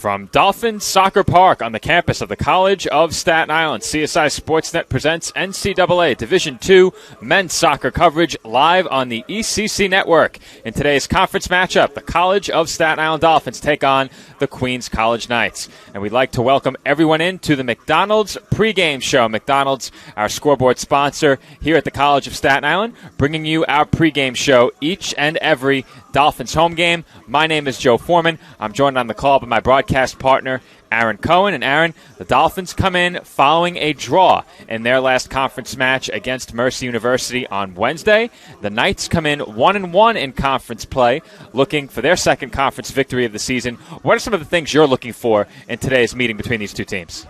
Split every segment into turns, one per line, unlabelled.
From Dolphin Soccer Park on the campus of the College of Staten Island, CSI Sportsnet presents NCAA Division II men's soccer coverage live on the ECC network. In today's conference matchup, the College of Staten Island Dolphins take on the Queens College Knights. And we'd like to welcome everyone into the McDonald's pregame show. McDonald's, our scoreboard sponsor here at the College of Staten Island, bringing you our pregame show each and every Dolphins home game. My name is Joe Foreman. I'm joined on the call by my broadcast partner, Aaron Cohen. And Aaron, the Dolphins come in following a draw in their last conference match against Mercy University on Wednesday. The Knights come in 1-1 in conference play, looking for their second conference victory of the season. What are some of the things you're looking for in today's meeting between these two teams?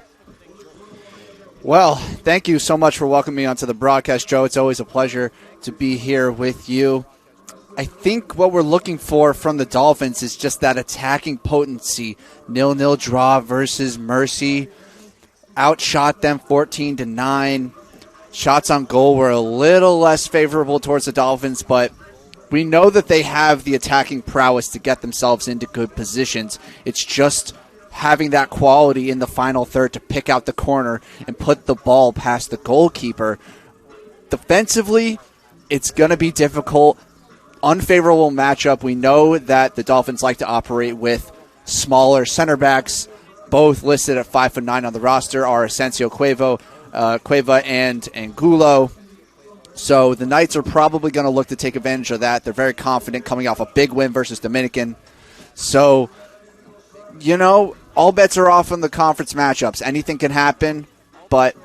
Well, thank you so much for welcoming me onto the broadcast, Joe. It's always a pleasure to be here with you. I think what we're looking for from the Dolphins is just that attacking potency. 0-0 draw versus Mercy. Outshot them 14-9. Shots on goal were a little less favorable towards the Dolphins, but we know that they have the attacking prowess to get themselves into good positions. It's just having that quality in the final third to pick out the corner and put the ball past the goalkeeper. Defensively, it's going to be difficult. Unfavorable matchup. We know that the Dolphins like to operate with smaller center backs, both listed at 5'9" on the roster are Asensio Cueva and Angulo. So the Knights are probably going to look to take advantage of that. They're very confident coming off a big win versus Dominican. So, all bets are off on the conference matchups. Anything can happen, but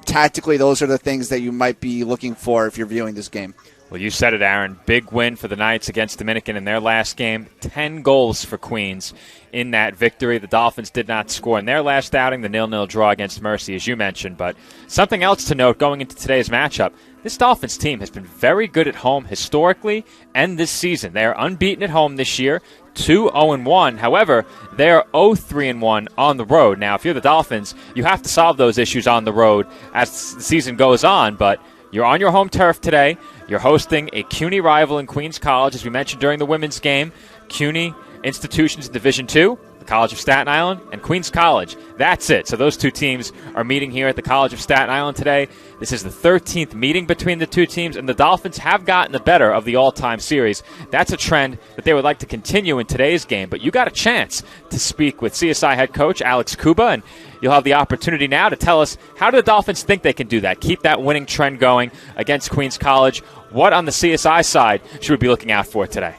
tactically those are the things that you might be looking for if you're viewing this game.
Well, you said it, Aaron. Big win for the Knights against Dominican in their last game. 10 goals for Queens in that victory. The Dolphins did not score in their last outing, the 0-0 draw against Mercy, as you mentioned. But something else to note going into today's matchup, this Dolphins team has been very good at home historically and this season. They are unbeaten at home this year, 2-0-1. However, they are 0-3-1 on the road. Now, if you're the Dolphins, you have to solve those issues on the road as the season goes on, but you're on your home turf today. You're hosting a CUNY rival in Queens College, as we mentioned during the women's game. CUNY institutions in Division II, the College of Staten Island, and Queens College. That's it. So those two teams are meeting here at the College of Staten Island today. This is the 13th meeting between the two teams, and the Dolphins have gotten the better of the all-time series. That's a trend that they would like to continue in today's game. But you got a chance to speak with CSI head coach Alex Cuba, and you'll have the opportunity now to tell us, how do the Dolphins think they can do that, keep that winning trend going against Queens College? What on the CSI side should we be looking out for today?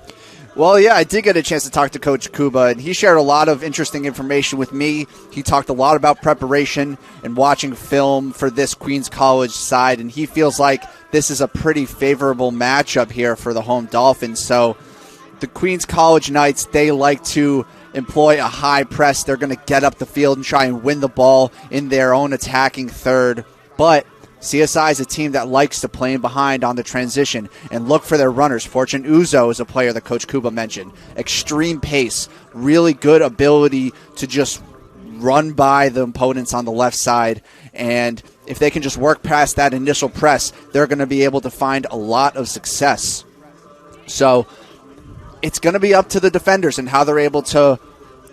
Well, yeah, I did get a chance to talk to Coach Cuba, and he shared a lot of interesting information with me. He talked a lot about preparation and watching film for this Queens College side, and he feels like this is a pretty favorable matchup here for the home Dolphins. So the Queens College Knights, they like to employ a high press. They're going to get up the field and try and win the ball in their own attacking third. But CSI is a team that likes to play in behind on the transition and look for their runners. Fortune Uzo is a player that Coach Cuba mentioned. Extreme pace, really good ability to just run by the opponents on the left side. And if they can just work past that initial press, they're going to be able to find a lot of success. So it's going to be up to the defenders and how they're able to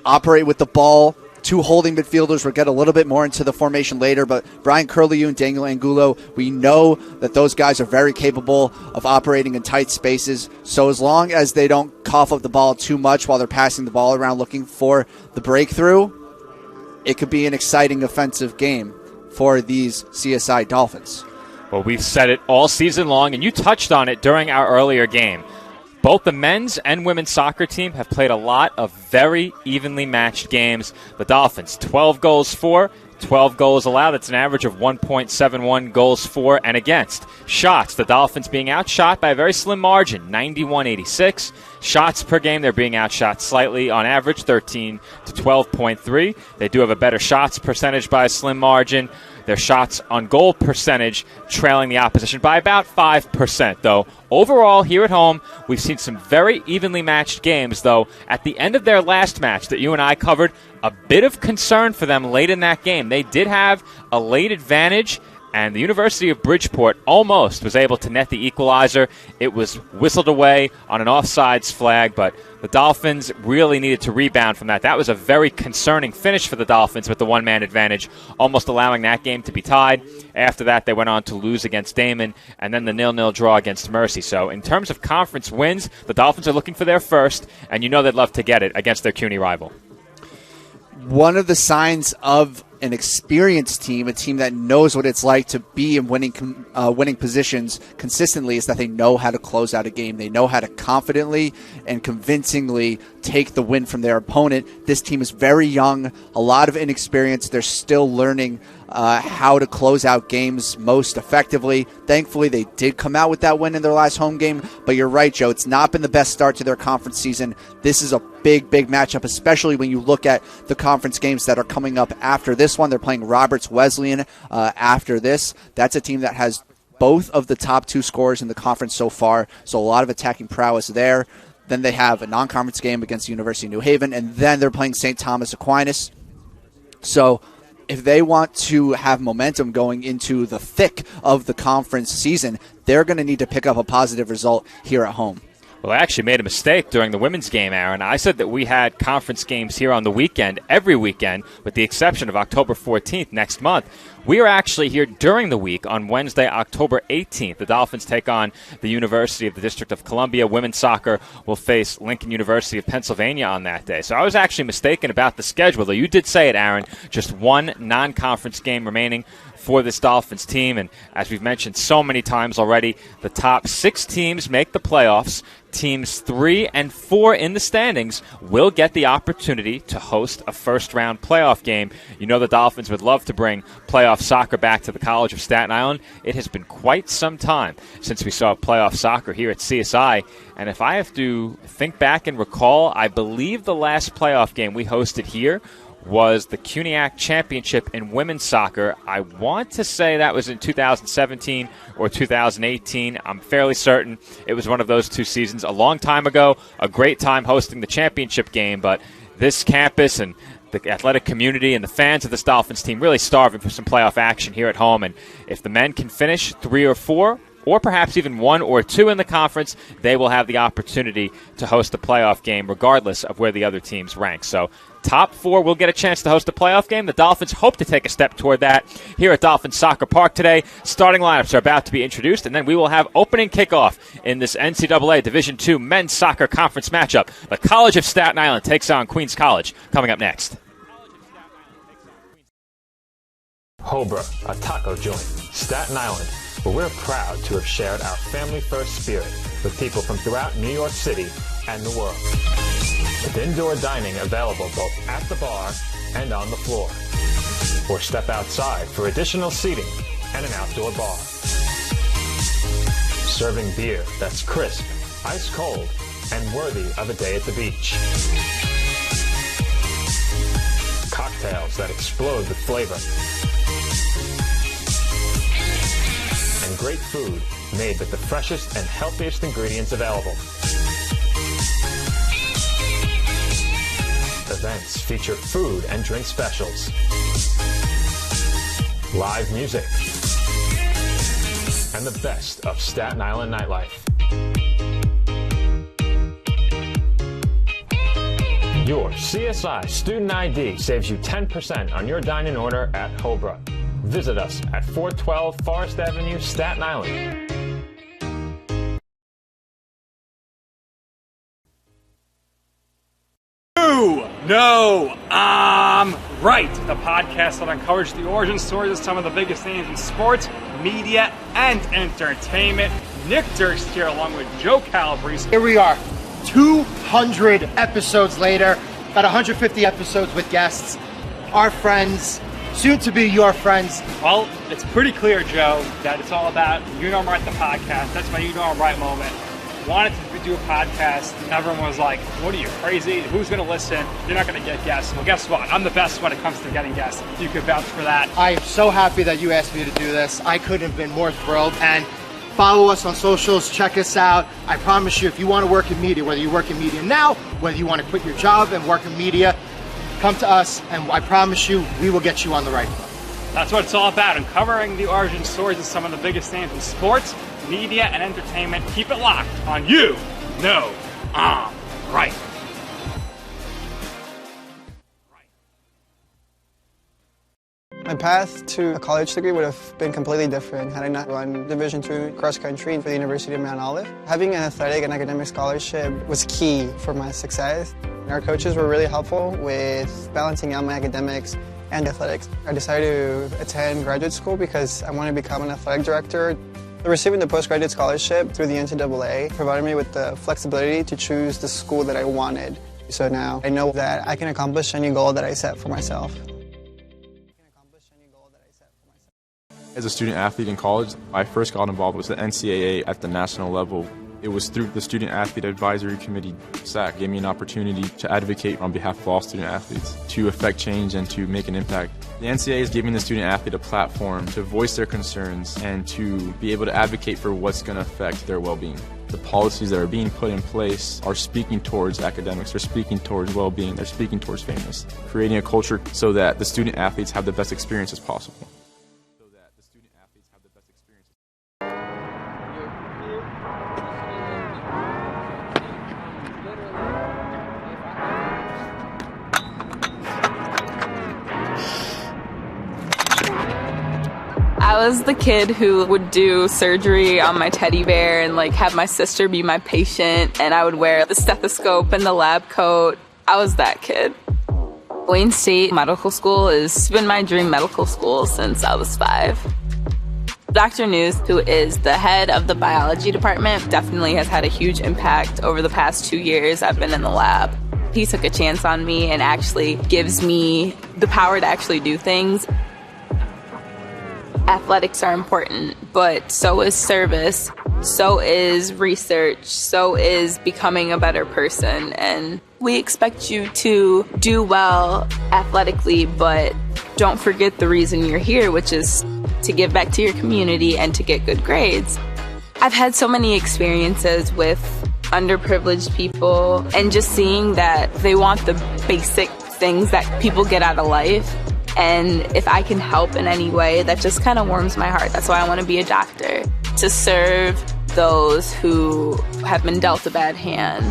operate with the ball. Two holding midfielders. We'll get a little bit more into the formation later, but Brian Curlew and Daniel Angulo, we know that those guys are very capable of operating in tight spaces. So as long as they don't cough up the ball too much while they're passing the ball around looking for the breakthrough, it could be an exciting offensive game for these CSI Dolphins.
Well, we've said it all season long, and you touched on it during our earlier game. Both the men's and women's soccer team have played a lot of very evenly matched games. The Dolphins, 12 goals for, 12 goals allowed. That's an average of 1.71 goals for and against. Shots, the Dolphins being outshot by a very slim margin, 91-86. Shots per game, they're being outshot slightly on average, 13 to 12.3. They do have a better shots percentage by a slim margin. Their shots on goal percentage trailing the opposition by about 5%, though. Overall, here at home, we've seen some very evenly matched games, though. At the end of their last match that you and I covered, a bit of concern for them late in that game. They did have a late advantage and the University of Bridgeport almost was able to net the equalizer. It was whistled away on an offsides flag, but the Dolphins really needed to rebound from that. That was a very concerning finish for the Dolphins with the one-man advantage, almost allowing that game to be tied. After that, they went on to lose against Damon, and then the 0-0 draw against Mercy. So in terms of conference wins, the Dolphins are looking for their first, and you know they'd love to get it against their CUNY rival.
One of the signs of an experienced team, a team that knows what it's like to be in winning positions consistently, is that they know how to close out a game. They know how to confidently and convincingly take the win from their opponent. This team is very young, a lot of inexperience. They're still learning how to close out games most effectively. Thankfully, they did come out with that win in their last home game, but you're right, Joe. It's not been the best start to their conference season. This is a big matchup, especially when you look at the conference games that are coming up after this one. They're playing Roberts Wesleyan after this. That's a team that has both of the top two scorers in the conference so far, so a lot of attacking prowess there. Then they have a non-conference game against the University of New Haven, and then they're playing St. Thomas Aquinas. So if they want to have momentum going into the thick of the conference season, they're going to need to pick up a positive result here at home.
Well, I actually made a mistake during the women's game, Aaron. I said that we had conference games here on the weekend, every weekend, with the exception of October 14th next month. We are actually here during the week on Wednesday, October 18th. The Dolphins take on the University of the District of Columbia. Women's soccer will face Lincoln University of Pennsylvania on that day. So I was actually mistaken about the schedule, though you did say it, Aaron. Just one non-conference game remaining for this Dolphins team. And as we've mentioned so many times already, the top 6 teams make the playoffs. Teams 3 and 4 in the standings will get the opportunity to host a first-round playoff game. You know the Dolphins would love to bring playoff soccer back to the College of Staten Island. It has been quite some time since we saw playoff soccer here at CSI. And if I have to think back and recall, I believe the last playoff game we hosted here was the CUNYAC Championship in women's soccer. I want to say that was in 2017 or 2018. I'm fairly certain it was one of those 2 seasons a long time ago. A great time hosting the championship game, but this campus and the athletic community and the fans of this Dolphins team really starving for some playoff action here at home. And if the men can finish 3 or 4, or perhaps even 1 or 2 in the conference, they will have the opportunity to host a playoff game regardless of where the other teams rank. So top 4 will get a chance to host a playoff game. The Dolphins hope to take a step toward that here at Dolphins Soccer Park today. Starting lineups are about to be introduced, and then we will have opening kickoff in this NCAA Division II men's soccer conference matchup. The College of Staten Island takes on Queens College coming up next.
Hobra, a taco joint, Staten Island, where we're proud to have shared our family-first spirit with people from throughout New York City and the world. With indoor dining available both at the bar and on the floor. Or step outside for additional seating and an outdoor bar. Serving beer that's crisp, ice cold, and worthy of a day at the beach. Cocktails that explode with flavor. And great food made with the freshest and healthiest ingredients available. Events feature food and drink specials, live music, and the best of Staten Island nightlife. Your CSI Student ID saves you 10% on your dining order at Hobra. Visit us at 412 Forest Avenue, Staten Island.
No, I'm right. The podcast that uncovers the origin stories of some of the biggest names in sports, media, and entertainment. Nick Durst here along with Joe Calabrese.
Here we are, 200 episodes later, about 150 episodes with guests, our friends, soon to be your friends.
Well, it's pretty clear, Joe, that it's all about You Know I'm Right, the podcast. That's my You Know I'm Right moment. Wanted to do a podcast, and everyone was like, what are you, crazy? Who's going to listen? You're not going to get guests. Well, guess what? I'm the best when it comes to getting guests. You could vouch for that.
I am so happy that you asked me to do this. I couldn't have been more thrilled. And follow us on socials. Check us out. I promise you, if you want to work in media, whether you work in media now, whether you want to quit your job and work in media, come to us, and I promise you, we will get you on the right foot.
That's what it's all about, uncovering the origin stories of some of the biggest names in sports, media, and entertainment. Keep it locked on You Know I'm Right.
My path to a college degree would have been completely different had I not run Division II cross country for the University of Mount Olive. Having an athletic and academic scholarship was key for my success. Our coaches were really helpful with balancing out my academics and athletics. I decided to attend graduate school because I wanted to become an athletic director. Receiving the postgraduate scholarship through the NCAA provided me with the flexibility to choose the school that I wanted. So now I know that I can accomplish any goal that I set for myself.
As a student athlete in college, I first got involved with the NCAA at the national level. It was through the Student Athlete Advisory Committee, SAC, gave me an opportunity to advocate on behalf of all student athletes, to affect change and to make an impact. The NCAA is giving the student athlete a platform to voice their concerns and to be able to advocate for what's going to affect their well-being. The policies that are being put in place are speaking towards academics, they're speaking towards well-being, they're speaking towards fairness, creating a culture so that the student athletes have the best experiences possible.
I was the kid who would do surgery on my teddy bear and have my sister be my patient, and I would wear the stethoscope and the lab coat. I was that kid. Wayne State Medical School has been my dream medical school since I was 5. Dr. News, who is the head of the biology department, definitely has had a huge impact over the past 2 years I've been in the lab. He took a chance on me and actually gives me the power to actually do things. Athletics are important, but so is service, so is research, so is becoming a better person. And we expect you to do well athletically, but don't forget the reason you're here, which is to give back to your community and to get good grades. I've had so many experiences with underprivileged people and just seeing that they want the basic things that people get out of life. And if I can help in any way, that just kind of warms my heart. That's why I want to be a doctor, to serve those who have been dealt a bad hand.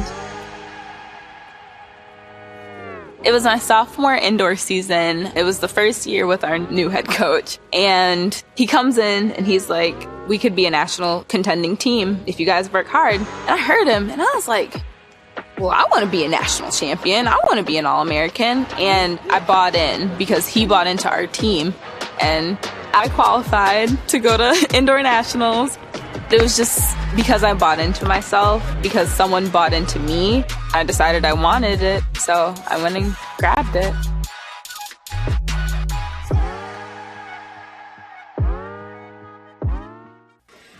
It was my sophomore indoor season. It was the first year with our new head coach. And he comes in and he's like, we could be a national contending team if you guys work hard. And I heard him and I was like, well, I want to be a national champion. I want to be an All-American. And I bought in because he bought into our team. And I qualified to go to indoor nationals. It was just because I bought into myself, because someone bought into me. I decided I wanted it, so I went and grabbed it.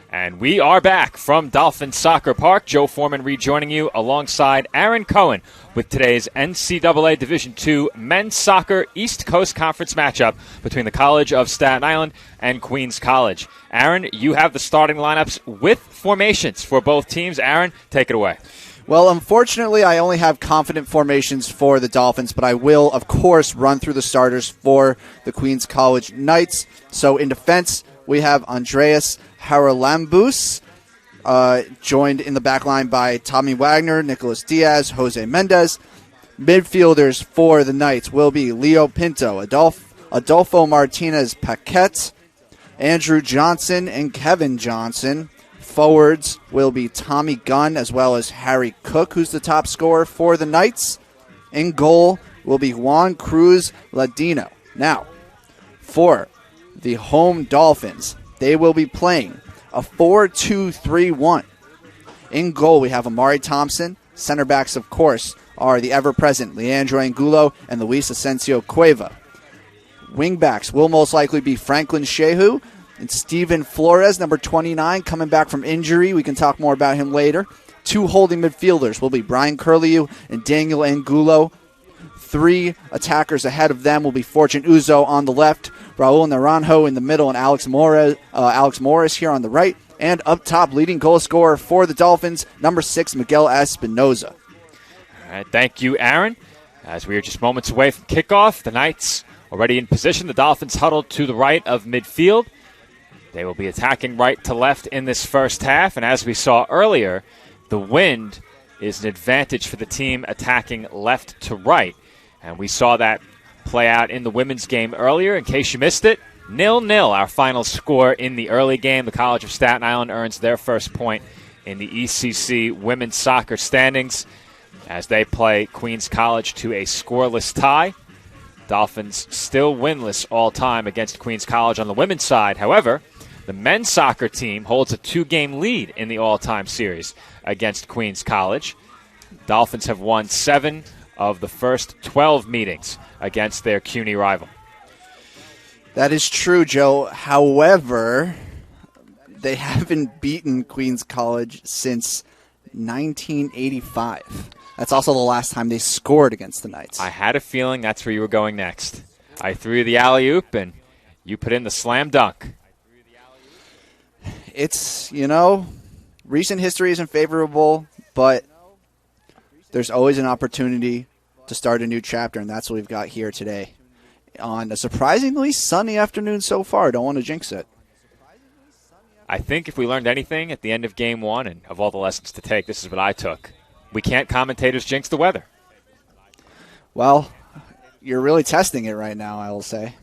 And we are back from Dolphin Soccer Park. Joe Foreman rejoining you alongside Aaron Cohen with today's NCAA Division II Men's Soccer East Coast Conference matchup between the College of Staten Island and Queens College. Aaron, you have the starting lineups with formations for both teams. Aaron, take it away.
Well, unfortunately, I only have confident formations for the Dolphins, but I will, of course, run through the starters for the Queens College Knights. So in defense, we have Andreas Haralambous, joined in the back line by Tommy Wagner, Nicolas Diaz, Jose Mendez. Midfielders for the Knights will be Leo Pinto, Adolfo Martinez Paquette, Andrew Johnson, and Kevin Johnson. Forwards will be Tommy Gunn as well as Harry Cook, who's the top scorer for the Knights. In goal will be Juan Cruz Ladino. Now, for the home Dolphins, they will be playing a 4-2-3-1. In goal, we have Amari Thompson. Center backs, of course, are the ever-present Leandro Angulo and Luis Asensio Cueva. Wing backs will most likely be Franklin Shehu and Steven Flores, number 29, coming back from injury. We can talk more about him later. 2 holding midfielders will be Brian Curlew and Daniel Angulo. 3 attackers ahead of them will be Fortune Uzo on the left, Raul Naranjo in the middle, and Alex Morris here on the right. And up top, leading goal scorer for the Dolphins, number 6, Miguel Espinoza.
All right, thank you, Aaron. As we are just moments away from kickoff, the Knights Already in position, the Dolphins huddled to the right of midfield. They will be attacking right to left in this first half, and as we saw earlier, the wind is an advantage for the team attacking left to right. And we saw that play out in the women's game earlier. In case you missed it, 0-0 our final score in the early game. The College of Staten Island earns their first point in the ECC women's soccer standings as they play Queens College to a scoreless tie. Dolphins still winless all time against Queens College on the women's side. However, the men's soccer team holds a 2-game lead in the all-time series against Queens College. Dolphins have won 7 of the first 12 meetings against their CUNY rival.
That is true, Joe. However, they haven't beaten Queens College since 1985. That's also the last time they scored against the Knights.
I had a feeling that's where you were going next. I threw the alley-oop, and you put in the slam dunk.
It's, recent history isn't favorable, but there's always an opportunity to start a new chapter, and that's what we've got here today on a surprisingly sunny afternoon so far. Don't want to jinx it.
I think if we learned anything at the end of Game 1 and of all the lessons to take, this is what I took. We can't commentators jinx the weather.
Well, you're really testing it right now, I will say.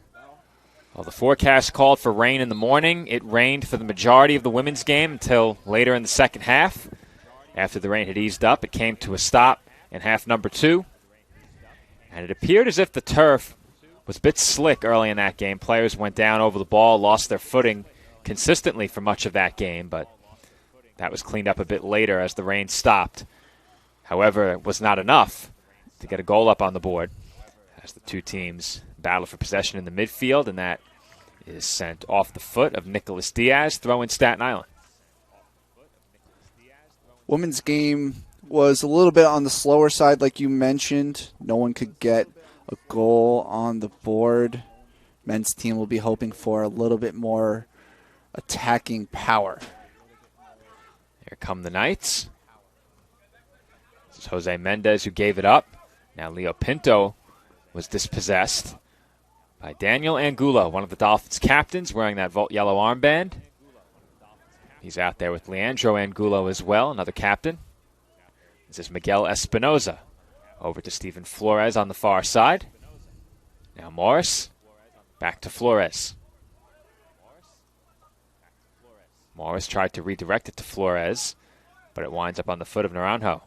Well, the forecast called for rain in the morning. It rained for the majority of the women's game until later in the second half. After the rain had eased up, it came to a stop in half number 2. And it appeared as if the turf was a bit slick early in that game. Players went down over the ball, lost their footing consistently for much of that game, but that was cleaned up a bit later as the rain stopped. However, it was not enough to get a goal up on the board as the two teams battle for possession in the midfield, and that is sent off the foot of Nicholas Diaz, throw in Staten Island.
Women's game was a little bit on the slower side, like you mentioned. No one could get a goal on the board. Men's team will be hoping for a little bit more attacking power.
Here come the Knights. This is Jose Mendez who gave it up. Now Leo Pinto was dispossessed by Daniel Angulo, one of the Dolphins' captains, wearing that Volt yellow armband. He's out there with Leandro Angulo as well, another captain. This is Miguel Espinoza. Over to Stephen Flores on the far side. Now Morris. Back to Flores. Morris tried to redirect it to Flores, but it winds up on the foot of Naranjo.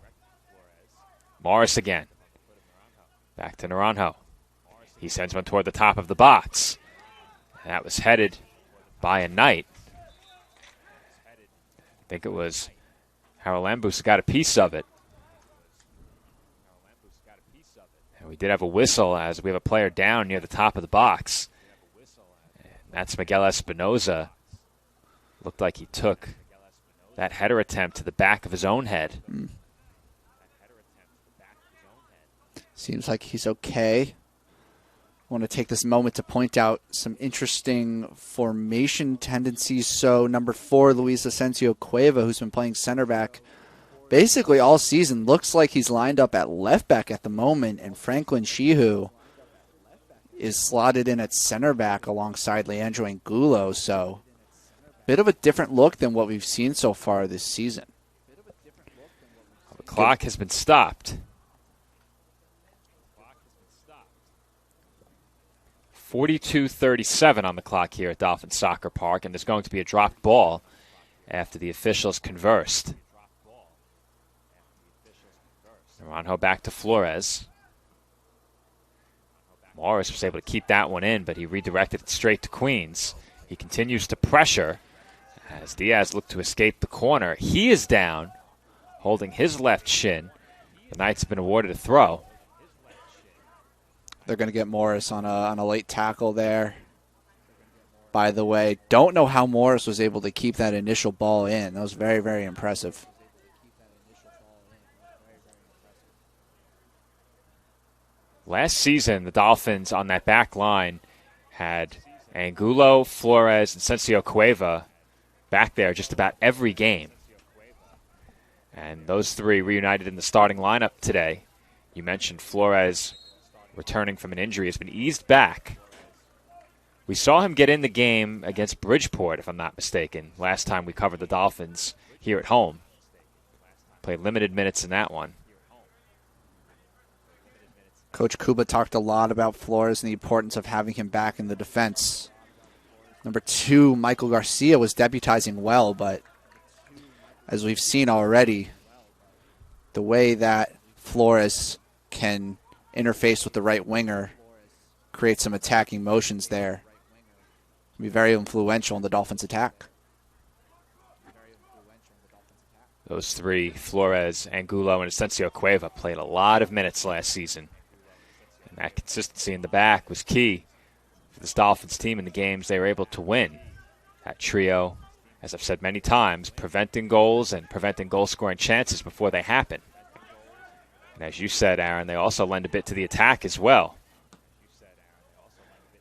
Morris again. Back to Naranjo. He sends one toward the top of the box. And that was headed by a Knight. I think it was Harold Lambus who got a piece of it. And we did have a whistle as we have a player down near the top of the box. And that's Miguel Espinoza. Looked like he took that header attempt to the back of his own head.
Seems like he's okay. I want to take this moment to point out some interesting formation tendencies. So number 4, Luis Asensio Cueva, who's been playing center back basically all season, looks like he's lined up at left back at the moment, and Franklin Shihu is slotted in at center back alongside Leandro Angulo. So bit of a different look than what we've seen so far this season.
The clock has been stopped. 42:37 on the clock here at Dolphin Soccer Park, and there's going to be a dropped ball after the officials conversed. Naranjo back to Flores. Morris was able to keep that one in, but he redirected it straight to Queens. He continues to pressure as Diaz looked to escape the corner. He is down, holding his left shin. The Knights have been awarded a throw.
They're going to get Morris on a late tackle there. By the way, don't know how Morris was able to keep that initial ball in. That was very, very impressive.
Last season, the Dolphins on that back line had Angulo, Flores, and Asensio Cueva back there just about every game. And those three reunited in the starting lineup today. You mentioned Flores returning from an injury, has been eased back We saw him get in the game against Bridgeport, if I'm not mistaken, last time we covered the Dolphins here at home. Played limited minutes in that one.
Coach Kuba talked a lot about Flores and the importance of having him back in the defense. Number 2, Michael Garcia was deputizing well, but as we've seen already, the way that Flores can interface with the right winger, create some attacking motions there, can be very influential in the Dolphins' attack.
Those three, Flores, Angulo, and Asensio Cueva, played a lot of minutes last season. And that consistency in the back was key for this Dolphins team in the games they were able to win. That trio, as I've said many times, preventing goals and preventing goal-scoring chances before they happen. And as you said, Aaron, they also lend a bit to the attack as well.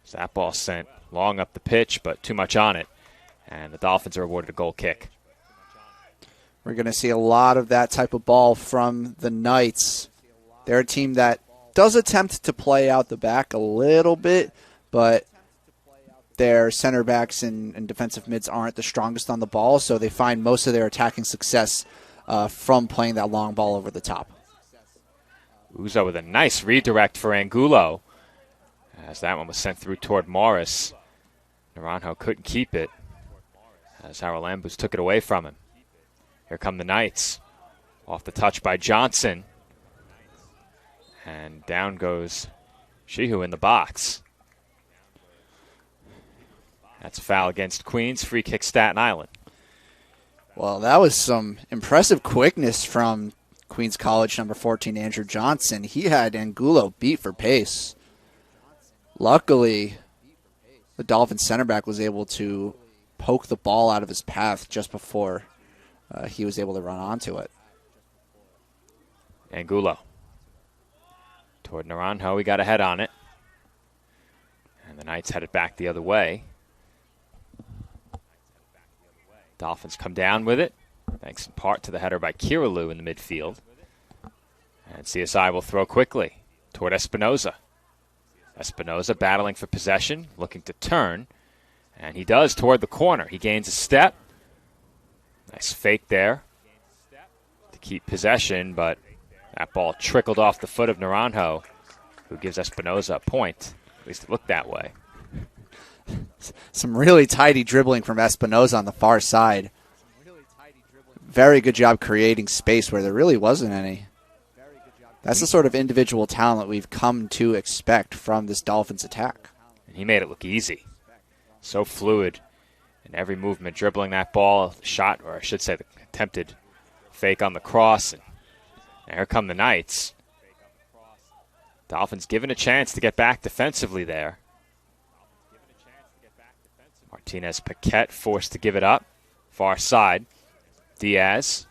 So that ball sent long up the pitch, but too much on it. And the Dolphins are awarded a goal kick.
We're going to see a lot of that type of ball from the Knights. They're a team that does attempt to play out the back a little bit, but their center backs and defensive mids aren't the strongest on the ball, so they find most of their attacking success from playing that long ball over the top.
Uzo with a nice redirect for Angulo, as that one was sent through toward Morris. Naranjo couldn't keep it, as Haralambous took it away from him. Here come the Knights. Off the touch by Johnson. And down goes Shehu in the box. That's a foul against Queens. Free kick, Staten Island.
Well, that was some impressive quickness from Queens College number 14, Andrew Johnson. He had Angulo beat for pace. Luckily, the Dolphins center back was able to poke the ball out of his path just before he was able to run onto it.
Angulo toward Naranjo. He got a head on it. And the Knights headed back the other way. Dolphins come down with it, thanks in part to the header by Kiralu in the midfield. And CSI will throw quickly toward Espinoza. Espinoza battling for possession, looking to turn. And he does toward the corner. He gains a step. Nice fake there to keep possession, but that ball trickled off the foot of Naranjo, who gives Espinoza a point. At least it looked that way.
Some really tidy dribbling from Espinoza on the far side. Very good job creating space where there really wasn't any. That's the sort of individual talent we've come to expect from this Dolphins attack.
And he made it look easy. So fluid in every movement, dribbling that ball, shot, or I should say the attempted fake on the cross. And here come the Knights. Dolphins given a chance to get back defensively there. Martinez Paquette forced to give it up. Far side. Diaz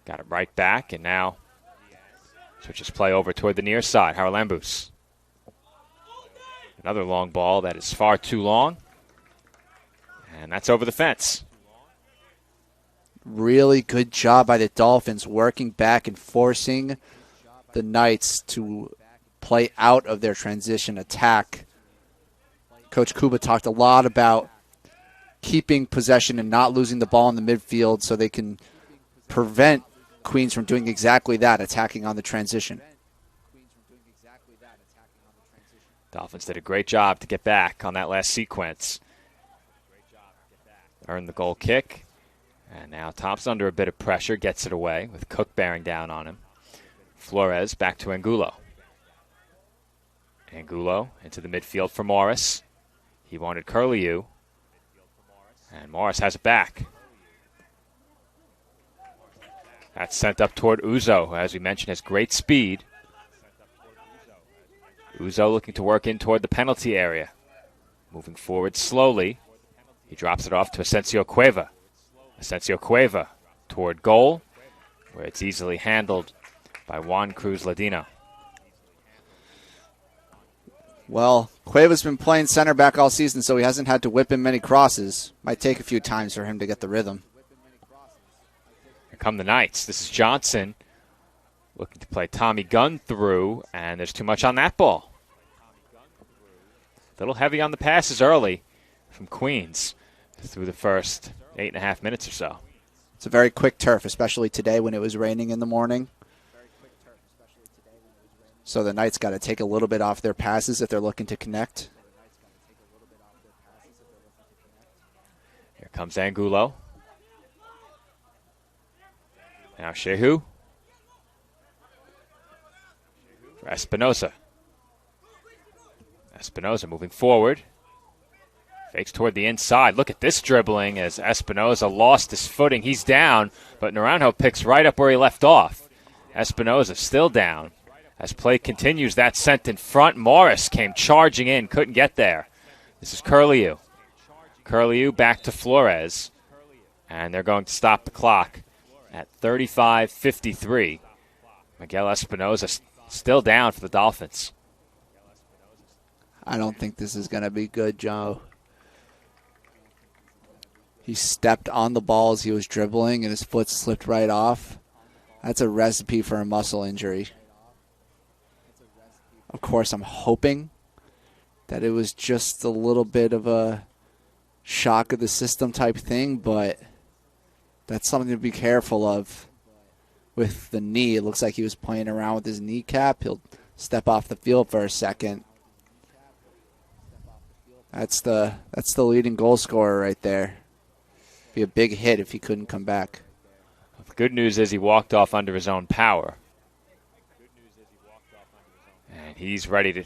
got it right back, and now switches play over toward the near side. Haralambous. Another long ball that is far too long. And that's over the fence.
Really good job by the Dolphins working back and forcing the Knights to play out of their transition attack. Coach Kuba talked a lot about keeping possession and not losing the ball in the midfield so they can prevent Queens from doing exactly that, attacking on the transition.
Dolphins did a great job to get back on that last sequence. Earned the goal kick. And now Thompson under a bit of pressure, gets it away with Cook bearing down on him. Flores back to Angulo. Angulo into the midfield for Morris. He wanted Curlew. And Morris has it back. That's sent up toward Uzo, who, as we mentioned, has great speed. Uzo looking to work in toward the penalty area. Moving forward slowly. He drops it off to Asensio Cueva. Asensio Cueva toward goal, where it's easily handled by Juan Cruz Ladino.
Well, Cueva's been playing center back all season, so he hasn't had to whip in many crosses. Might take a few times for him to get the rhythm.
Here come the Knights. This is Johnson looking to play Tommy Gunn through, and there's too much on that ball. little heavy on the passes early from Queens through the first 8.5 minutes or so.
It's a very quick turf, especially today when it was raining in the morning. So the Knights got to take a little bit off their passes if they're looking to connect.
Here comes Angulo. Now Shehu. For Espinoza. Espinoza moving forward. Fakes toward the inside. Look at this dribbling as Espinoza lost his footing. He's down, but Naranjo picks right up where he left off. Espinoza still down. As play continues, that sent in front. Morris came charging in, couldn't get there. This is Curlew. Curlew back to Flores. And they're going to stop the clock at 35-53. Miguel Espinoza still down for the Dolphins.
I don't think this is going to be good, Joe. He stepped on the ball as he was dribbling, and his foot slipped right off. That's a recipe for a muscle injury. Of course, I'm hoping that it was just a little bit of a shock of the system type thing, but that's something to be careful of with the knee. It looks like he was playing around with his kneecap. He'll step off the field for a second. That's the leading goal scorer right there. Be a big hit if he couldn't come back.
The good news is he walked off under his own power. And he's ready to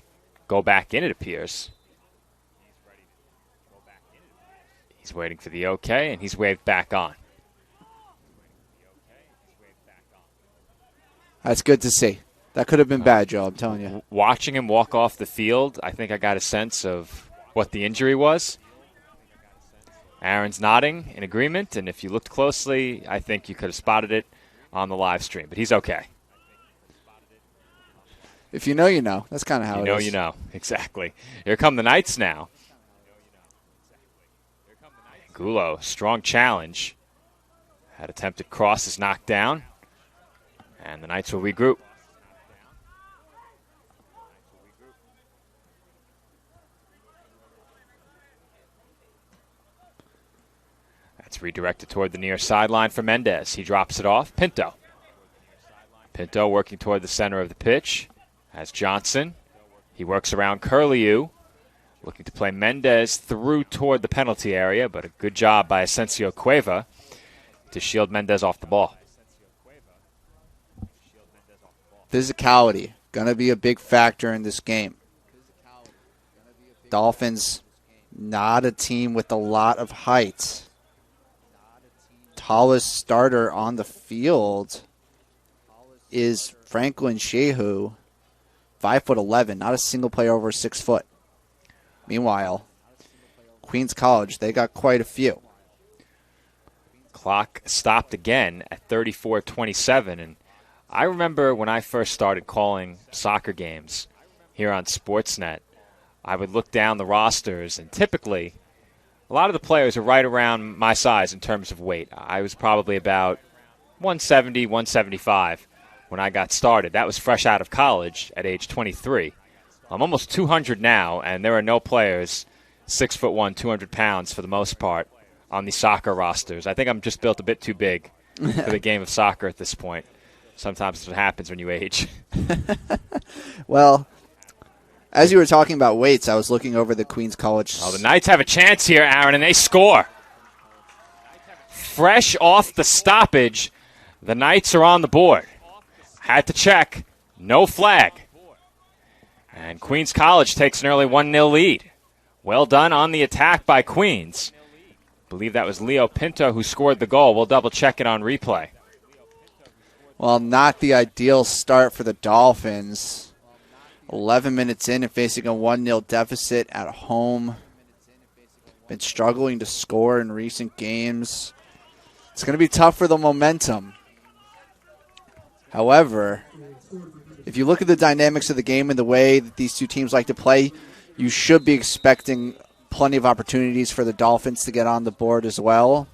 go back in, it appears. He's waiting for the okay, and he's waved back on.
That's good to see. That could have been bad, Joe, I'm telling you.
Watching him walk off the field, I think I got a sense of what the injury was. Aaron's nodding in agreement, and if you looked closely, I think you could have spotted it on the live stream. But he's okay.
If you know, you know. That's kind of how it is.
You know. Exactly. Here come the Knights now. Gulo, strong challenge. Had attempted cross is knocked down. And the Knights will regroup. That's redirected toward the near sideline for Mendez. He drops it off. Pinto. Pinto working toward the center of the pitch. Has Johnson. He works around Curlew. Looking to play Mendez through toward the penalty area, but a good job by Asensio Cueva to shield Mendez off the ball.
Physicality, going to be a big factor in this game. Dolphins, not a team with a lot of height. Tallest starter on the field is Franklin Shehu, 5'11", not a single player over 6 foot. Meanwhile, Queens College, they got quite a few.
Clock stopped again at 34-27, and I remember when I first started calling soccer games here on Sportsnet, I would look down the rosters, and typically a lot of the players are right around my size in terms of weight. I was probably about 170, 175 when I got started. That was fresh out of college at age 23. I'm almost 200 now, and there are no players 6'1", 200 pounds for the most part on the soccer rosters. I think I'm just built a bit too big for the game of soccer at this point. Sometimes that's what happens when you age.
Well, as you were talking about weights, I was looking over the Queens College.
Oh, the Knights have a chance here, Aaron, and they score. Fresh off the stoppage, the Knights are on the board. Had to check. No flag. And Queens College takes an early 1-0 lead. Well done on the attack by Queens. I believe that was Leo Pinto who scored the goal. We'll double-check it on replay.
Well, not the ideal start for the Dolphins. 11 minutes in and facing a 1-0 deficit at home. Been struggling to score in recent games. It's going to be tough for the momentum. However, if you look at the dynamics of the game and the way that these two teams like to play, you should be expecting plenty of opportunities for the Dolphins to get on the board as well.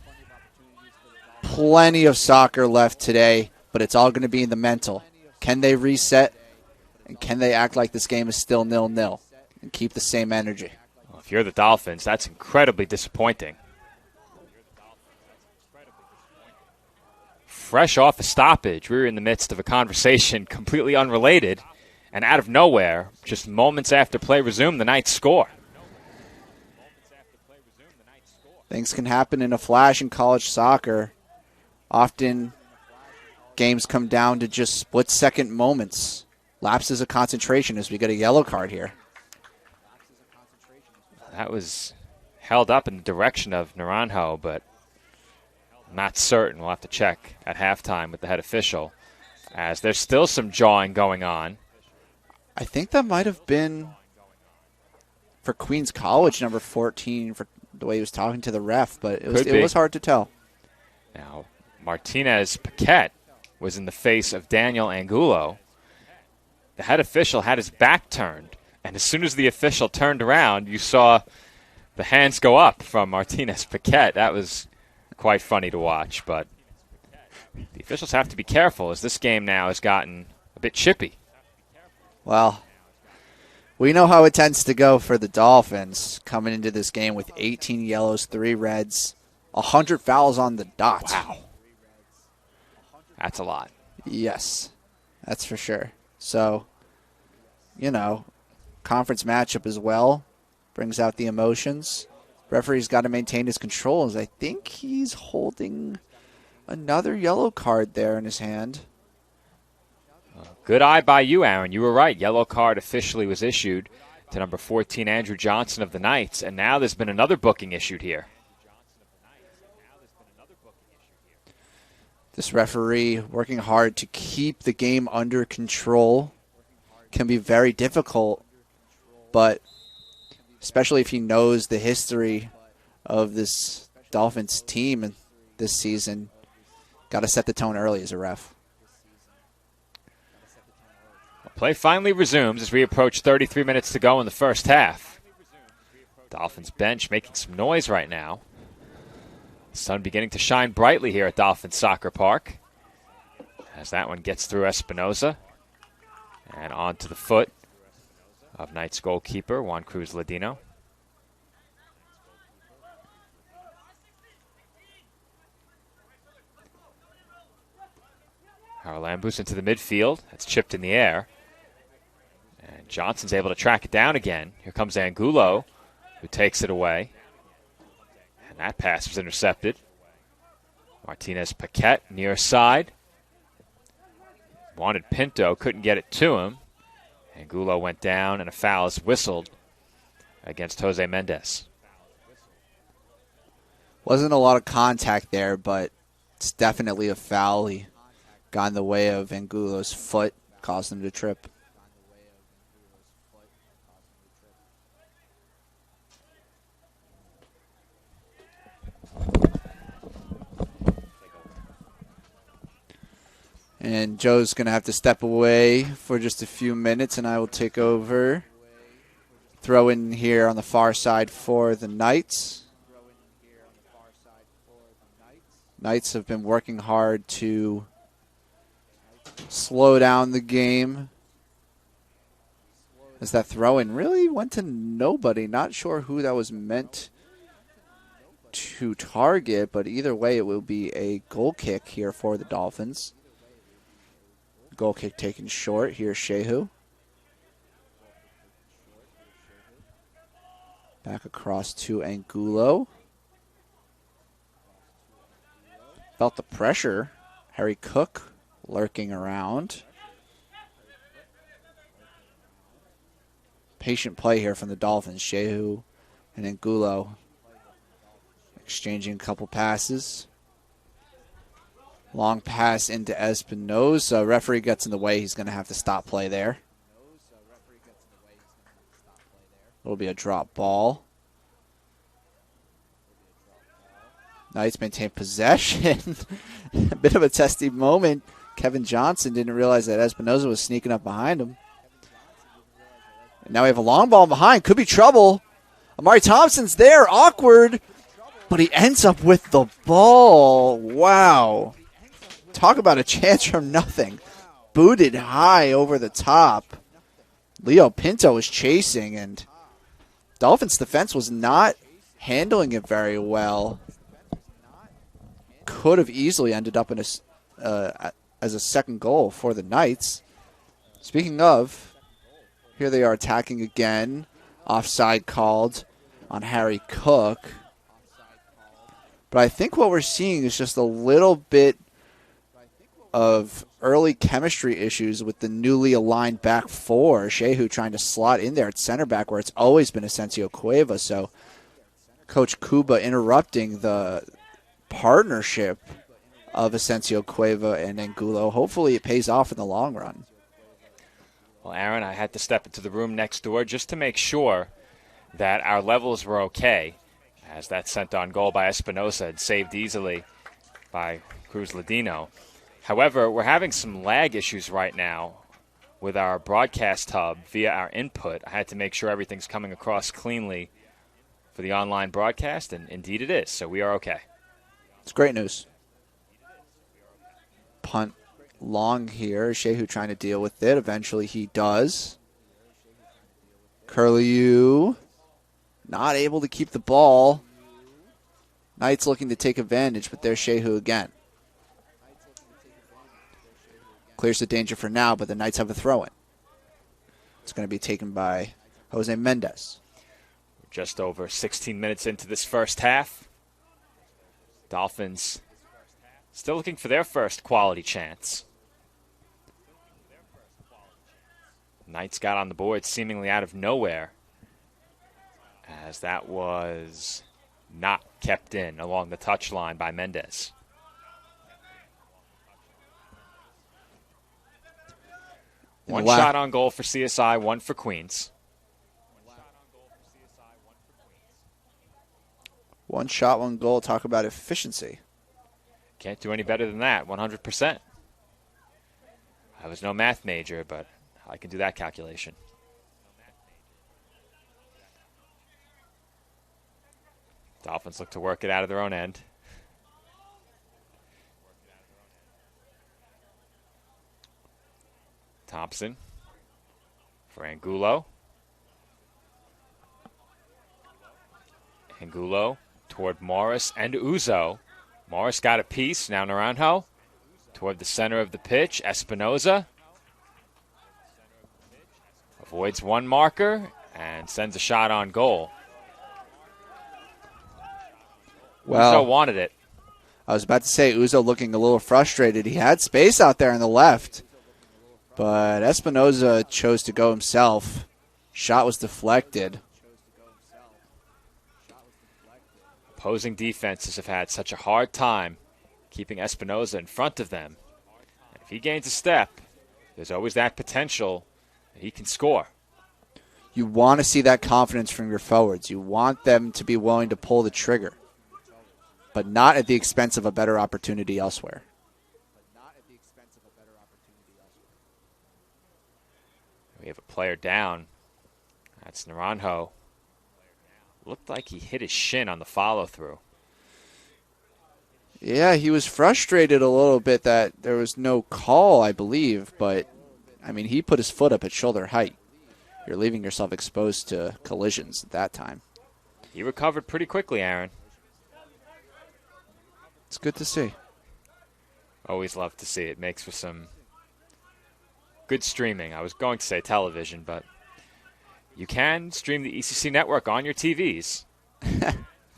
Plenty of soccer left today, but it's all going to be in the mental. Can they reset? And can they act like this game is still 0-0 and keep the same energy?
you're the Dolphins, that's incredibly disappointing. Fresh off a stoppage, we were in the midst of a conversation completely unrelated, and out of nowhere, just moments after play resumed, the Knights score.
Things can happen in a flash in college soccer. Often games come down to just split-second moments. Lapses of concentration as we get a yellow card here.
That was held up in the direction of Naranjo, but not certain. We'll have to check at halftime with the head official, as there's still some jawing going on.
I think that might have been for Queens College, number 14, for the way he was talking to the ref, but it was hard to tell.
Now, Martinez Paquette was in the face of Daniel Angulo. The head official had his back turned, and as soon as the official turned around, you saw the hands go up from Martinez Paquette. That was quite funny to watch, but the officials have to be careful as this game now has gotten a bit chippy.
Well, we know how it tends to go for the Dolphins coming into this game with 18 yellows, 3 reds, 100 fouls on the dot.
Wow. That's a lot.
Yes, that's for sure. So, conference matchup as well brings out the emotions. Referee's got to maintain his control as I think he's holding another yellow card there in his hand.
Good eye by you, Aaron. You were right. Yellow card officially was issued to number 14, Andrew Johnson of the Knights, and now there's been another booking issued here.
This referee working hard to keep the game under control can be very difficult, but especially if he knows the history of this Dolphins team this season, got to set the tone early as a ref.
Play finally resumes as we approach 33 minutes to go in the first half. Dolphins bench making some noise right now. Sun beginning to shine brightly here at Dolphins Soccer Park, as that one gets through Espinoza and onto the foot of Knights goalkeeper Juan Cruz Ladino. Haralambous into the midfield. That's chipped in the air. And Johnson's able to track it down again. Here comes Angulo, who takes it away. And that pass was intercepted. Martinez Paquette near side. Wanted Pinto, couldn't get it to him. Angulo went down, and a foul is whistled against Jose Mendez.
Wasn't a lot of contact there, but it's definitely a foul. He got in the way of Angulo's foot, caused him to trip. And Joe's going to have to step away for just a few minutes, and I will take over. Throw in here on the far side for the Knights. Knights have been working hard to slow down the game. As that throw-in really went to nobody. Not sure who that was meant to target, but either way it will be a goal kick here for the Dolphins. Goal kick taken short. Here's Shehu. Back across to Angulo. Felt the pressure. Harry Cook lurking around. Patient play here from the Dolphins. Shehu and Angulo exchanging a couple passes. Long pass into Espinoza. Referee gets in the way. He's going to have to stop play there. It'll be a drop ball. Knights maintain possession. A bit of a testy moment. Kevin Johnson didn't realize that Espinoza was sneaking up behind him. And now we have a long ball behind. Could be trouble. Amari Thompson's there. Awkward. But he ends up with the ball. Wow. Talk about a chance from nothing. Booted high over the top. Leo Pinto is chasing, and Dolphins defense was not handling it very well. Could have easily ended up in as a second goal for the Knights. Speaking of, here they are attacking again. Offside called on Harry Cook. But I think what we're seeing is just a little bit of early chemistry issues with the newly aligned back four. Shehu trying to slot in there at center back where it's always been Asensio Cueva. So Coach Kuba interrupting the partnership of Asensio Cueva and Angulo. Hopefully it pays off in the long run.
Well, Aaron, I had to step into the room next door just to make sure that our levels were okay, as that sent on goal by Espinosa and saved easily by Cruz Ladino. However, we're having some lag issues right now with our broadcast hub via our input. I had to make sure everything's coming across cleanly for the online broadcast, and indeed it is, so we are okay.
It's great news. Punt long here. Shehu trying to deal with it. Eventually he does. Curlew not able to keep the ball. Knights looking to take advantage, but there's Shehu again. Clears the danger for now, but the Knights have a throw-in. It's going to be taken by Jose Mendez.
Just over 16 minutes into this first half. Dolphins still looking for their first quality chance. Knights got on the board seemingly out of nowhere, as that was not kept in along the touchline by Mendez. One shot on goal for CSI, one for Queens.
One shot, one goal. Talk about efficiency.
Can't do any better than that, 100%. I was no math major, but I can do that calculation. Dolphins look to work it out of their own end. Thompson for Angulo. Angulo toward Morris and Uzo. Morris got a piece. Now Naranjo toward the center of the pitch. Espinoza avoids one marker and sends a shot on goal.
Well,
Uzo wanted it.
I was about to say Uzo looking a little frustrated. He had space out there on the left, but Espinoza chose to go himself. Shot was deflected.
Opposing defenses have had such a hard time keeping Espinoza in front of them. And if he gains a step, there's always that potential that he can score.
You want to see that confidence from your forwards. You want them to be willing to pull the trigger, but not at the expense of a better opportunity elsewhere.
We have a player down. That's Naranjo. Looked like he hit his shin on the follow-through.
Yeah, he was frustrated a little bit that there was no call, I believe, but, I mean, he put his foot up at shoulder height. You're leaving yourself exposed to collisions at that time.
He recovered pretty quickly, Aaron.
It's good to see.
Always love to see it. Makes for some good streaming. I was going to say television, but you can stream the ECC network on your TVs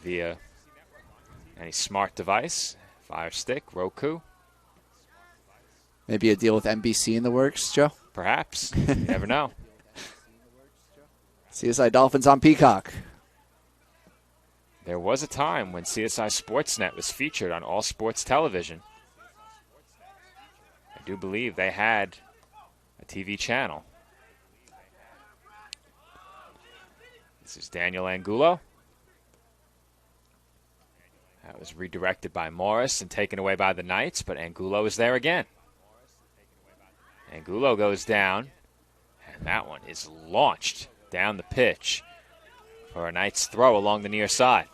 via any smart device, Fire Stick, Roku.
Maybe a deal with NBC in the works, Joe?
Perhaps. You never know.
CSI Dolphins on Peacock.
There was a time when CSI Sportsnet was featured on all sports television. I do believe they had a TV channel. This is Daniel Angulo. That was redirected by Morris and taken away by the Knights, but Angulo is there again. Angulo goes down, and that one is launched down the pitch for a Knights throw along the near side.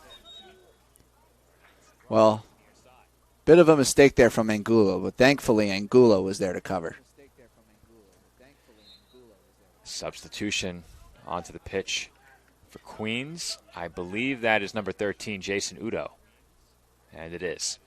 Well, bit of a mistake there from Angulo, but thankfully Angulo was there to cover.
Substitution onto the pitch For Queens, I believe that is number 13, Jason Udo. And it is.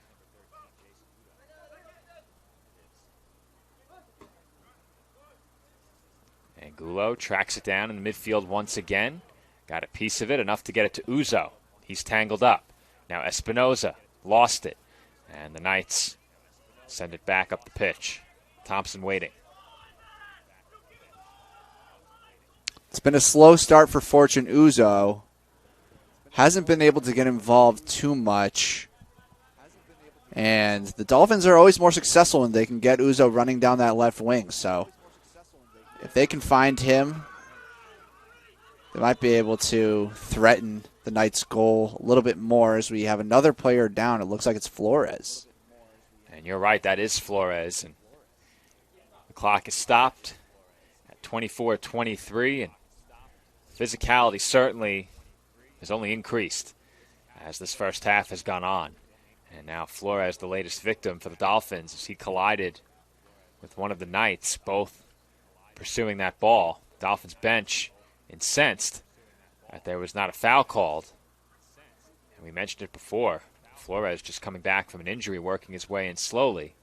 Angulo tracks it down in the midfield once again. Got a piece of it, enough to get it to Uzo. He's tangled up. Now Espinoza lost it. And the Knights send it back up the pitch. Thompson waiting.
It's been a slow start for Fortune Uzo. Hasn't been able to get involved too much. And the Dolphins are always more successful when they can get Uzo running down that left wing. So if they can find him, they might be able to threaten the Knights' goal a little bit more as we have another player down. It looks like it's Flores.
And you're right, that is Flores. And the clock is stopped at 24-23. And physicality certainly has only increased as this first half has gone on. And now Flores, the latest victim for the Dolphins, as he collided with one of the Knights, both pursuing that ball. Dolphins bench incensed that there was not a foul called. And we mentioned it before. Flores just coming back from an injury, working his way in slowly.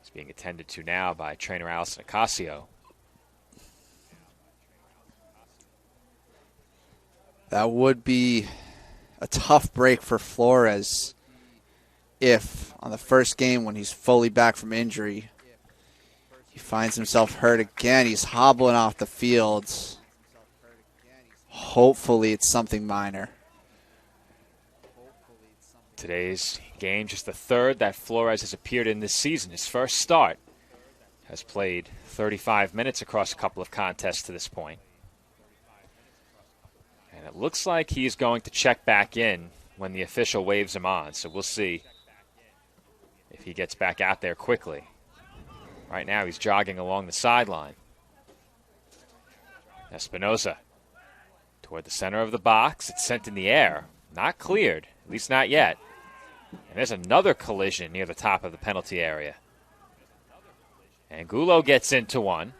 He's being attended to now by trainer Allison Ocasio.
That would be a tough break for Flores if, on the first game when he's fully back from injury, he finds himself hurt again. He's hobbling off the field. Hopefully it's something minor.
Today's game, just the third that Flores has appeared in this season. His first start. Has played 35 minutes across a couple of contests to this point. And it looks like he's going to check back in when the official waves him on. So we'll see if he gets back out there quickly. Right now he's jogging along the sideline. Espinoza toward the center of the box. It's sent in the air. Not cleared, at least not yet. And there's another collision near the top of the penalty area. Angulo gets into one.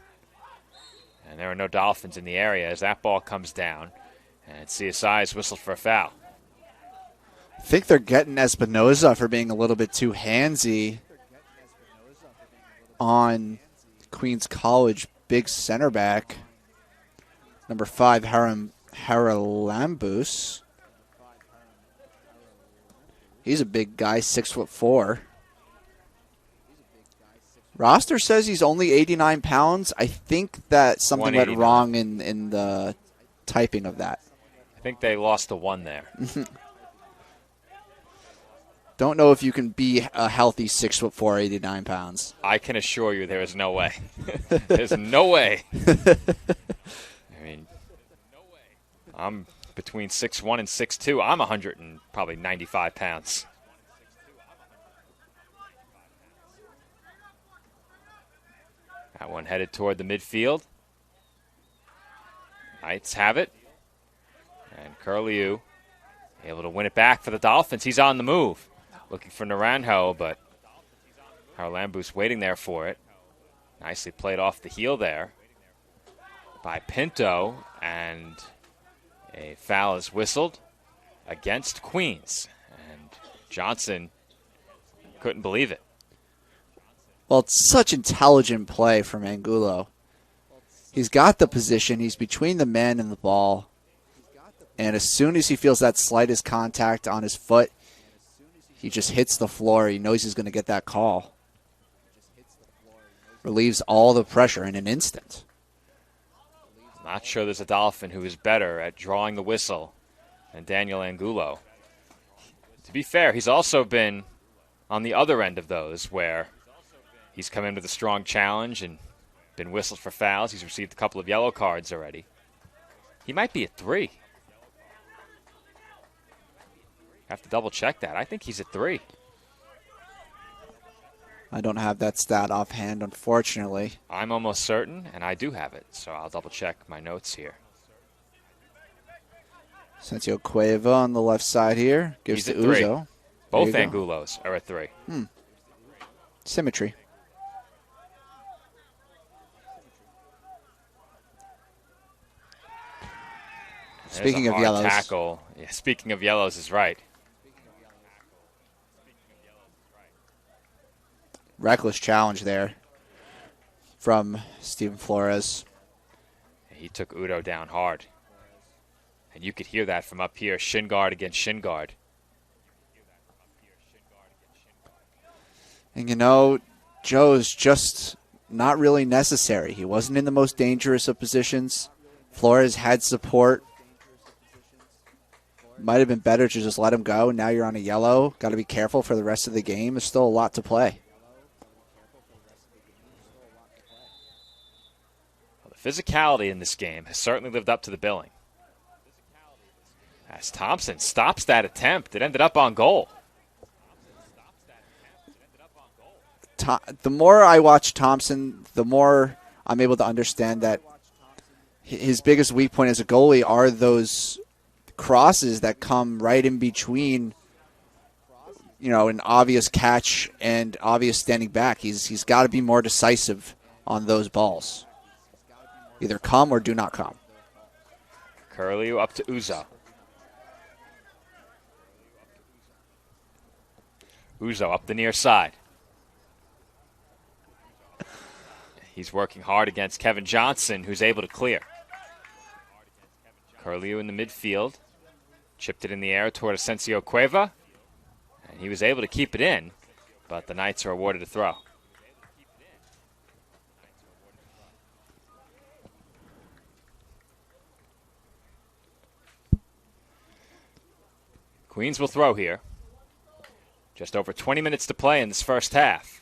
And there are no Dolphins in the area as that ball comes down. And CSI is whistled for a foul.
I think they're getting Espinoza for being a little bit too handsy on Queens College big center back. Number 5, Haralambous. He's a big guy, 6'4". Roster says he's only 89 pounds. I think that something went wrong in the typing of that.
I think they lost a 1 there.
Don't know if you can be a healthy 6'4", 89 pounds.
I can assure you there is no way. There's no way. I mean, I'm between 6'1" and 6'2". I'm 100 and probably 95 pounds. That one headed toward the midfield. Knights have it. And Curlew able to win it back for the Dolphins. He's on the move. Looking for Naranjo, but Haralambous waiting there for it. Nicely played off the heel there by Pinto, and a foul is whistled against Queens. And Johnson couldn't believe it.
Well, it's such intelligent play from Angulo. He's got the position. He's between the man and the ball. And as soon as he feels that slightest contact on his foot, he just hits the floor. He knows he's going to get that call. Relieves all the pressure in an instant.
Not sure there's a Dolphin who is better at drawing the whistle than Daniel Angulo. To be fair, he's also been on the other end of those where he's come in with a strong challenge and been whistled for fouls. He's received a couple of yellow cards already. He might be at 3. Have to double check that. I think he's at 3.
I don't have that stat offhand, unfortunately.
I'm almost certain, and I do have it, so I'll double check my notes here.
Sencio Cueva on the left side here. Gives
He's
to
at 3.
Uzo.
Both Angulos are at 3.
Symmetry. Speaking
There's a
of
hard
yellows.
tackle. Yeah, speaking of yellows is right.
Reckless challenge there from Steven Flores.
He took Udo down hard. And you could hear that from up here, shin guard against shin guard.
And Joe's just not really necessary. He wasn't in the most dangerous of positions. Flores had support. Might have been better to just let him go. Now you're on a yellow. Got to be careful for the rest of the game. There's still a lot to play.
Well, the physicality in this game has certainly lived up to the billing. As Thompson stops that attempt, it ended up on goal.
The more I watch Thompson, the more I'm able to understand that his biggest weak point as a goalie are those crosses that come right in between, an obvious catch and obvious standing back. He's got to be more decisive on those balls. Either come or do not come.
Curlew up to Uzo. Uzo up the near side. He's working hard against Kevin Johnson, who's able to clear. Curlew in the midfield. Chipped it in the air toward Asensio Cueva. And he was able to keep it in, but the Knights are awarded a throw. Queens will throw here. Just over 20 minutes to play in this first half.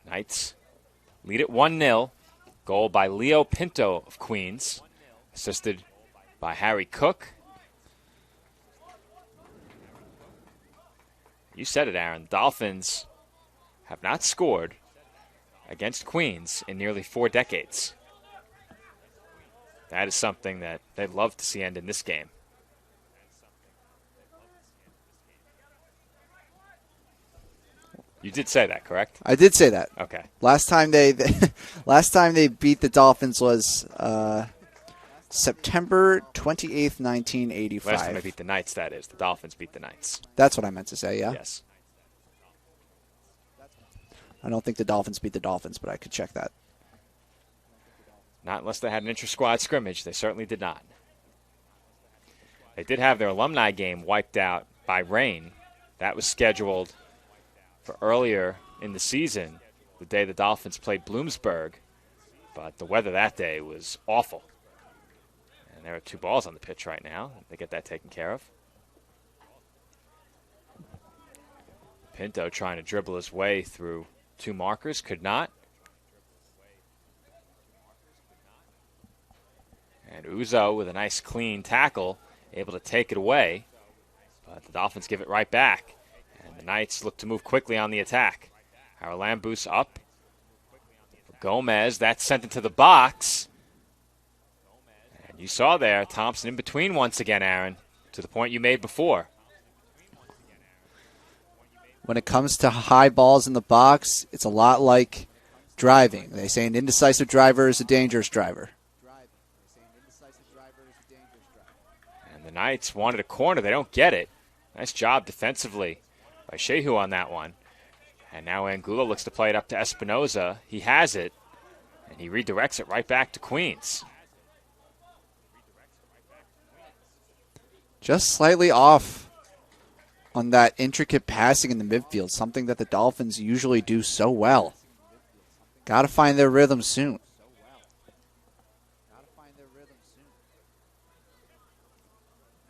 Knights lead at 1-0. Goal by Leo Pinto of Queens, assisted by Harry Cook. You said it, Aaron. The Dolphins have not scored against Queens in nearly 4 decades. That is something that they'd love to see end in this game. You did say that, correct?
I did say that.
Okay.
Last time they beat the Dolphins was September 28th, 1985.
Last time they beat the Knights, that is. The Dolphins beat the Knights.
That's what I meant to say, yeah?
Yes.
I don't think the Dolphins beat the Dolphins, but I could check that.
Not unless they had an intra-squad scrimmage. They certainly did not. They did have their alumni game wiped out by rain. That was scheduled for earlier in the season, the day the Dolphins played Bloomsburg. But the weather that day was awful. And there are 2 balls on the pitch right now. They get that taken care of. Pinto trying to dribble his way through 2 markers. Could not. And Uzo with a nice clean tackle, able to take it away. But the Dolphins give it right back. And the Knights look to move quickly on the attack. Haralambous up. Gomez, that's sent into the box. And you saw there, Thompson in between once again, Aaron, to the point you made before.
When it comes to high balls in the box, it's a lot like driving. They say an indecisive driver is a dangerous driver.
And the Knights wanted a corner. They don't get it. Nice job defensively by Shehu on that one. And now Angulo looks to play it up to Espinoza. He has it, and he redirects it right back to Queens.
Just slightly off on that intricate passing in the midfield, something that the Dolphins usually do so well. Got to find their rhythm soon.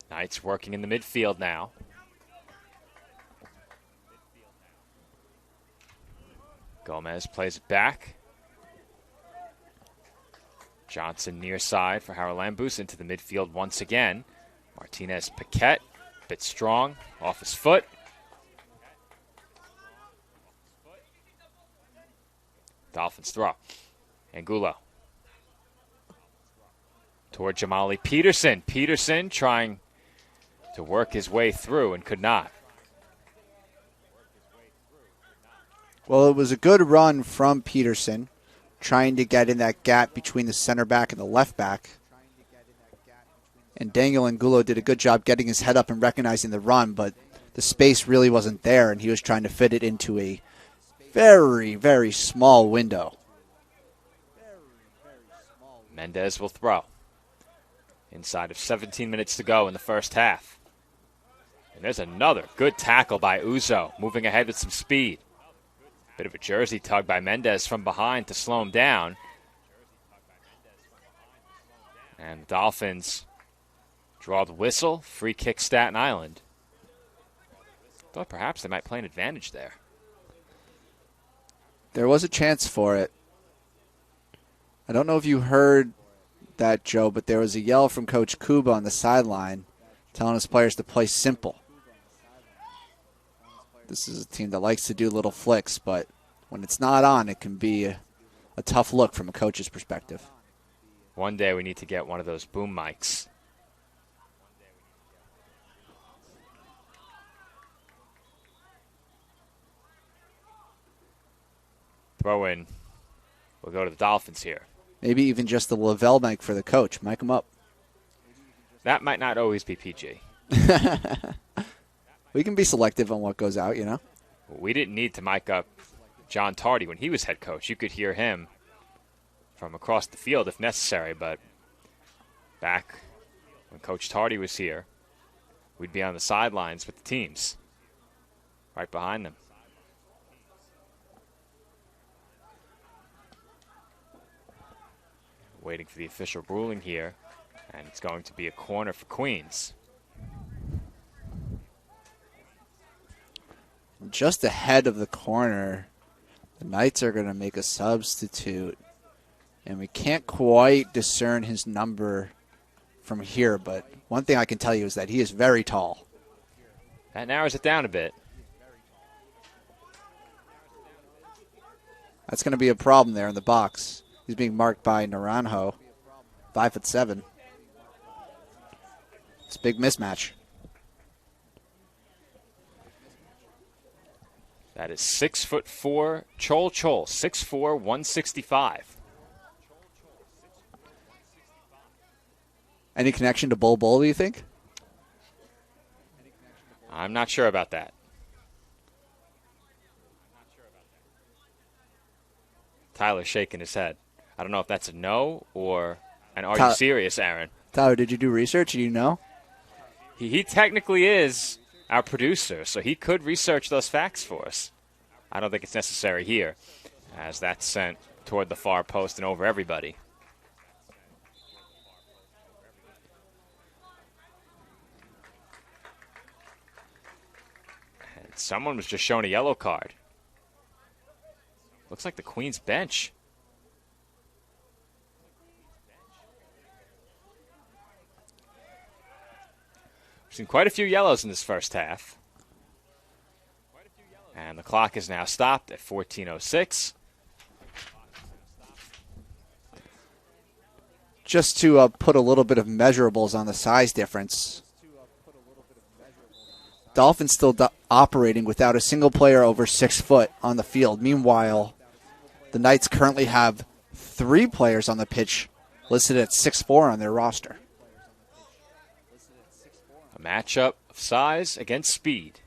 Knights working in the midfield now. Gomez plays it back. Johnson near side for Haralambous into the midfield once again. Martinez Paquette, bit strong, off his foot. Dolphins throw. Angulo. Toward Jamali Peterson. Peterson trying to work his way through and could not.
Well, it was a good run from Peterson, trying to get in that gap between the center back and the left back. And Daniel Angulo did a good job getting his head up and recognizing the run, but the space really wasn't there, and he was trying to fit it into a very, very small window.
Mendez will throw. Inside of 17 minutes to go in the first half. And there's another good tackle by Uzo, moving ahead with some speed. Bit of a jersey tug by Mendez from behind to slow him down. And the Dolphins draw the whistle. Free kick, Staten Island. Thought perhaps they might play an advantage there.
There was a chance for it. I don't know if you heard that, Joe, but there was a yell from Coach Kuba on the sideline telling his players to play simple. This is a team that likes to do little flicks, but when it's not on, it can be a tough look from a coach's perspective.
One day we need to get one of those boom mics. Throw in. We'll go to the Dolphins here.
Maybe even just the Lavelle mic for the coach. Mic him up.
That might not always be PG.
We can be selective on what goes out, you know.
We didn't need to mic up John Tardy when he was head coach. You could hear him from across the field if necessary, but back when Coach Tardy was here, we'd be on the sidelines with the teams, right behind them. Waiting for the official ruling here, and it's going to be a corner for Queens.
Just ahead of the corner, the Knights are going to make a substitute. And we can't quite discern his number from here, but one thing I can tell you is that he is very tall.
That narrows it down a bit.
That's going to be a problem there in the box. He's being marked by Naranjo, 5'7". It's a big mismatch.
That is 6'4" Chol Chol, 6'4", 165.
Any connection to Bol Bol, do you think?
I'm not sure about that. Tyler's shaking his head. I don't know if that's a no or an are you serious, Aaron?
Tyler, did you do research? Do you know?
He technically is our producer, so he could research those facts for us. I don't think it's necessary here, as that's sent toward the far post and over everybody. And someone was just shown a yellow card. Looks like the Queens bench. We've seen quite a few yellows in this first half. And the clock is now stopped at 14:06.
Just to put a little bit of measurables on the size difference. Dolphins still operating without a single player over 6 foot on the field. Meanwhile, the Knights currently have 3 players on the pitch listed at 6'4" on their roster.
A matchup of size against speed.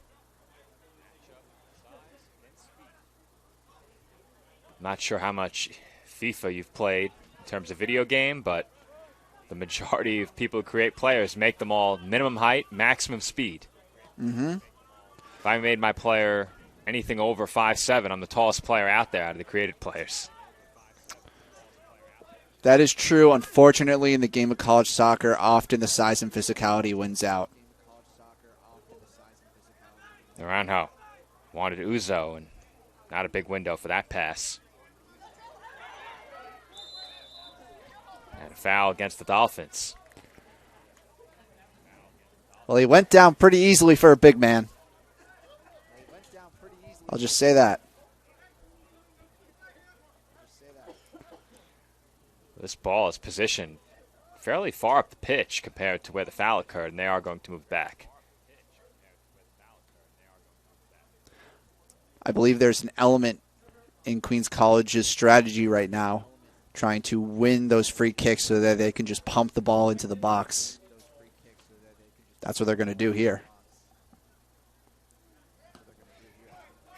Not sure how much FIFA you've played in terms of video game, but the majority of people who create players make them all minimum height, maximum speed.
Mm-hmm.
If I made my player anything over 5'7", I'm the tallest player out there out of the created players.
That is true. Unfortunately, in the game of college soccer, often the size and physicality wins out.
Naranjo wanted Uzo, and not a big window for that pass. And a foul against the Dolphins.
Well, he went down pretty easily for a big man. I'll just say that.
This ball is positioned fairly far up the pitch compared to where the foul occurred, and they are going to move back.
I believe there's an element in Queens College's strategy right now, trying to win those free kicks so that they can just pump the ball into the box. That's what they're going to do here.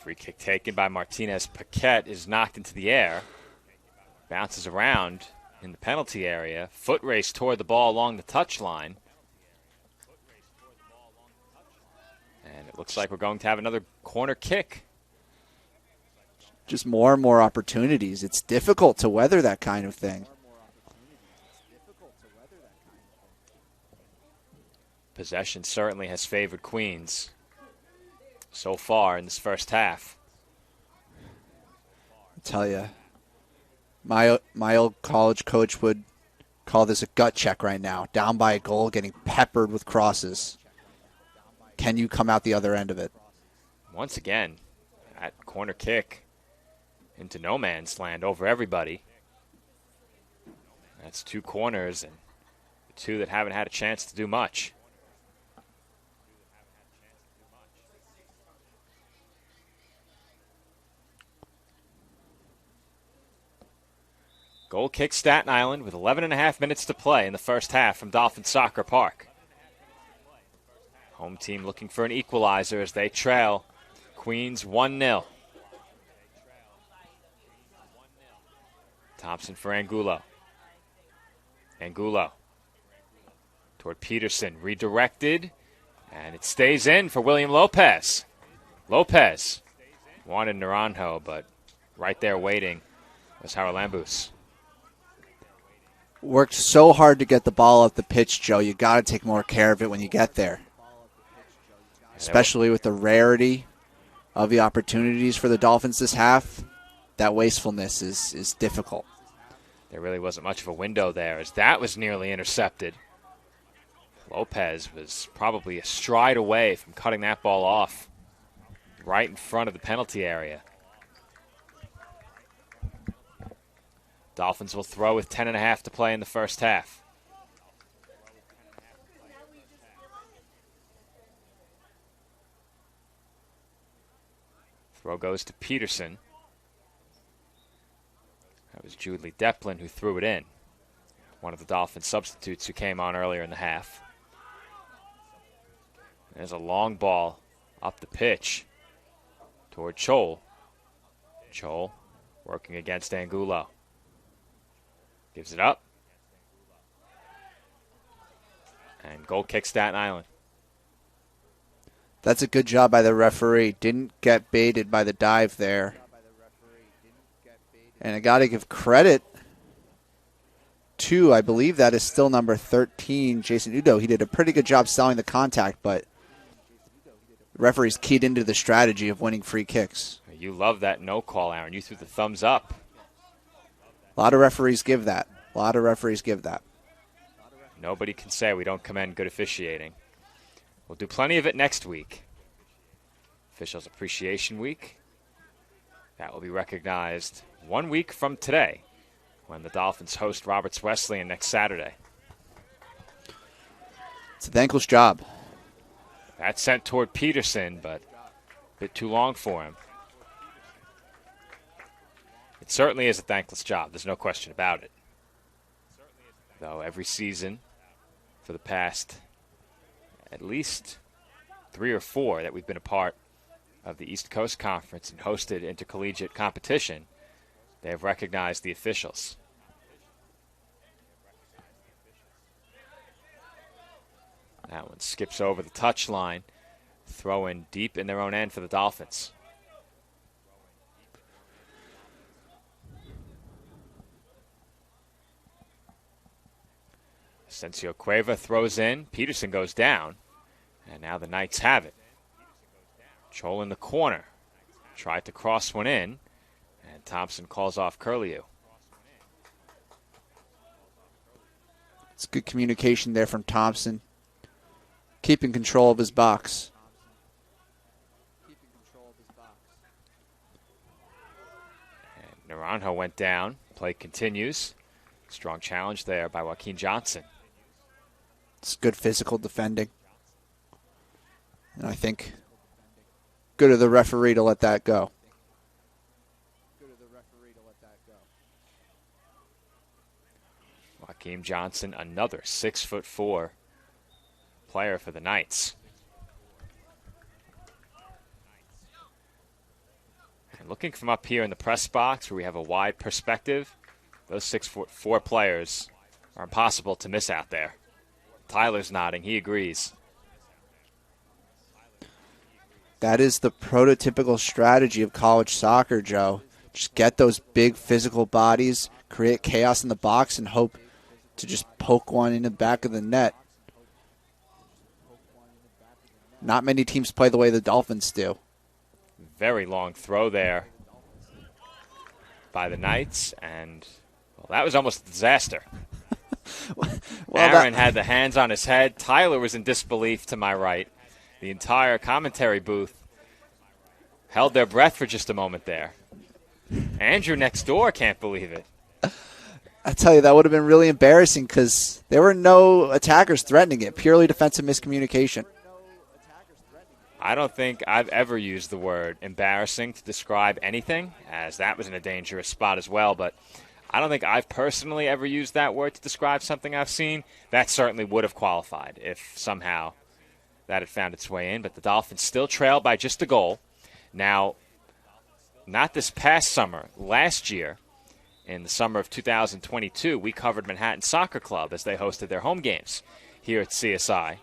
Free kick taken by Martinez Paquette is knocked into the air. Bounces around in the penalty area. Foot race toward the ball along the touchline. And it looks like we're going to have another corner kick.
Just more and more opportunities. It's difficult to weather that kind of thing.
Possession certainly has favored Queens so far in this first half.
I tell you, my old college coach would call this a gut check right now. Down by a goal, getting peppered with crosses. Can you come out the other end of it?
Once again, that corner kick into no man's land over everybody. That's two corners and two that haven't had a chance to do much. Goal kick Staten Island with 11.5 minutes to play in the first half from Dolphin Soccer Park. Home team looking for an equalizer as they trail Queens 1-0. Thompson for Angulo. Angulo toward Peterson, redirected, and it stays in for William Lopez. Lopez wanted Naranjo, but right there waiting was Haralambous.
Worked so hard to get the ball up the pitch, Joe. You got to take more care of it when you get there. Especially with the rarity of the opportunities for the Dolphins this half. That wastefulness is difficult.
There really wasn't much of a window there as that was nearly intercepted. Lopez was probably a stride away from cutting that ball off right in front of the penalty area. Dolphins will throw with 10.5 to play in the first half. Throw goes to Peterson. That was Julie Deplin who threw it in. One of the Dolphins substitutes who came on earlier in the half. There's a long ball up the pitch toward Chol. Chol working against Angulo. Gives it up. And goal kick Staten Island.
That's a good job by the referee. Didn't get baited by the dive there. And I got to give credit to, I believe that is still number 13, Jason Udo. He did a pretty good job selling the contact, but the referee's keyed into the strategy of winning free kicks.
You love that no call, Aaron. You threw the thumbs up.
A lot of referees give that. A lot of referees give that.
Nobody can say we don't commend good officiating. We'll do plenty of it next week. Officials Appreciation Week. That will be recognized 1 week from today when the Dolphins host Roberts Wesleyan next Saturday.
It's a thankless job.
That's sent toward Peterson, but a bit too long for him. It certainly is a thankless job. There's no question about it. Though every season for the past at least 3 or 4 that we've been a part of the East Coast Conference and hosted intercollegiate competition, they have recognized the officials. That one skips over the touchline. Throw in deep in their own end for the Dolphins. Asensio Cueva throws in. Peterson goes down. And now the Knights have it. Chol in the corner. Tried to cross one in. And Thompson calls off Curlew.
It's good communication there from Thompson. Keeping control of his box.
And Naranjo went down. Play continues. Strong challenge there by Joaquin Johnson.
It's good physical defending. And I think good of the referee to let that go.
Joaquin Johnson, another 6'4" player for the Knights. And looking from up here in the press box where we have a wide perspective, those 6'4" players are impossible to miss out there. Tyler's nodding. He agrees.
That is the prototypical strategy of college soccer, Joe. Just get those big physical bodies, create chaos in the box, and hope to just poke one in the back of the net. Not many teams play the way the Dolphins do.
Very long throw there by the Knights, and well, that was almost a disaster. Aaron had the hands on his head. Tyler was in disbelief to my right. The entire commentary booth held their breath for just a moment there. Andrew next door can't believe it.
I tell you, that would have been really embarrassing because there were no attackers threatening it. Purely defensive miscommunication.
I don't think I've ever used the word embarrassing to describe anything, as that was in a dangerous spot as well, but I don't think I've personally ever used that word to describe something I've seen. That certainly would have qualified if somehow that had found its way in, but the Dolphins still trail by just a goal. Now, not this past summer, last year, in the summer of 2022, we covered Manhattan Soccer Club as they hosted their home games here at CSI.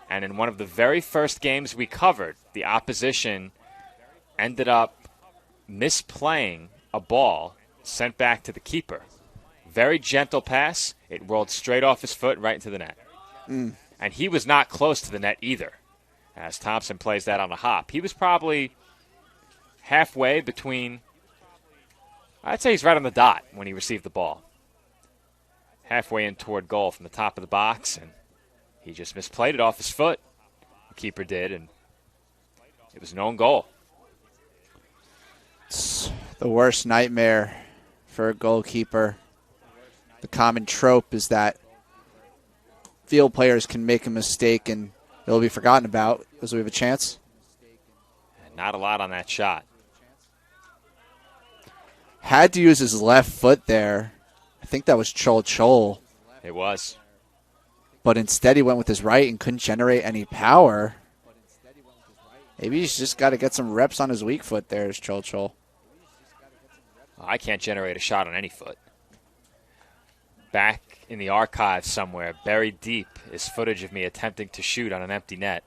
And in one of the very first games we covered, the opposition ended up misplaying a ball sent back to the keeper. Very gentle pass. It rolled straight off his foot right into the net. And he was not close to the net either, as Thompson plays that on a hop. He was probably halfway between, I'd say he's right on the dot when he received the ball. Halfway in toward goal from the top of the box, and he just misplayed it off his foot. The keeper did, and it was an own goal.
It's the worst nightmare for a goalkeeper. The common trope is that field players can make a mistake and it'll be forgotten about because we have a chance.
Not a lot on that shot.
Had to use his left foot there. I think that was Chol.
It was.
But instead he went with his right and couldn't generate any power. Maybe he's just got to get some reps on his weak foot there, is Chol.
I can't generate a shot on any foot. Back in the archives somewhere, buried deep, is footage of me attempting to shoot on an empty net.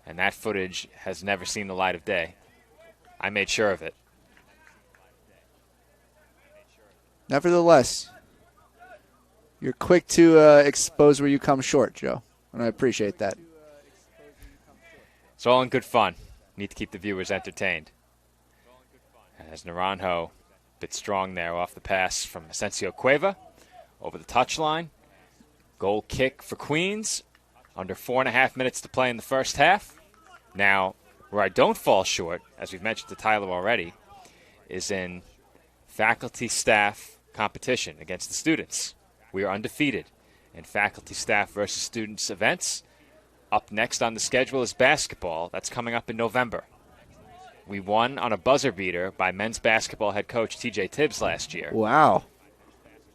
And that footage has never seen the light of day. I made sure of it.
Nevertheless, you're quick to expose where you come short, Joe. And I appreciate that.
It's all in good fun. Need to keep the viewers entertained. As Naranjo a bit strong there off the pass from Asensio Cueva. Over the touchline. Goal kick for Queens. Under 4.5 minutes to play in the first half. Now, where I don't fall short, as we've mentioned to Tyler already, is in faculty-staff competition against the students. We are undefeated in faculty-staff versus students events. Up next on the schedule is basketball. That's coming up in November. We won on a buzzer beater by men's basketball head coach T.J. Tibbs last year.
Wow.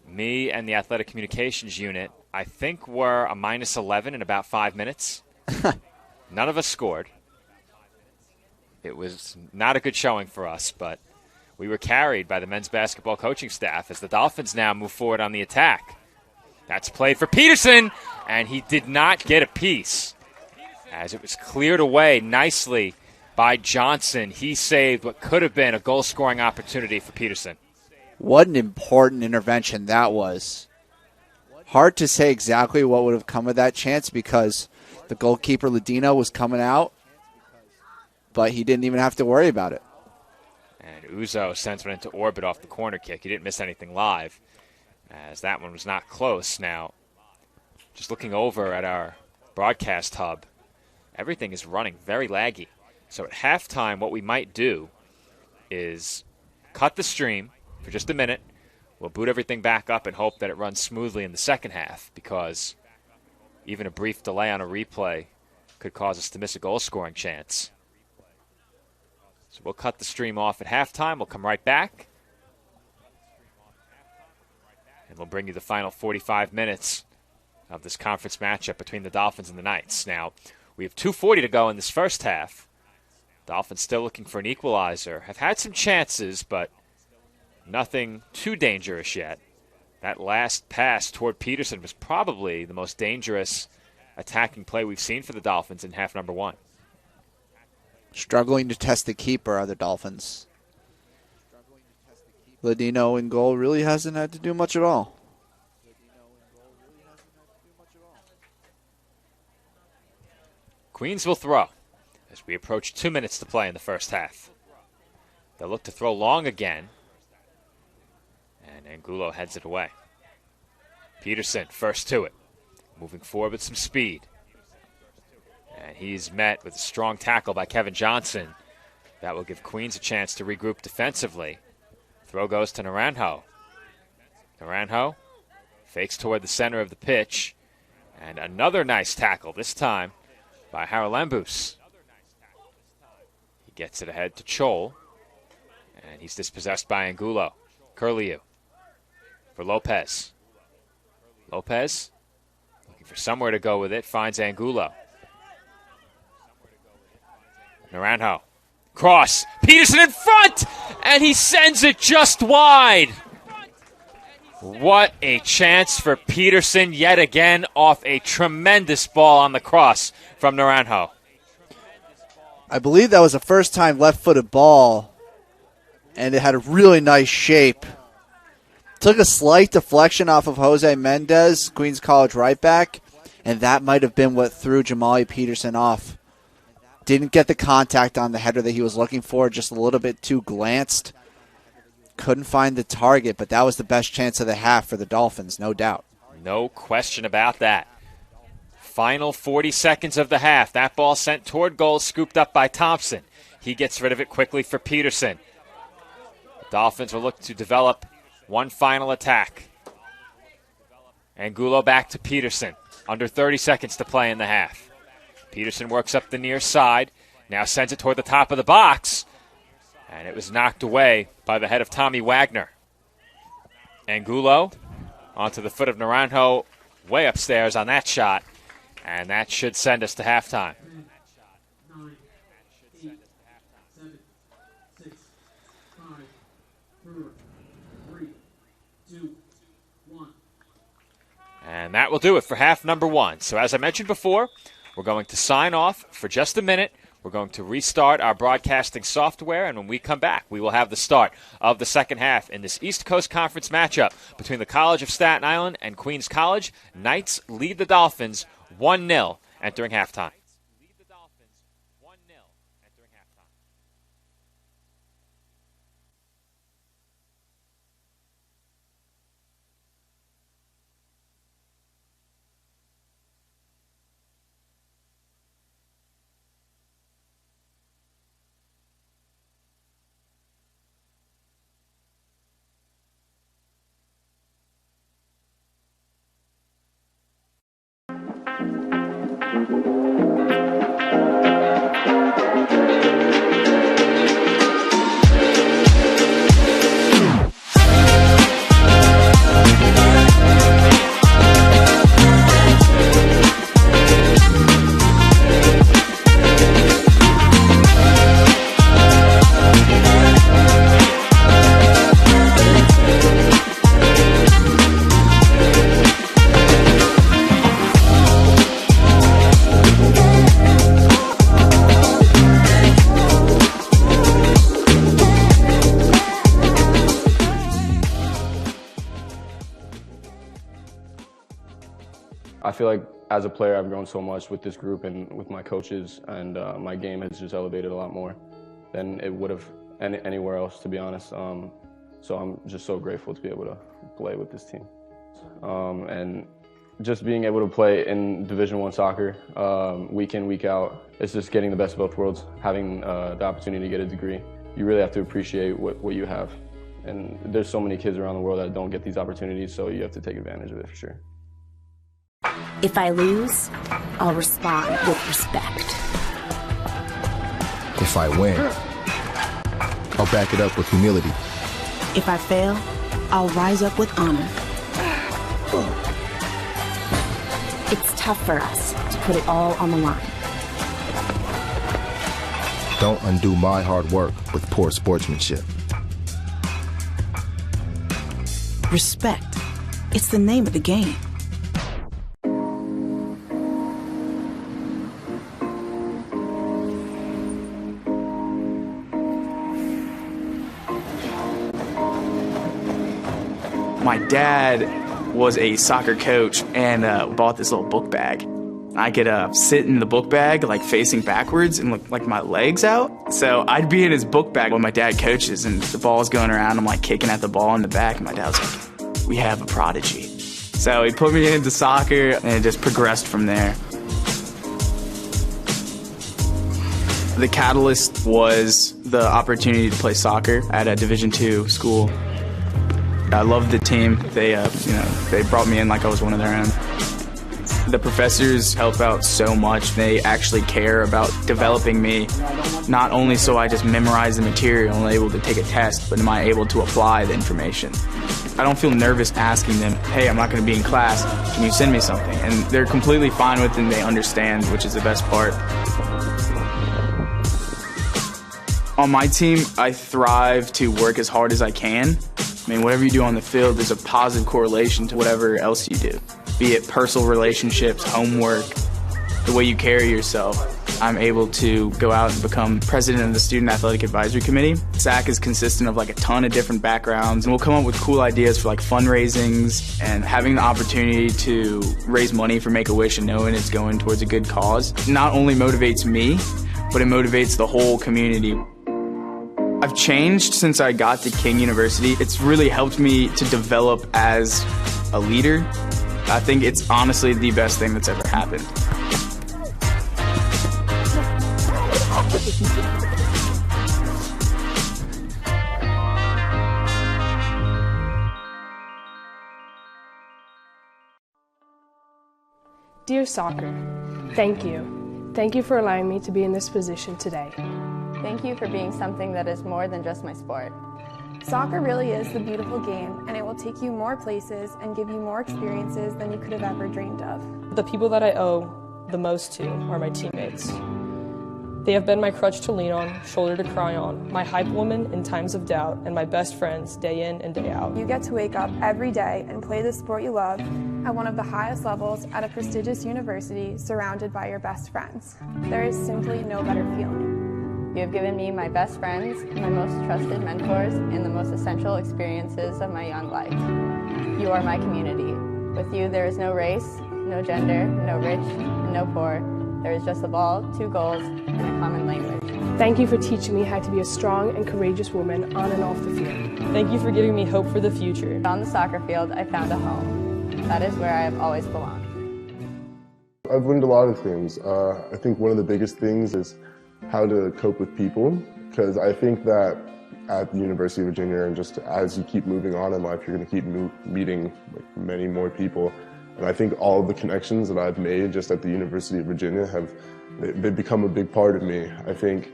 Me and the athletic communications unit, I think, were a minus 11 in about 5 minutes. None of us scored. It was not a good showing for us, but we were carried by the men's basketball coaching staff as the Dolphins now move forward on the attack. That's played for Peterson, and he did not get a piece as it was cleared away nicely by Johnson. He saved what could have been a goal-scoring opportunity for Peterson.
What an important intervention that was. Hard to say exactly what would have come of that chance because the goalkeeper, Ladino, was coming out, but he didn't even have to worry about it.
And Uzo sends one into orbit off the corner kick. He didn't miss anything live, as that one was not close. Now, just looking over at our broadcast hub, everything is running very laggy. So at halftime, what we might do is cut the stream for just a minute. We'll boot everything back up and hope that it runs smoothly in the second half, because even a brief delay on a replay could cause us to miss a goal-scoring chance. So we'll cut the stream off at halftime. We'll come right back. And we'll bring you the final 45 minutes of this conference matchup between the Dolphins and the Knights. Now, we have 2:40 to go in this first half. Dolphins still looking for an equalizer. Have had some chances, but nothing too dangerous yet. That last pass toward Peterson was probably the most dangerous attacking play we've seen for the Dolphins in half number one.
Struggling to test the keeper are the Dolphins. Ladino in goal really hasn't had to do much at all.
Queens will throw as we approach 2 minutes to play in the first half. They'll look to throw long again. And Angulo heads it away. Peterson first to it. Moving forward with some speed. And he's met with a strong tackle by Kevin Johnson. That will give Queens a chance to regroup defensively. Throw goes to Naranjo. Naranjo fakes toward the center of the pitch. And another nice tackle, this time by Haralambous. He gets it ahead to Chol. And he's dispossessed by Angulo. Curliu for Lopez. Lopez looking for somewhere to go with it. Finds Angulo. Naranjo. Cross. Peterson in front! And he sends it just wide. What a chance for Peterson yet again off a tremendous ball on the cross from Naranjo.
I believe that was a first-time left-footed ball, and it had a really nice shape. Took a slight deflection off of Jose Mendez, Queens College right back, and that might have been what threw Jamali Peterson off. Didn't get the contact on the header that he was looking for, just a little bit too glanced. Couldn't find the target, but that was the best chance of the half for the Dolphins, no doubt.
No question about that. Final 40 seconds of the half. That ball sent toward goal, scooped up by Thompson. He gets rid of it quickly for Peterson. The Dolphins will look to develop one final attack. Angulo back to Peterson. Under 30 seconds to play in the half. Peterson works up the near side. Now sends it toward the top of the box. And it was knocked away by the head of Tommy Wagner. Angulo onto the foot of Naranjo, way upstairs on that shot. And that should send us to halftime.
9, 8, 7, 6, 5, 4, 3, 2, 1.
And that will do it for half number one. So as I mentioned before, we're going to sign off for just a minute. We're going to restart our broadcasting software, and when we come back, we will have the start of the second half in this East Coast Conference matchup between the College of Staten Island and Queens College. Knights lead the Dolphins 1-0 entering halftime.
I feel like as a player, I've grown so much with this group and with my coaches, and my game has just elevated a lot more than it would have anywhere else, to be honest. So I'm just so grateful to be able to play with this team. And just being able to play in Division I soccer, week in, week out, it's just getting the best of both worlds, having the opportunity to get a degree. You really have to appreciate what you have. And there's so many kids around the world that don't get these opportunities, so you have to take advantage of it for sure.
If I lose, I'll respond with respect.
If I win, I'll back it up with humility.
If I fail, I'll rise up with honor. It's tough for us to put it all on the line.
Don't undo my hard work with poor sportsmanship.
Respect. It's the name of the game.
My dad was a soccer coach and bought this little book bag. I could sit in the book bag, like facing backwards and look like my legs out. So I'd be in his book bag when my dad coaches and the ball's going around. I'm like kicking at the ball in the back and my dad was like, we have a prodigy. So he put me into soccer and it just progressed from there. The catalyst was the opportunity to play soccer at a Division II school. I loved the team. They brought me in like I was one of their own. The professors help out so much. They actually care about developing me, not only so I just memorize the material and able to take a test, but am I able to apply the information. I don't feel nervous asking them, hey, I'm not going to be in class, can you send me something? And they're completely fine with it and they understand, which is the best part. On my team, I thrive to work as hard as I can. I mean, whatever you do on the field, there's a positive correlation to whatever else you do. Be it personal relationships, homework, the way you carry yourself. I'm able to go out and become president of the Student Athletic Advisory Committee. SAC is consistent of like a ton of different backgrounds, and we'll come up with cool ideas for like fundraisings and having the opportunity to raise money for Make-A-Wish and knowing it's going towards a good cause. Not only motivates me, but it motivates the whole community. I've changed since I got to King University. It's really helped me to develop as a leader. I think it's honestly the best thing that's ever happened.
Dear soccer, thank you. Thank you for allowing me to be in this position today.
Thank you for being something that is more than just my sport.
Soccer really is the beautiful game, and it will take you more places and give you more experiences than you could have ever dreamed of.
The people that I owe the most to are my teammates. They have been my crutch to lean on, shoulder to cry on, my hype woman in times of doubt, and my best friends day in and day out.
You get to wake up every day and play the sport you love at one of the highest levels at a prestigious university surrounded by your best friends. There is simply no better feeling.
You have given me my best friends, my most trusted mentors, and the most essential experiences of my young life. You are my community. With you, there is no race, no gender, no rich, and no poor. There is just a ball, 2 goals, and a common language.
Thank you for teaching me how to be a strong and courageous woman on and off the field. Thank you for giving me hope for the future.
On the soccer field, I found a home. That is where I have always belonged.
I've learned a lot of things. I think one of the biggest things is how to cope with people, because I think that at the University of Virginia, and just as you keep moving on in life, you're going to keep meeting many more people. And I think all of the connections that I've made just at the University of Virginia they've become a big part of me. I think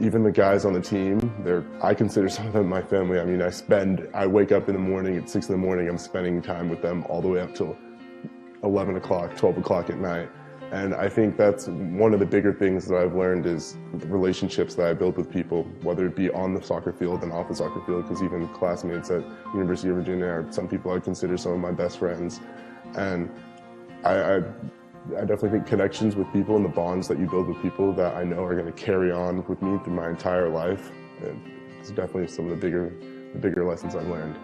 even the guys on the team, I consider some of them my family. I mean, I wake up in the morning at 6 in the morning, I'm spending time with them all the way up till 11 o'clock, 12 o'clock at night. And I think that's one of the bigger things that I've learned is the relationships that I build with people, whether it be on the soccer field and off the soccer field, because even classmates at University of Virginia are some people I consider some of my best friends. And I definitely think connections with people and the bonds that you build with people that I know are going to carry on with me through my entire life, it's definitely some of the bigger lessons I've learned.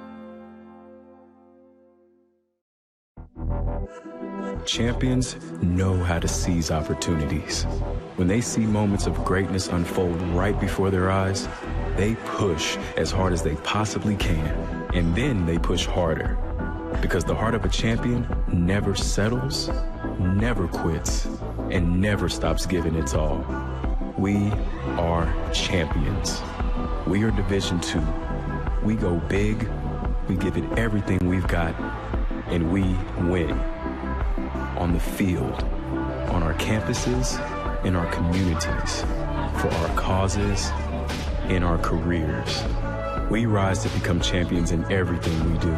Champions know how to seize opportunities. When they see moments of greatness unfold right before their eyes, they push as hard as they possibly can, and then they push harder. Because the heart of a champion never settles, never quits, and never stops giving its all. We are champions. We are Division II. We go big, we give it everything we've got, and we win. On the field, on our campuses, in our communities, for our causes, in our careers. We rise to become champions in everything we do.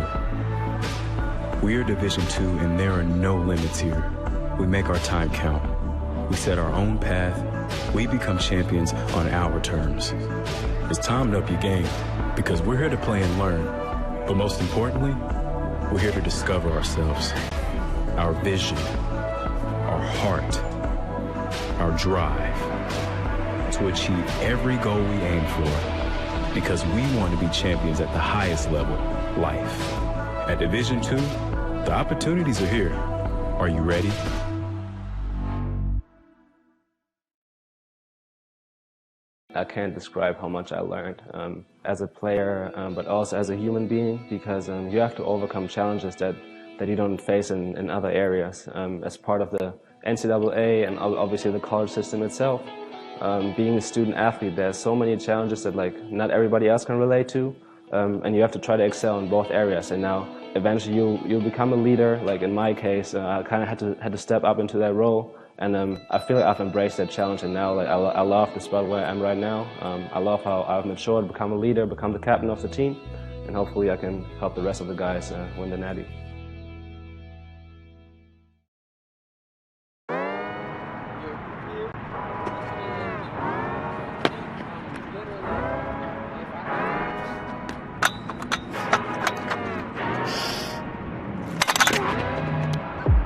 We are Division II, and there are no limits here. We make our time count. We set our own path. We become champions on our terms. It's time to up your game because we're here to play and learn. But most importantly, we're here to discover ourselves, our vision, our heart, our drive to achieve every goal we aim for because we want to be champions at the highest level, life. At Division II, the opportunities are here. Are you ready?
I can't describe how much I learned as a player, but also as a human being, because you have to overcome challenges that you don't face in other areas. As part of the NCAA and obviously the college system itself, being a student athlete, there's so many challenges that not everybody else can relate to, and you have to try to excel in both areas. And now eventually you'll become a leader. Like in my case, I kind of had to step up into that role. And I feel like I've embraced that challenge, and now I love the spot where I am right now. I love how I've matured, become a leader, become the captain of the team, and hopefully I can help the rest of the guys win the Natty.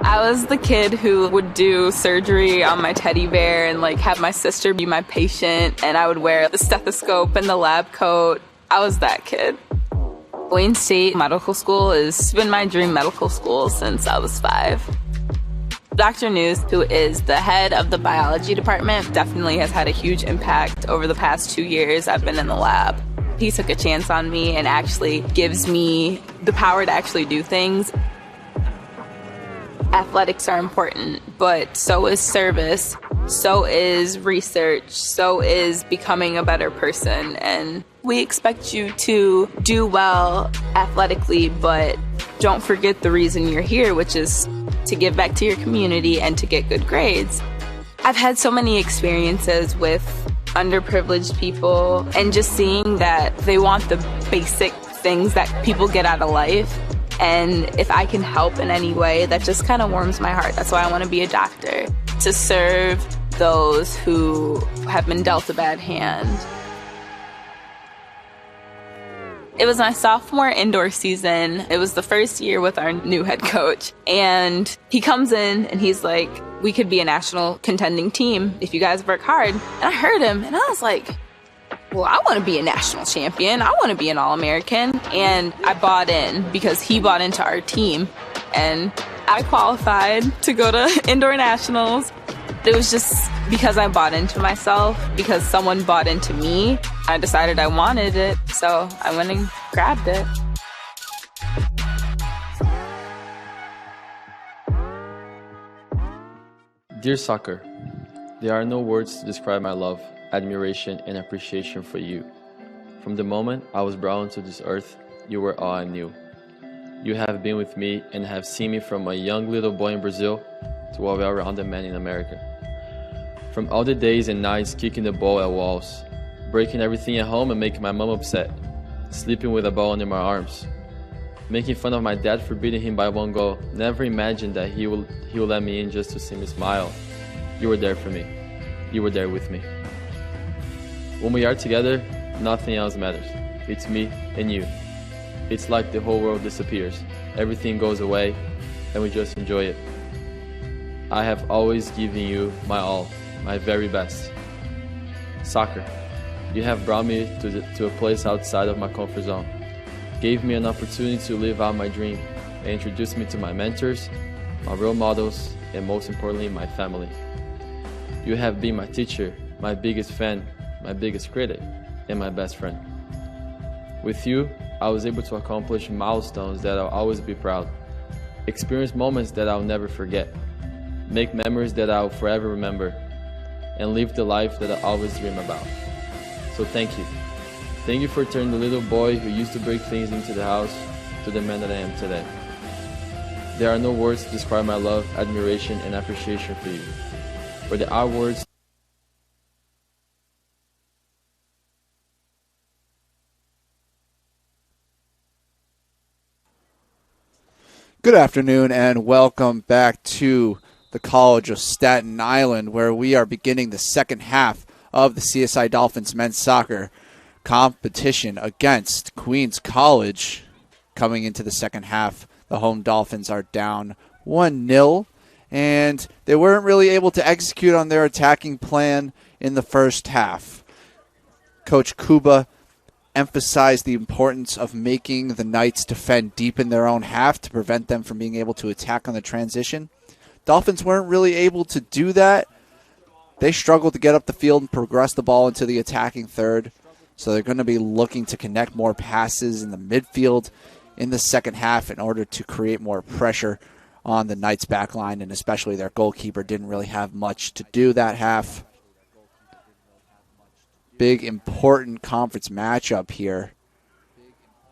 I was the kid who would do surgery on my teddy bear and have my sister be my patient, and I would wear the stethoscope and the lab coat. I was that kid. Wayne State Medical School has been my dream medical school since I was 5. Dr. News, who is the head of the biology department, definitely has had a huge impact over the past 2 years I've been in the lab. He took a chance on me and actually gives me the power to actually do things. Athletics are important, but so is service, so is research, so is becoming a better person. And we expect you to do well athletically, but don't forget the reason you're here, which is to give back to your community and to get good grades. I've had so many experiences with underprivileged people and just seeing that they want the basic things that people get out of life. And if I can help in any way, that just kind of warms my heart. That's why I want to be a doctor, to serve those who have been dealt a bad hand. It was my sophomore indoor season. It was the first year with our new head coach. And he comes in and he's like, we could be a national contending team if you guys work hard. And I heard him and I was like, well, I want to be a national champion. I want to be an All-American. And I bought in because he bought into our team. And I qualified to go to indoor nationals. It was just because I bought into myself, because someone bought into me. I decided I wanted it, so I went and grabbed it.
Dear Soccer, there are no words to describe my love, admiration, and appreciation for you. From the moment I was brought onto this earth, you were all I knew. You have been with me and have seen me from a young little boy in Brazil to a well-rounded man in America. From all the days and nights kicking the ball at walls, breaking everything at home and making my mom upset, sleeping with a ball under my arms, making fun of my dad for beating him by 1 goal, never imagined that he would let me in just to see me smile. You were there for me. You were there with me. When we are together, nothing else matters. It's me and you. It's like the whole world disappears. Everything goes away, and we just enjoy it. I have always given you my all, my very best. Soccer, you have brought me to a place outside of my comfort zone, gave me an opportunity to live out my dream, and introduced me to my mentors, my role models, and most importantly, my family. You have been my teacher, my biggest fan, my biggest critic, and my best friend. With you, I was able to accomplish milestones that I'll always be proud, experience moments that I'll never forget, make memories that I'll forever remember, and live the life that I always dream about. So thank you. Thank you for turning the little boy who used to break things into the house to the man that I am today. There are no words to describe my love, admiration, and appreciation for you. But there are words.
Good afternoon and welcome back to the College of Staten Island, where we are beginning the second half of the CSI Dolphins men's soccer competition against Queens College. Coming into the second half, the home Dolphins are down 1-0, and they weren't really able to execute on their attacking plan in the first half. Coach Kuba emphasized the importance of making the Knights defend deep in their own half to prevent them from being able to attack on the transition. Dolphins weren't really able to do that. They struggled to get up the field and progress the ball into the attacking third, so they're going to be looking to connect more passes in the midfield in the second half in order to create more pressure on the Knights' back line, and especially their goalkeeper didn't really have much to do that half. Big, important conference matchup here.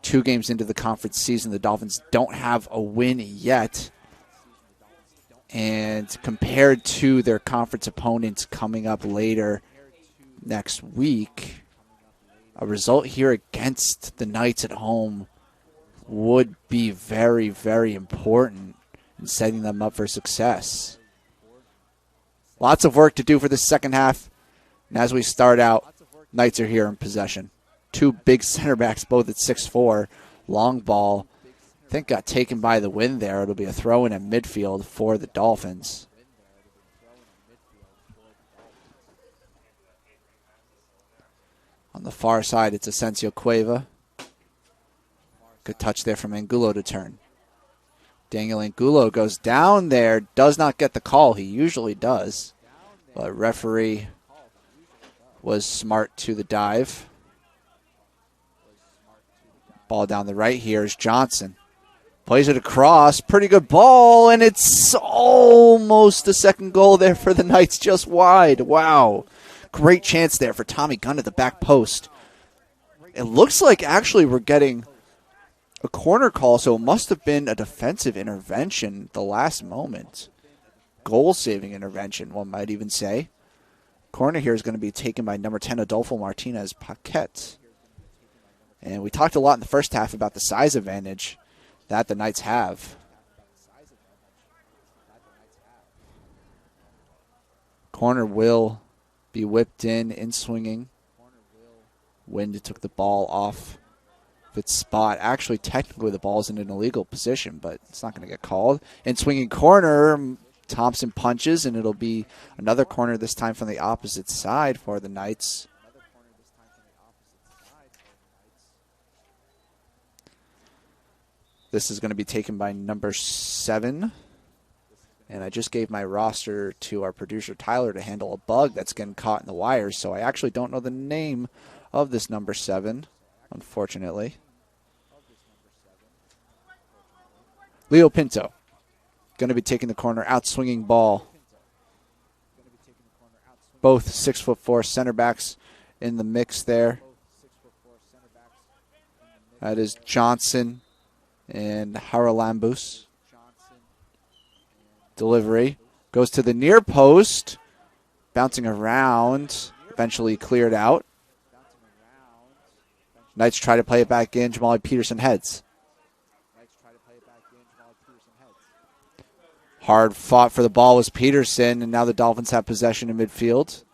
2 games into the conference season, the Dolphins don't have a win yet. And compared to their conference opponents coming up later next week, a result here against the Knights at home would be very, very important in setting them up for success. Lots of work to do for the second half. And as we start out, Knights are here in possession. 2 big center backs, both at 6'4". Long ball, I think, got taken by the wind there. It'll be a throw in at midfield for the Dolphins. On the far side, it's Asensio Cueva. Good touch there from Angulo to turn. Daniel Angulo goes down there, does not get the call. He usually does, but referee was smart to the dive. Ball down the right here is Johnson. Plays it across. Pretty good ball, and it's almost a second goal there for the Knights, just wide. Wow. Great chance there for Tommy Gunn at the back post. It looks like actually we're getting a corner call, so it must have been a defensive intervention at the last moment. Goal-saving intervention, one might even say. Corner here is going to be taken by number 10, Adolfo Martinez Paquette. And we talked a lot in the first half about the size advantage that the Knights have. Corner will be whipped in swinging. Wind took the ball off of its spot. Actually, technically, the ball is in an illegal position, but it's not going to get called. In swinging corner, Thompson punches, and it'll be another corner, this time from the opposite side for the Knights. This is going to be taken by number 7. And I just gave my roster to our producer, Tyler, to handle a bug that's getting caught in the wires, so I actually don't know the name of this number 7, unfortunately. Leo Pinto. Going to be taking the corner, out-swinging ball. Both 6'4" center backs in the mix there. That is Johnson and Haralambous. Delivery goes to the near post. Bouncing around. Eventually cleared out. Knights try to play it back in. Jamali Peterson heads. Hard fought for the ball was Peterson, and now the Dolphins have possession in midfield.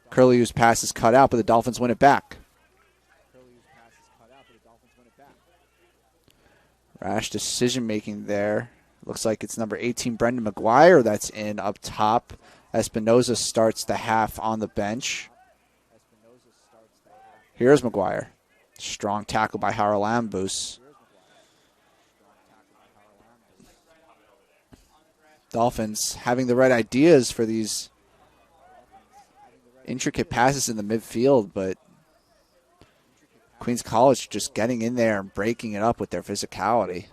Curlew's pass is cut out, but the Dolphins win it back. Rash decision-making there. Looks like it's number 18, Brendan McGuire, that's in up top. Espinoza starts the half on the bench. Here's McGuire. Strong tackle by Haralambous. Dolphins having the right ideas for these intricate passes in the midfield, but Queens College just getting in there and breaking it up with their physicality.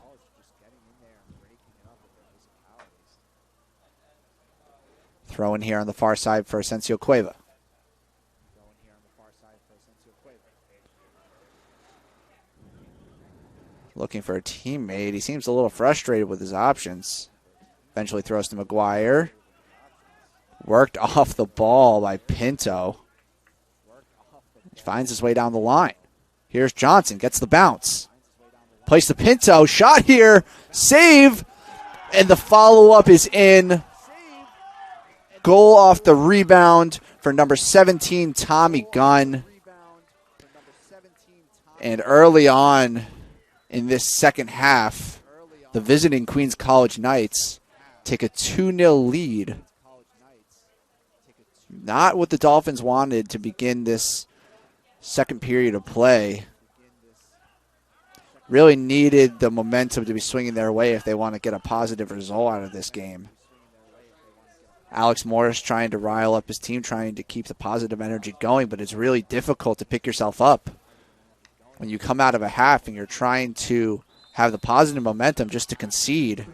Throw in here on the far side for Asensio Cueva. Looking for a teammate. He seems a little frustrated with his options. Eventually throws to McGuire. Worked off the ball by Pinto. Finds his way down the line. Here's Johnson. Gets the bounce. Plays to Pinto. Shot here. Save. And the follow-up is in. Goal off the rebound for number 17, Tommy Gunn. And early on in this second half, the visiting Queens College Knights take a 2-0 lead. Not what the Dolphins wanted to begin this second period of play. Really needed the momentum to be swinging their way if they want to get a positive result out of this game. Alex Morris trying to rile up his team, trying to keep the positive energy going, but it's really difficult to pick yourself up when you come out of a half and you're trying to have the positive momentum just to concede.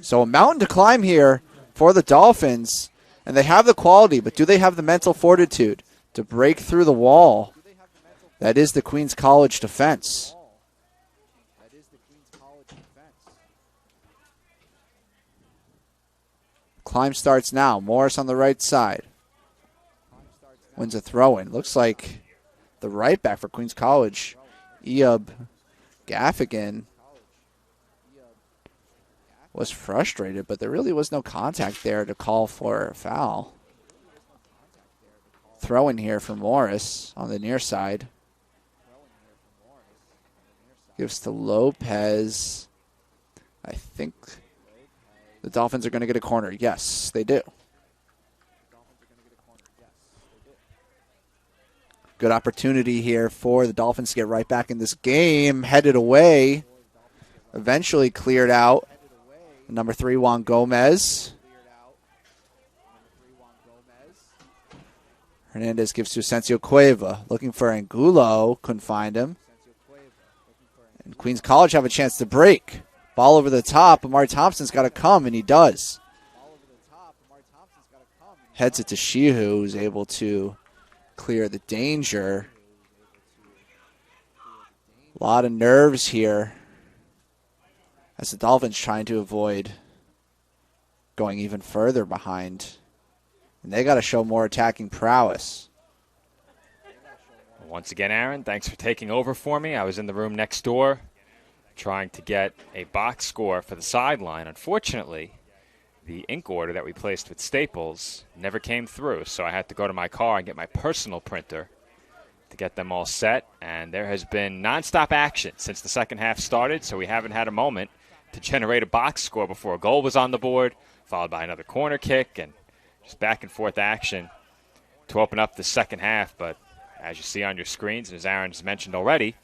So a mountain to climb here for the Dolphins, and they have the quality, but do they have the mental fortitude to break through the wall? That is the Queens College defense. Climb starts now. Morris on the right side. Wins a throw-in. Looks like the right back for Queens College, Eob Gaffigan, was frustrated, but there really was no contact there to call for a foul. Throw-in here for Morris on the near side. Gives to Lopez. I think the Dolphins are going to get a corner. Yes, they do. Good opportunity here for the Dolphins to get right back in this game. Headed away. Eventually cleared out. Number 3, Juan Gomez. Hernandez gives to Asensio Cueva. Looking for Angulo. Couldn't find him. And Queens College have a chance to break. Ball over the top. Amari Thompson's got to come, and he does. Heads it to Sheehu, who's able to clear the danger. A lot of nerves here as the Dolphins trying to avoid going even further behind. And they got to show more attacking prowess.
Once again, Aaron, thanks for taking over for me. I was in the room next door trying to get a box score for the sideline. Unfortunately, the ink order that we placed with Staples never came through, so I had to go to my car and get my personal printer to get them all set. And there has been nonstop action since the second half started, so we haven't had a moment to generate a box score before a goal was on the board, followed by another corner kick, and just back and forth action to open up the second half. But as you see on your screens, and as Aaron has mentioned already,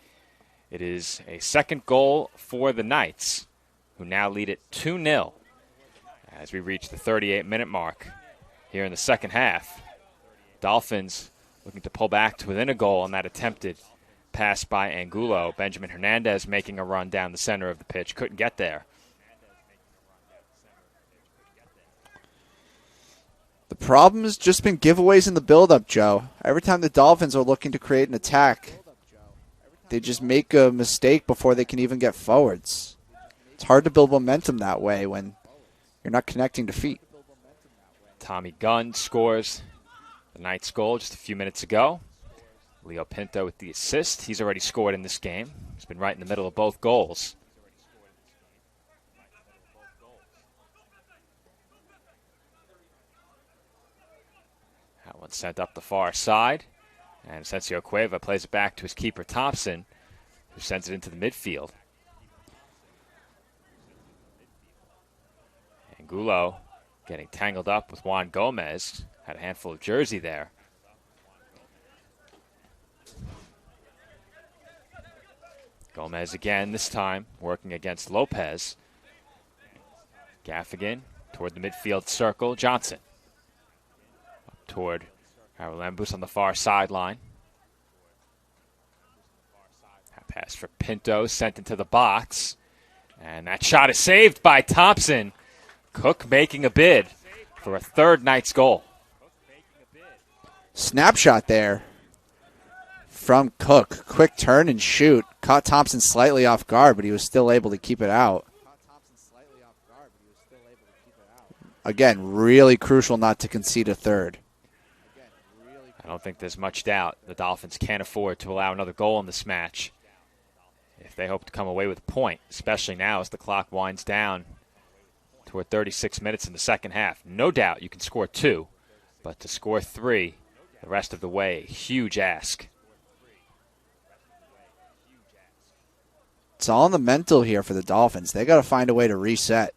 it is a second goal for the Knights, who now lead it 2-0 as we reach the 38-minute mark here in the second half. Dolphins looking to pull back to within a goal on that attempted pass by Angulo. Benjamin Hernandez making a run down the center of the pitch. Couldn't get there.
The problem has just been giveaways in the build-up, Joe. Every time the Dolphins are looking to create an attack, they just make a mistake before they can even get forwards. It's hard to build momentum that way when you're not connecting to feet.
Tommy Gunn scores the Knights goal just a few minutes ago. Leo Pinto with the assist. He's already scored in this game. He's been right in the middle of both goals. That one sent up the far side. And Asensio Cueva plays it back to his keeper, Thompson, who sends it into the midfield. Angulo getting tangled up with Juan Gomez. Had a handful of jersey there. Gomez again, this time working against Lopez. Gaffigan toward the midfield circle. Johnson up toward Arolembus on the far sideline. That pass for Pinto, sent into the box. And that shot is saved by Thompson. Cook making a bid for a third Knights goal.
Snapshot there from Cook. Quick turn and shoot. Caught Thompson slightly off guard, but he was still able to keep it out. Again, really crucial not to concede a third.
I don't think there's much doubt the Dolphins can't afford to allow another goal in this match. If they hope to come away with a point, especially now as the clock winds down toward 36 minutes in the second half. No doubt you can score 2, but to score 3 the rest of the way, huge ask.
It's all in the mental here for the Dolphins. They got to find a way to reset.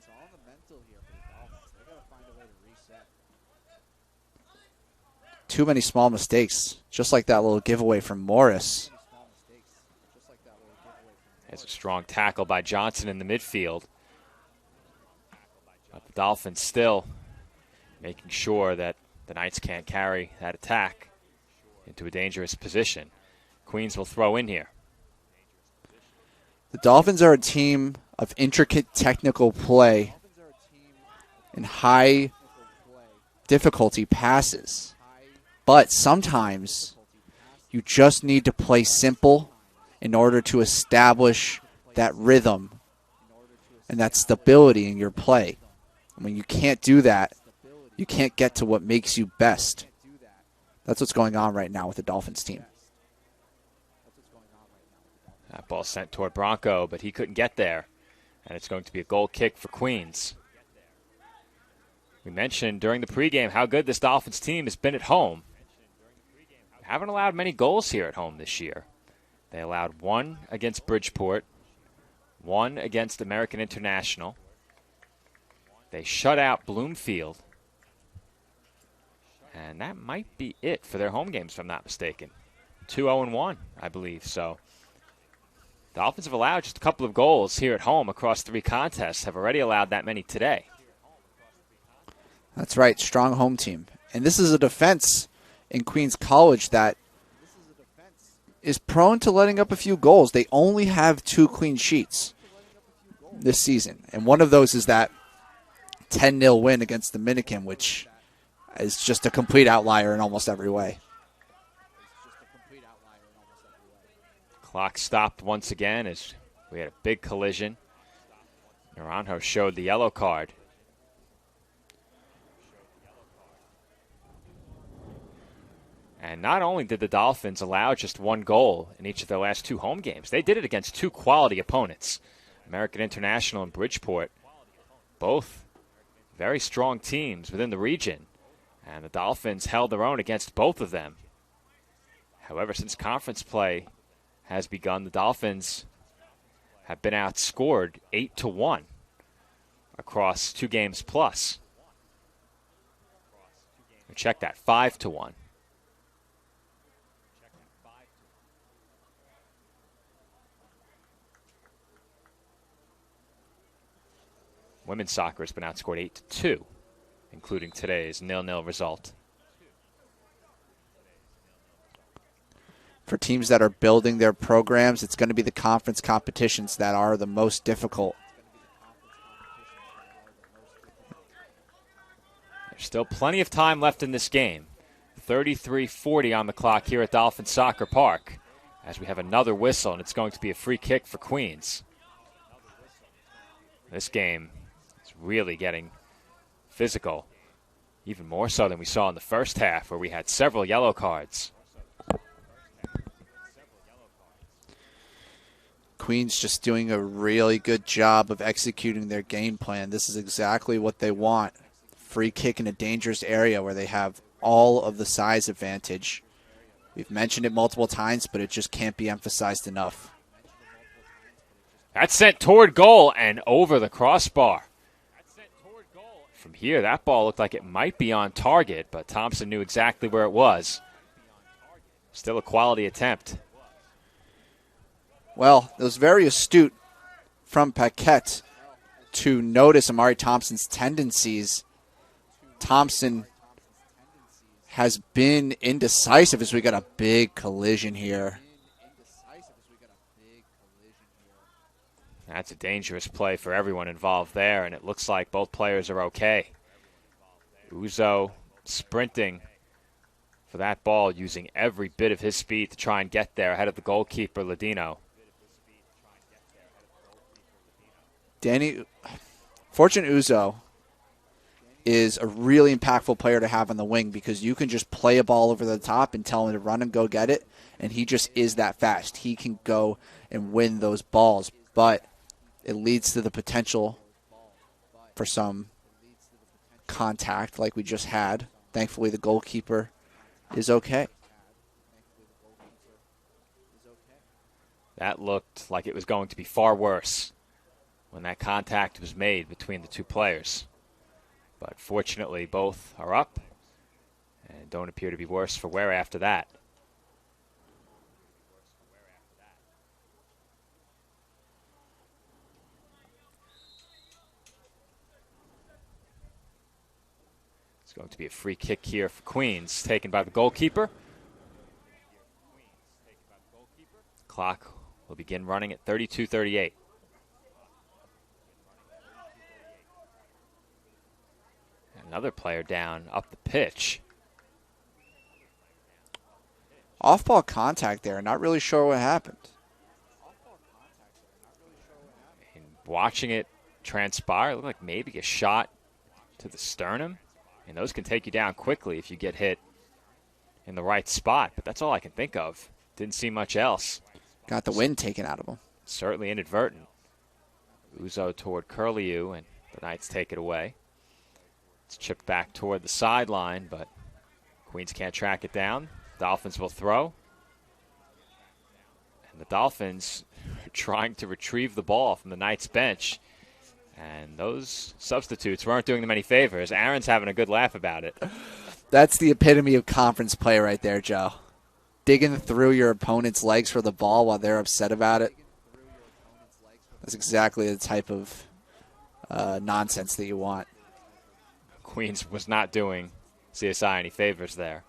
Too many small mistakes, just like that little giveaway from Morris.
It's a strong tackle by Johnson in the midfield. But the Dolphins still making sure that the Knights can't carry that attack into a dangerous position. Queens will throw in here.
The Dolphins are a team of intricate technical play and high difficulty passes. But sometimes you just need to play simple in order to establish that rhythm and that stability in your play. And when you can't do that, you can't get to what makes you best. That's what's going on right now with the Dolphins team.
That ball sent toward Bronco, but he couldn't get there. And it's going to be a goal kick for Queens. We mentioned during the pregame how good this Dolphins team has been at home. They haven't allowed many goals here at home this year. They allowed 1 against Bridgeport, 1 against American International. They shut out Bloomfield. And that might be it for their home games, if I'm not mistaken. 2-0-1, I believe. So the Dolphins have allowed just a couple of goals here at home across 3 contests, have already allowed that many today.
That's right, strong home team. And this is a defense in Queens College that is prone to letting up a few goals. They only have 2 clean sheets this season. And one of those is that 10-0 win against Dominican, which is just a complete outlier in almost every way.
Clock stopped once again as we had a big collision. Naranjo showed the yellow card. And not only did the Dolphins allow just 1 goal in each of their last 2 home games, they did it against 2 quality opponents. American International and Bridgeport, both very strong teams within the region. And the Dolphins held their own against both of them. However, since conference play has begun, the Dolphins have been outscored 8-1 across 2 games plus. Check that, 5-1. Women's soccer has been outscored 8-2, including today's 0-0 result.
For teams that are building their programs, it's going to be the conference competitions that are the most difficult.
There's still plenty of time left in this game. 33:40 on the clock here at Dolphin Soccer Park as we have another whistle, and it's going to be a free kick for Queens. This game is really getting physical, even more so than we saw in the first half where we had several yellow cards.
Queens just doing a really good job of executing their game plan. This is exactly what they want. Free kick in a dangerous area where they have all of the size advantage. We've mentioned it multiple times, but it just can't be emphasized enough.
That's sent toward goal and over the crossbar. From here, that ball looked like it might be on target, but Thompson knew exactly where it was. Still a quality attempt.
Well, it was very astute from Paquette to notice Amari Thompson's tendencies. Thompson has been indecisive as we got a big collision here.
That's a dangerous play for everyone involved there, and it looks like both players are okay. Uzo sprinting for that ball, using every bit of his speed to try and get there ahead of the goalkeeper, Ladino.
Fortune Uzo is a really impactful player to have on the wing because you can just play a ball over the top and tell him to run and go get it, and he just is that fast. He can go and win those balls. But it leads to the potential for some contact like we just had. Thankfully, the goalkeeper is okay.
That looked like it was going to be far worse when that contact was made between the two players. But fortunately, both are up and don't appear to be worse for wear after that. It's going to be a free kick here for Queens, taken by the goalkeeper. Clock will begin running at 32:38. Another player down up the pitch.
Off-ball contact there. Not really sure what happened.
And watching it transpire, it looked like maybe a shot to the sternum. And those can take you down quickly if you get hit in the right spot. But that's all I can think of. Didn't see much else.
Got the wind taken out of him.
Certainly inadvertent. Uzo toward Curlew, and the Knights take it away. It's chipped back toward the sideline, but Queens can't track it down. Dolphins will throw. And the Dolphins are trying to retrieve the ball from the Knights bench. And those substitutes weren't doing them any favors. Aaron's having a good laugh about it.
That's the epitome of conference play right there, Joe. Digging through your opponent's legs for the ball while they're upset about it. That's exactly the type of nonsense that you want.
Queens was not doing CSI any favors there.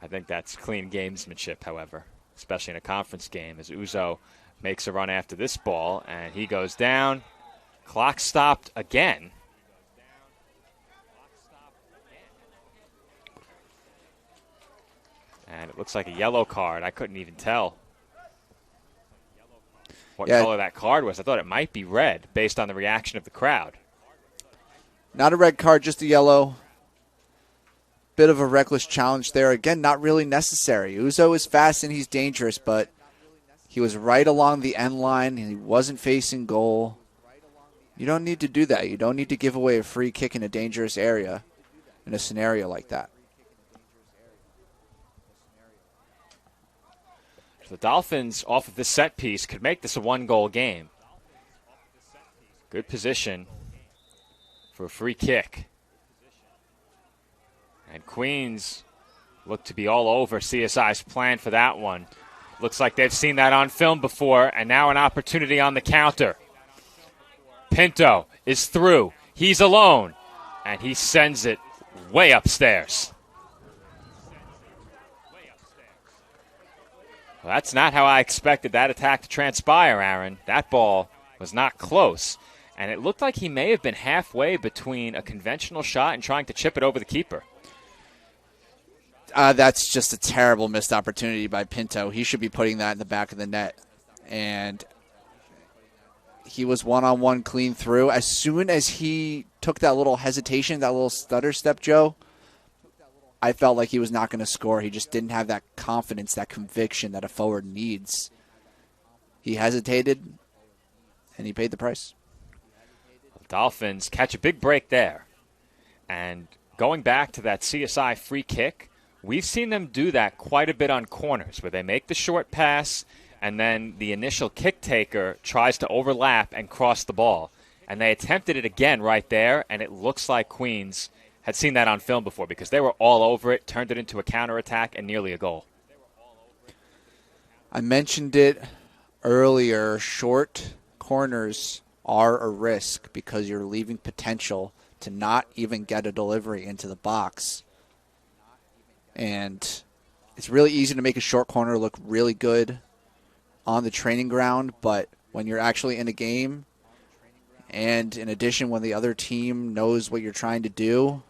I think that's clean gamesmanship, however, especially in a conference game, as Uzo makes a run after this ball, and he goes down. Clock stopped again. And it looks like a yellow card. I couldn't even tell what color that card was. I thought it might be red based on the reaction of the crowd.
Not a red card, just a yellow. Bit of a reckless challenge there. Again, not really necessary. Uzo is fast and he's dangerous, but he was right along the end line and he wasn't facing goal. You don't need to do that. You don't need to give away a free kick in a dangerous area in a scenario like that.
The Dolphins, off of this set piece, could make this a one-goal game. Good position for a free kick. And Queens look to be all over CSI's plan for that one. Looks like they've seen that on film before, and now an opportunity on the counter. Pinto is through. He's alone, and he sends it way upstairs. Well, that's not how I expected that attack to transpire, Aaron. That ball was not close. And it looked like he may have been halfway between a conventional shot and trying to chip it over the keeper.
That's just a terrible missed opportunity by Pinto. He should be putting that in the back of the net. And he was one-on-one clean through. As soon as he took that little hesitation, that little stutter step, Joe, I felt like he was not going to score. He just didn't have that confidence, that conviction that a forward needs. He hesitated, and he paid the price.
The Dolphins catch a big break there. And going back to that CSI free kick, we've seen them do that quite a bit on corners, where they make the short pass, and then the initial kick taker tries to overlap and cross the ball. And they attempted it again right there, and it looks like Queens had seen that on film before because they were all over it, turned it into a counterattack, and nearly a goal.
I mentioned it earlier. Short corners are a risk because you're leaving potential to not even get a delivery into the box. And it's really easy to make a short corner look really good on the training ground, but when you're actually in a game, and in addition, when the other team knows what you're trying to do,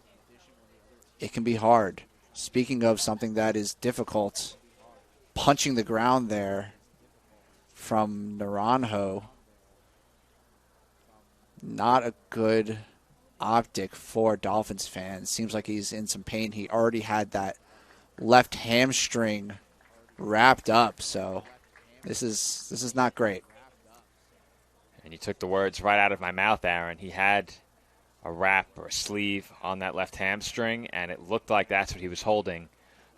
it can be hard. Speaking of something that is difficult, punching the ground there from Naranjo, not a good optic for Dolphins fans. Seems like he's in some pain. He already had that left hamstring wrapped up, so This is not great.
And you took the words right out of my mouth, Aaron. He had a wrap or a sleeve on that left hamstring, and it looked like that's what he was holding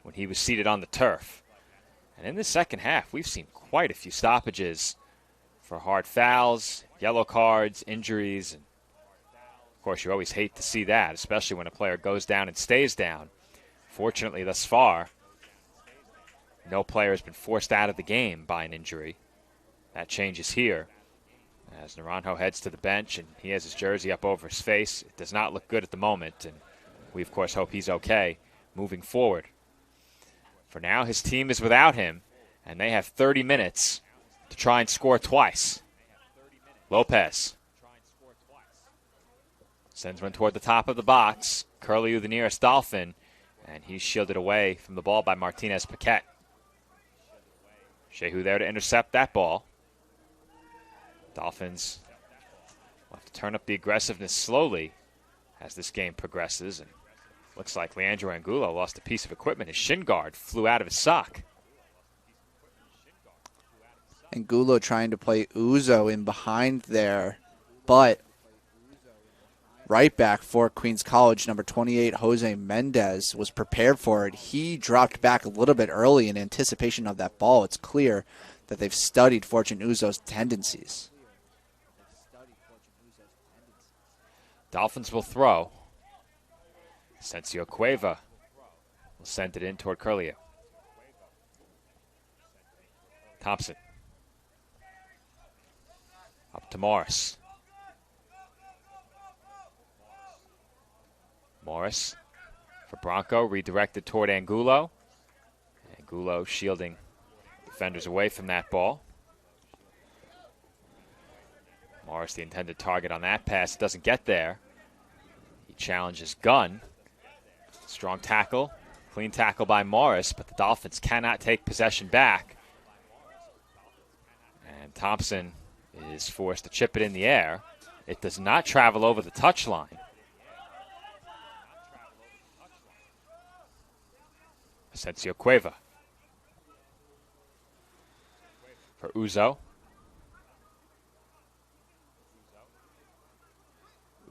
when he was seated on the turf. And in the second half, we've seen quite a few stoppages for hard fouls, yellow cards, injuries. And of course, you always hate to see that, especially when a player goes down and stays down. Fortunately, thus far, no player has been forced out of the game by an injury. That changes here as Naranjo heads to the bench, and he has his jersey up over his face. It does not look good at the moment, and we, of course, hope he's okay moving forward. For now, his team is without him, and they have 30 minutes to try and score twice. Lopez sends one toward the top of the box. Curlew, the nearest Dolphin, and he's shielded away from the ball by Martinez Paquette. Shehu there to intercept that ball. Dolphins will have to turn up the aggressiveness slowly as this game progresses. And looks like Leandro Angulo lost a piece of equipment. His shin guard flew out of his sock.
Angulo trying to play Uzo in behind there, but right back for Queens College, number 28, Jose Mendez, was prepared for it. He dropped back a little bit early in anticipation of that ball. It's clear that they've studied Fortune Uzo's tendencies.
Dolphins will throw. Asensio Cueva will send it in toward Curlew. Thompson. Up to Morris. Morris for Bronco, redirected toward Angulo. Angulo shielding defenders away from that ball. Morris, the intended target on that pass, doesn't get there. He challenges Gunn. Strong tackle, clean tackle by Morris, but the Dolphins cannot take possession back. And Thompson is forced to chip it in the air. It does not travel over the touchline. Asensio Cueva for Uzo.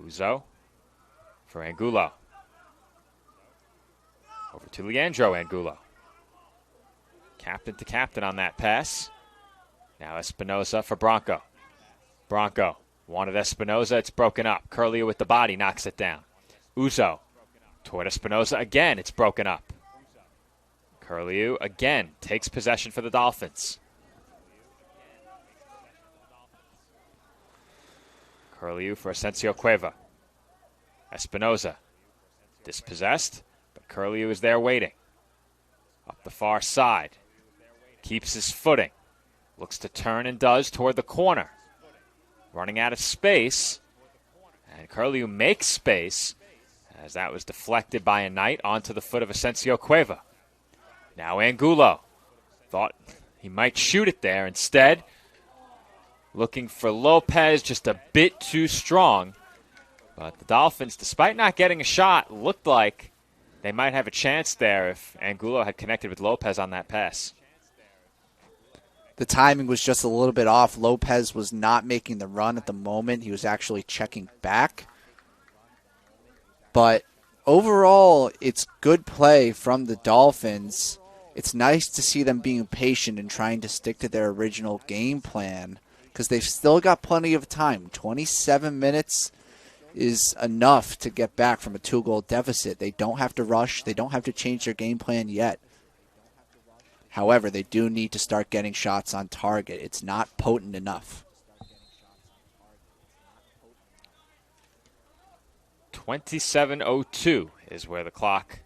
Uzo for Angulo. Over to Leandro Angulo. Captain to captain on that pass. Now Espinoza for Bronco. Bronco wanted Espinoza. It's broken up. Curlew with the body knocks it down. Uzo toward Espinoza again. It's broken up. Curlew again takes possession for the Dolphins. Curlew for Asensio Cueva. Espinoza dispossessed, but Curlew is there waiting. Up the far side. Keeps his footing. Looks to turn and does toward the corner. Running out of space. And Curlew makes space as that was deflected by a Knight onto the foot of Asensio Cueva. Now Angulo thought he might shoot it there. Instead, looking for Lopez, just a bit too strong. But the Dolphins, despite not getting a shot, looked like they might have a chance there if Angulo had connected with Lopez on that pass.
The timing was just a little bit off. Lopez was not making the run at the moment. He was actually checking back. But overall, it's good play from the Dolphins. It's nice to see them being patient and trying to stick to their original game plan because they've still got plenty of time. 27 minutes is enough to get back from a 2-goal deficit. They don't have to rush. They don't have to change their game plan yet. However, they do need to start getting shots on target. It's not potent enough.
27:02 is where the clock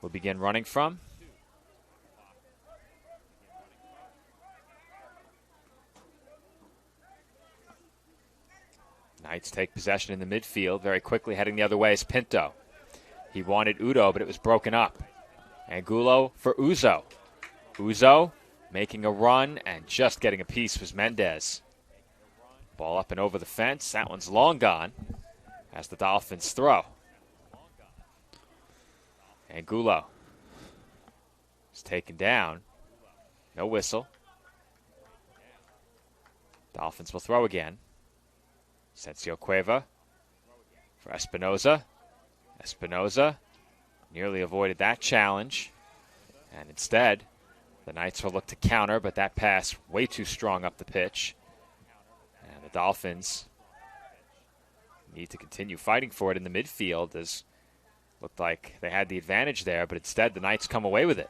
will begin running from. Knights take possession in the midfield. Very quickly heading the other way is Pinto. He wanted Udo, but it was broken up. Angulo for Uzo. Uzo making a run and just getting a piece was Mendez. Ball up and over the fence. That one's long gone as the Dolphins throw. Angulo is taken down. No whistle. Dolphins will throw again. Asensio Cueva for Espinoza. Espinoza nearly avoided that challenge. And instead, the Knights will look to counter, but that pass way too strong up the pitch. And the Dolphins need to continue fighting for it in the midfield, as looked like they had the advantage there, but instead the Knights come away with it.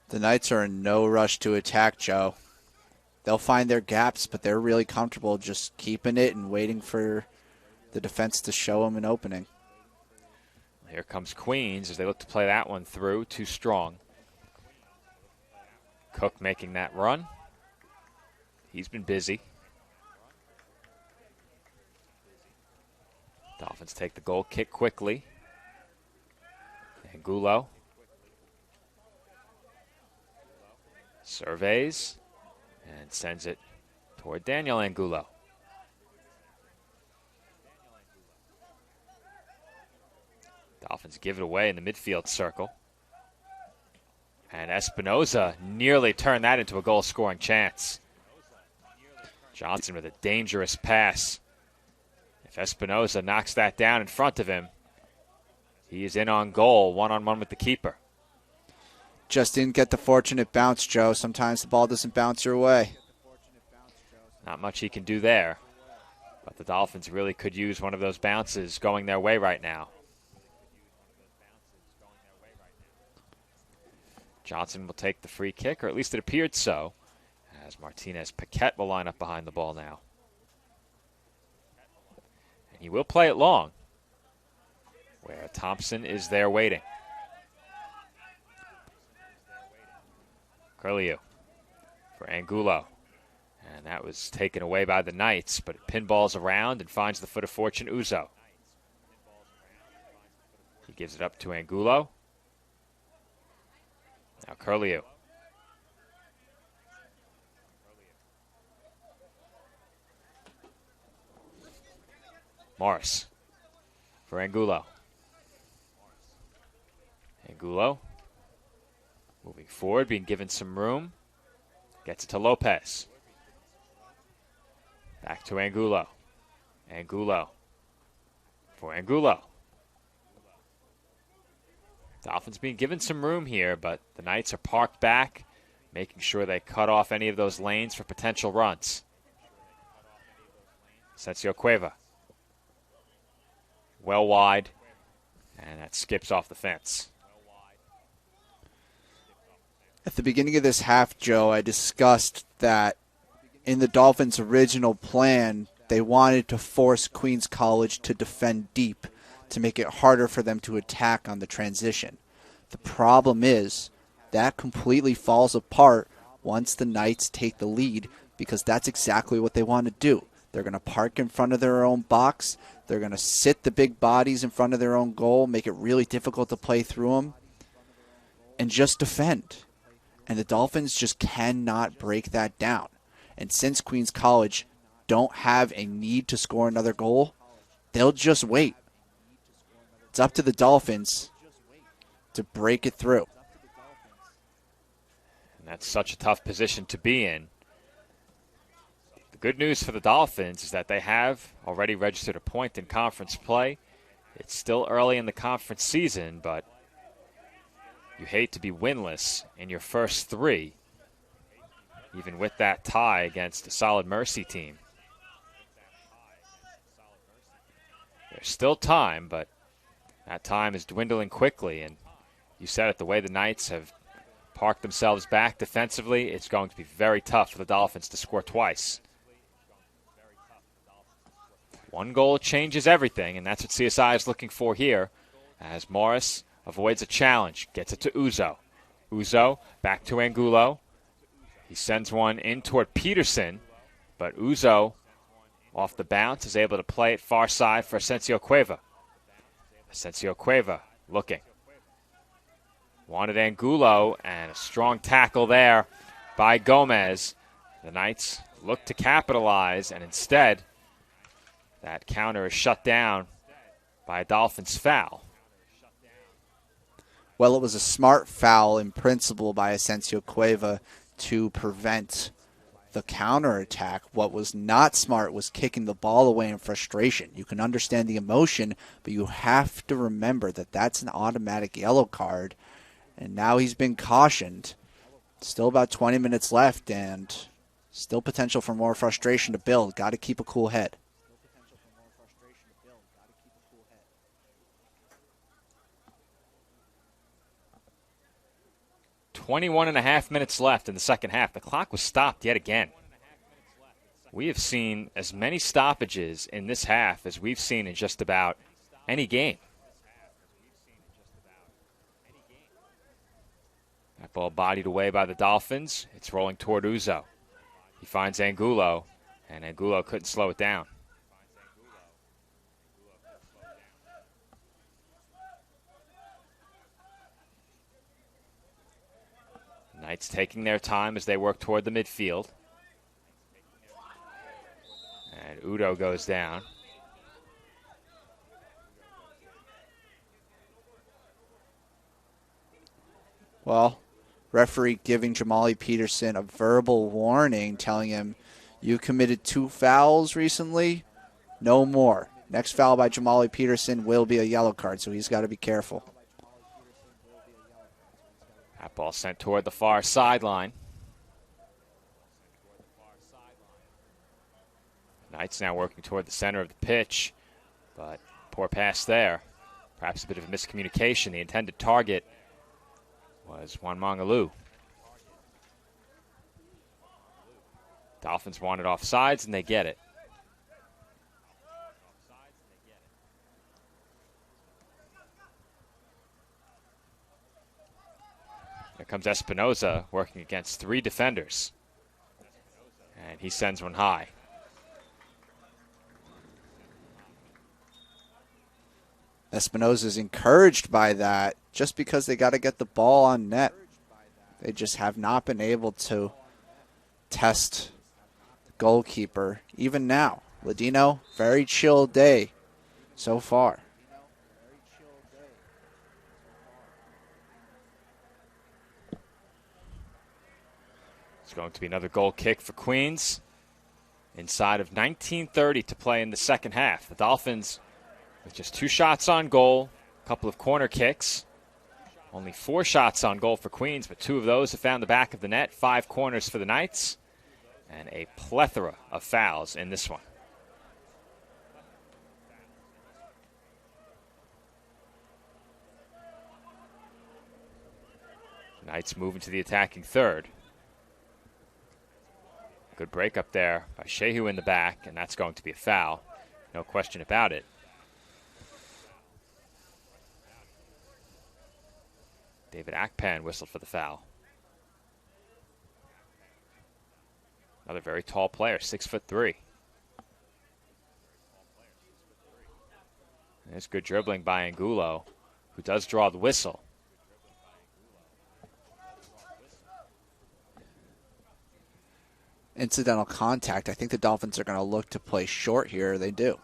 The Knights are in no rush to attack, Joe. They'll find their gaps, but they're really comfortable just keeping it and waiting for the defense to show them an opening.
Here comes Queens as they look to play that one through. Too strong. Cook making that run. He's been busy. Dolphins take the goal kick quickly. Angulo surveys and sends it toward Daniel Angulo. Dolphins give it away in the midfield circle. And Espinoza nearly turned that into a goal-scoring chance. Johnson with a dangerous pass. If Espinoza knocks that down in front of him, he is in on goal, one-on-one with the keeper.
Just didn't get the fortunate bounce, Joe. Sometimes the ball doesn't bounce your way.
Not much he can do there. But the Dolphins really could use one of those bounces going their way right now. Johnson will take the free kick, or at least it appeared so, as Martinez Paquette will line up behind the ball now. And he will play it long, where Thompson is there waiting. Curlew for Angulo. And that was taken away by the Knights, but it pinballs around and finds the foot of fortune, Uzo. He gives it up to Angulo. Now Curlew. Morris for Angulo. Angulo moving forward, being given some room. Gets it to Lopez. Back to Angulo. Angulo for Angulo. Dolphins being given some room here, but the Knights are parked back, making sure they cut off any of those lanes for potential runs. Asensio Cueva. Well wide, and that skips off the fence.
At the beginning of this half, Joe, I discussed that in the Dolphins' original plan, they wanted to force Queens College to defend deep to make it harder for them to attack on the transition. The problem is that completely falls apart once the Knights take the lead, because that's exactly what they want to do. They're going to park in front of their own box. They're going to sit the big bodies in front of their own goal, make it really difficult to play through them, and just defend. And the Dolphins just cannot break that down. And since Queens College don't have a need to score another goal, they'll just wait. It's up to the Dolphins to break it through.
And that's such a tough position to be in. The good news for the Dolphins is that they have already registered a point in conference play. It's still early in the conference season, but you hate to be winless in your first three, even with that tie against a solid Mercy team. There's still time, but that time is dwindling quickly, and you said it, the way the Knights have parked themselves back defensively, it's going to be very tough for the Dolphins to score twice. One goal changes everything, and that's what CSI is looking for here, as Morris avoids a challenge, gets it to Uzo. Uzo back to Angulo. He sends one in toward Peterson, but Uzo, off the bounce, is able to play it far side for Asensio Cueva. Asensio Cueva looking. Wanted Angulo, and a strong tackle there by Gomez. The Knights look to capitalize, and instead, that counter is shut down by a Dolphins foul.
Well, it was a smart foul in principle by Asensio Cueva to prevent the counterattack. What was not smart was kicking the ball away in frustration. You can understand the emotion, but you have to remember that that's an automatic yellow card. And now he's been cautioned. Still about 20 minutes left and still potential for more frustration to build. Got to keep a cool head.
21.5 minutes left in the second half. The clock was stopped yet again. We have seen as many stoppages in this half as we've seen in just about any game. That ball bodied away by the Dolphins. It's rolling toward Uzo. He finds Angulo, and Angulo couldn't slow it down. Knights taking their time as they work toward the midfield. And Udo goes down.
Well, referee giving Jamali Peterson a verbal warning, telling him, you committed 2 fouls recently, no more. Next foul by Jamali Peterson will be a yellow card, so he's got to be careful.
That ball sent toward the far sideline. Knights now working toward the center of the pitch, but poor pass there. Perhaps a bit of a miscommunication. The intended target was Juan Mangalu. Dolphins want it off sides, and they get it. Here comes Espinoza working against 3 defenders. And he sends one high.
Espinoza's encouraged by that just because they got to get the ball on net. They just have not been able to test the goalkeeper. Even now, Ladino, very chill day so far.
It's going to be another goal kick for Queens. Inside of 19:30 to play in the second half. The Dolphins with just 2 shots on goal, a couple of corner kicks. Only 4 shots on goal for Queens, but 2 of those have found the back of the net. 5 corners for the Knights, and a plethora of fouls in this one. Knights moving to the attacking third. Good break up there by Shehu in the back, and that's going to be a foul. No question about it. David Akpan whistled for the foul. Another very tall player, 6'3". There's good dribbling by Angulo, who does draw the whistle.
Incidental contact. I think the Dolphins are going to look to play short here. They do.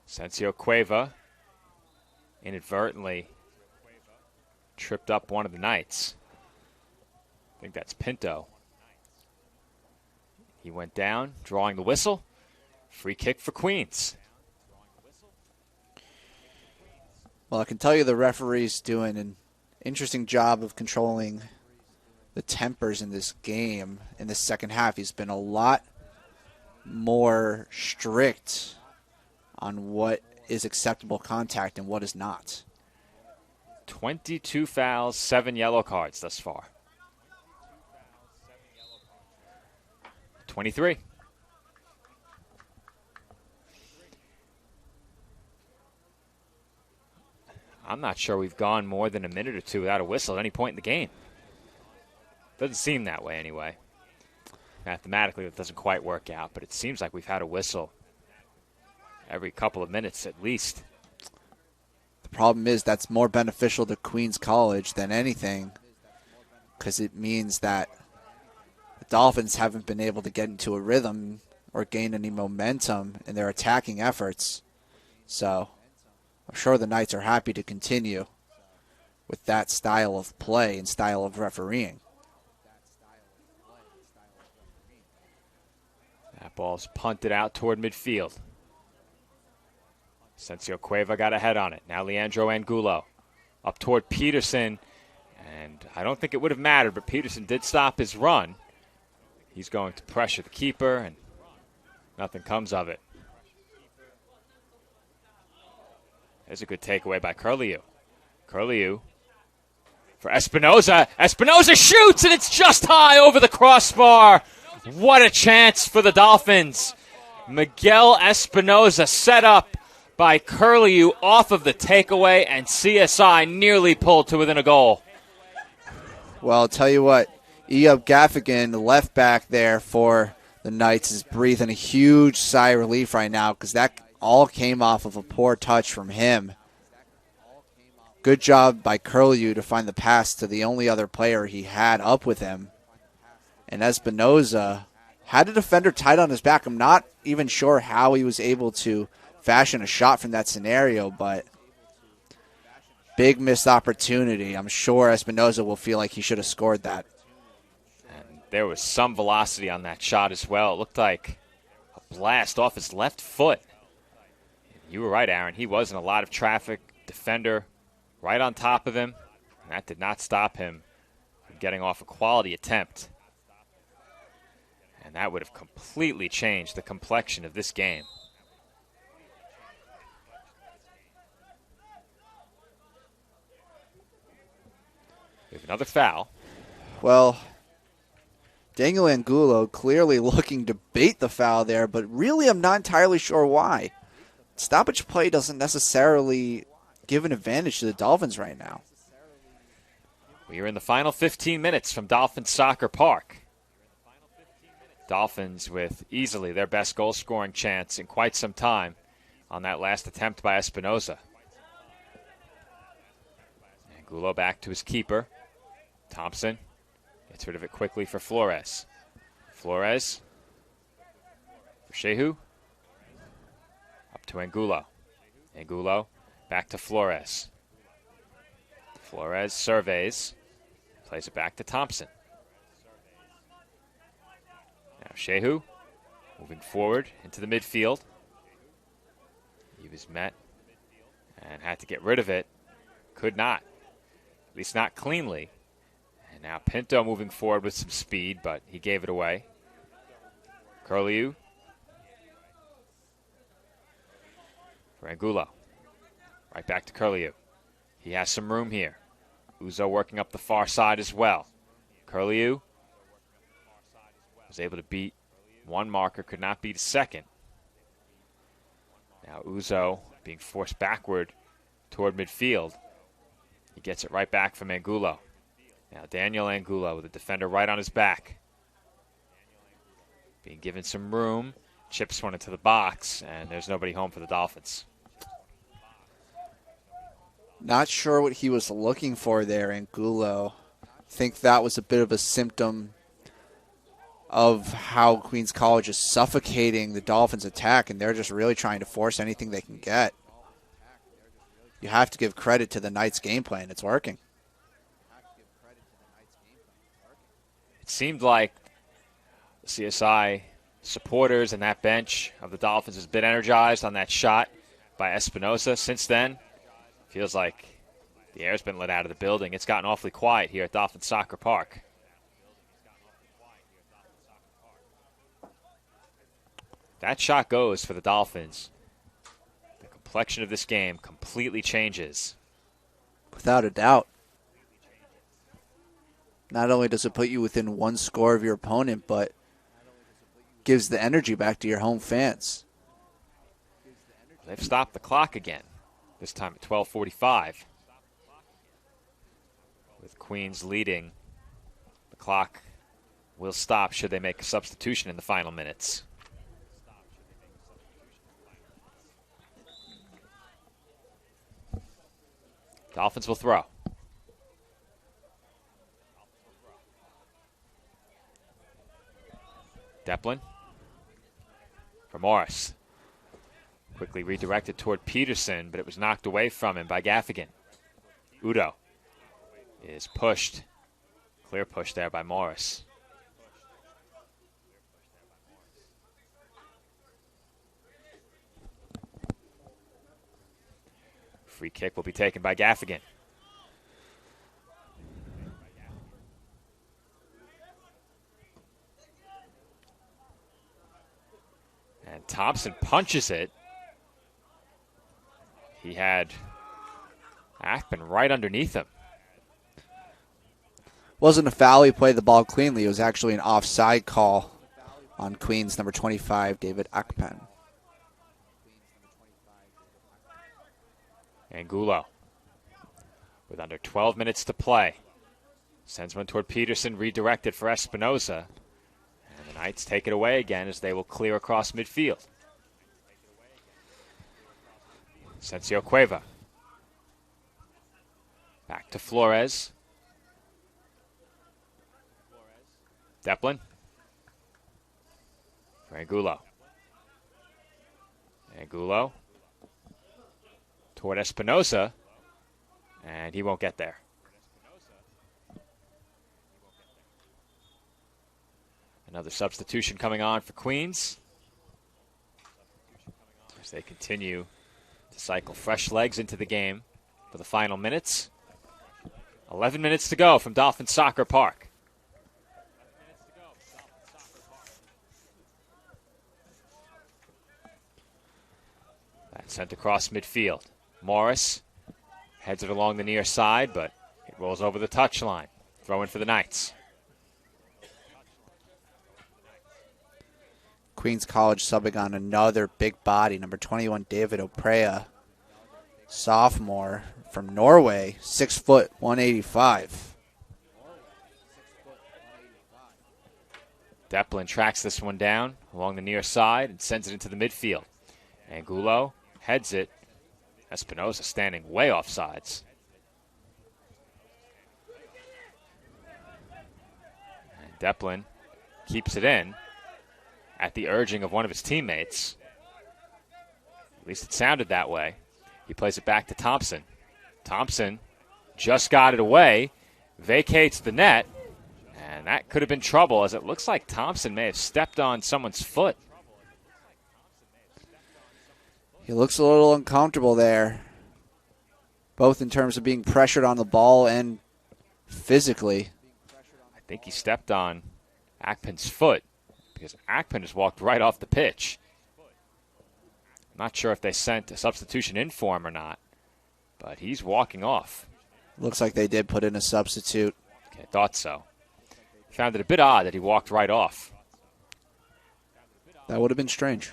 Asensio Cueva inadvertently tripped up one of the Knights. I think that's Pinto. He went down, drawing the whistle. Free kick for Queens.
Well, I can tell you the referee's doing an interesting job of controlling the tempers in this game. In the second half, he's been a lot more strict on what is acceptable contact and what is not.
22 fouls, 7 yellow cards thus far. 23. I'm not sure we've gone more than a minute or 2 without a whistle at any point in the game. Doesn't seem that way anyway. Mathematically, it doesn't quite work out, but it seems like we've had a whistle every couple of minutes at least.
The problem is that's more beneficial to Queens College than anything, because it means that the Dolphins haven't been able to get into a rhythm or gain any momentum in their attacking efforts. So I'm sure the Knights are happy to continue with that style of play and style of refereeing.
That ball's punted out toward midfield. Asensio Cueva got ahead on it. Now Leandro Angulo up toward Peterson. And I don't think it would have mattered, but Peterson did stop his run. He's going to pressure the keeper, and nothing comes of it. There's a good takeaway by Curlew. Curlew for Espinoza. Espinoza shoots, and it's just high over the crossbar. What a chance for the Dolphins. Miguel Espinoza set up by Curlew off of the takeaway, and CSI nearly pulled to within a goal.
Well, I'll tell you what, Eob Gaffigan, the left back there for the Knights, is breathing a huge sigh of relief right now because that all came off of a poor touch from him. Good job by Curlew to find the pass to the only other player he had up with him. And Espinoza had a defender tight on his back. I'm not even sure how he was able to fashion a shot from that scenario, but big missed opportunity. I'm sure Espinoza will feel like he should have scored that.
And there was some velocity on that shot as well. It looked like a blast off his left foot. You were right, Aaron. He was in a lot of traffic. Defender right on top of him. And that did not stop him from getting off a quality attempt. And that would have completely changed the complexion of this game. We have another foul.
Well, Daniel Angulo clearly looking to bait the foul there, but really I'm not entirely sure why. Stoppage play doesn't necessarily give an advantage to the Dolphins right now.
We are in the final 15 minutes from Dolphins Soccer Park. Dolphins with easily their best goal-scoring chance in quite some time on that last attempt by Espinoza. Angulo back to his keeper. Thompson gets rid of it quickly for Flores. Flores for Shehu. Up to Angulo. Angulo back to Flores. Flores surveys. Plays it back to Thompson. Now Shehu moving forward into the midfield. He was met and had to get rid of it. Could not. At least not cleanly. And now Pinto moving forward with some speed, but he gave it away. Curlew for Angulo. Right back to Curlew. He has some room here. Uzo working up the far side as well. Curlew was able to beat one marker, could not beat a second. Now Uzo being forced backward toward midfield. He gets it right back from Angulo. Now Daniel Angulo with a defender right on his back. Being given some room. Chips one into the box, and there's nobody home for the Dolphins.
Not sure what he was looking for there, Angulo. I think that was a bit of a symptom of how Queens College is suffocating the Dolphins' attack, and they're just really trying to force anything they can get. You have to give credit to the Knights' game plan. It's working.
It seemed like the CSI supporters and that bench of the Dolphins has been energized on that shot by Espinoza. Since then, feels like the air's been let out of the building. It's gotten awfully quiet here at Dolphins Soccer Park. That shot goes for the Dolphins. The complexion of this game completely changes.
Without a doubt. Not only does it put you within one score of your opponent, but gives the energy back to your home fans.
They've stopped the clock again, this time at 12:45. With Queens leading, the clock will stop should they make a substitution in the final minutes. Dolphins will throw. Deplin for Morris. Quickly redirected toward Peterson, but it was knocked away from him by Gaffigan. Udo is pushed. Clear push there by Morris. Free kick will be taken by Gaffigan. And Thompson punches it. He had Ackman right underneath him.
Wasn't a foul. He played the ball cleanly. It was actually an offside call on Queens number 25, David Ackman.
Angulo, with under 12 minutes to play, sends one toward Peterson, redirected for Espinoza. And the Knights take it away again as they will clear across midfield. Asensio Cueva. Back to Flores. Deplin. For Angulo. Angulo. Toward Espinoza. And he won't get there. Another substitution coming on for Queens. As they continue to cycle fresh legs into the game for the final minutes. 11 minutes to go from Dolphin Soccer Park. That's sent across midfield. Morris heads it along the near side, but it rolls over the touchline. Throw in for the Knights.
Queens College subbing on another big body, number 21, David Oprea, sophomore from Norway, 6 foot, 185.
Deplin tracks this one down along the near side and sends it into the midfield. Angulo heads it. Espinoza standing way off sides. And Deplin keeps it in at the urging of one of his teammates. At least it sounded that way. He plays it back to Thompson. Thompson just got it away, vacates the net, and that could have been trouble, as it looks like Thompson may have stepped on someone's foot.
He looks a little uncomfortable there, both in terms of being pressured on the ball and physically.
I think he stepped on Ackman's foot because Ackman just walked right off the pitch. I'm not sure if they sent a substitution in for him or not, but he's walking off.
Looks like they did put in a substitute.
Okay, I thought so. Found it a bit odd that he walked right off.
That would have been strange.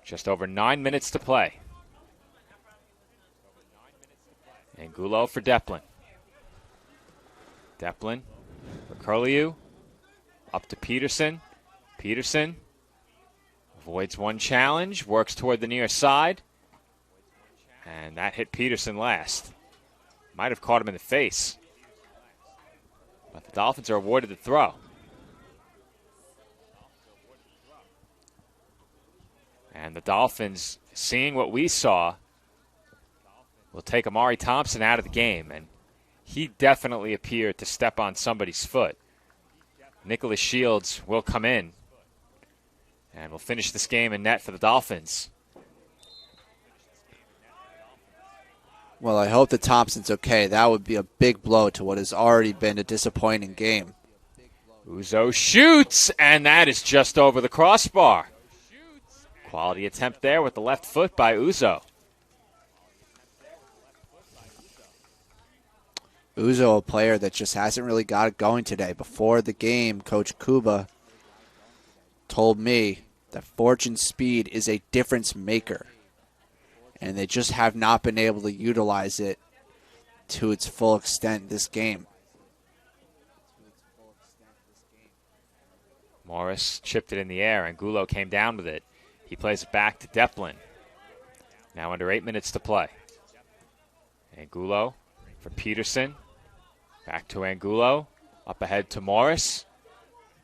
Just over 9 minutes to play. Angulo for Deplin. Deplin for Curlew. Up to Peterson. Peterson avoids one challenge, works toward the near side. And that hit Peterson last. Might have caught him in the face. But the Dolphins are awarded the throw. And the Dolphins, seeing what we saw, will take Amari Thompson out of the game. And he definitely appeared to step on somebody's foot. Nicholas Shields will come in. And will finish this game in net for the Dolphins.
Well, I hope that Thompson's okay. That would be a big blow to what has already been a disappointing game.
Uzo shoots, and that is just over the crossbar. Quality attempt there with the left foot by Uzo.
Uzo, a player that just hasn't really got it going today. Before the game, Coach Kuba told me that Fortune Speed is a difference maker. And they just have not been able to utilize it to its full extent this game.
Morris chipped it in the air, and Angulo came down with it. He plays it back to Deplin. Now under 8 minutes to play. Angulo for Peterson. Back to Angulo. Up ahead to Morris.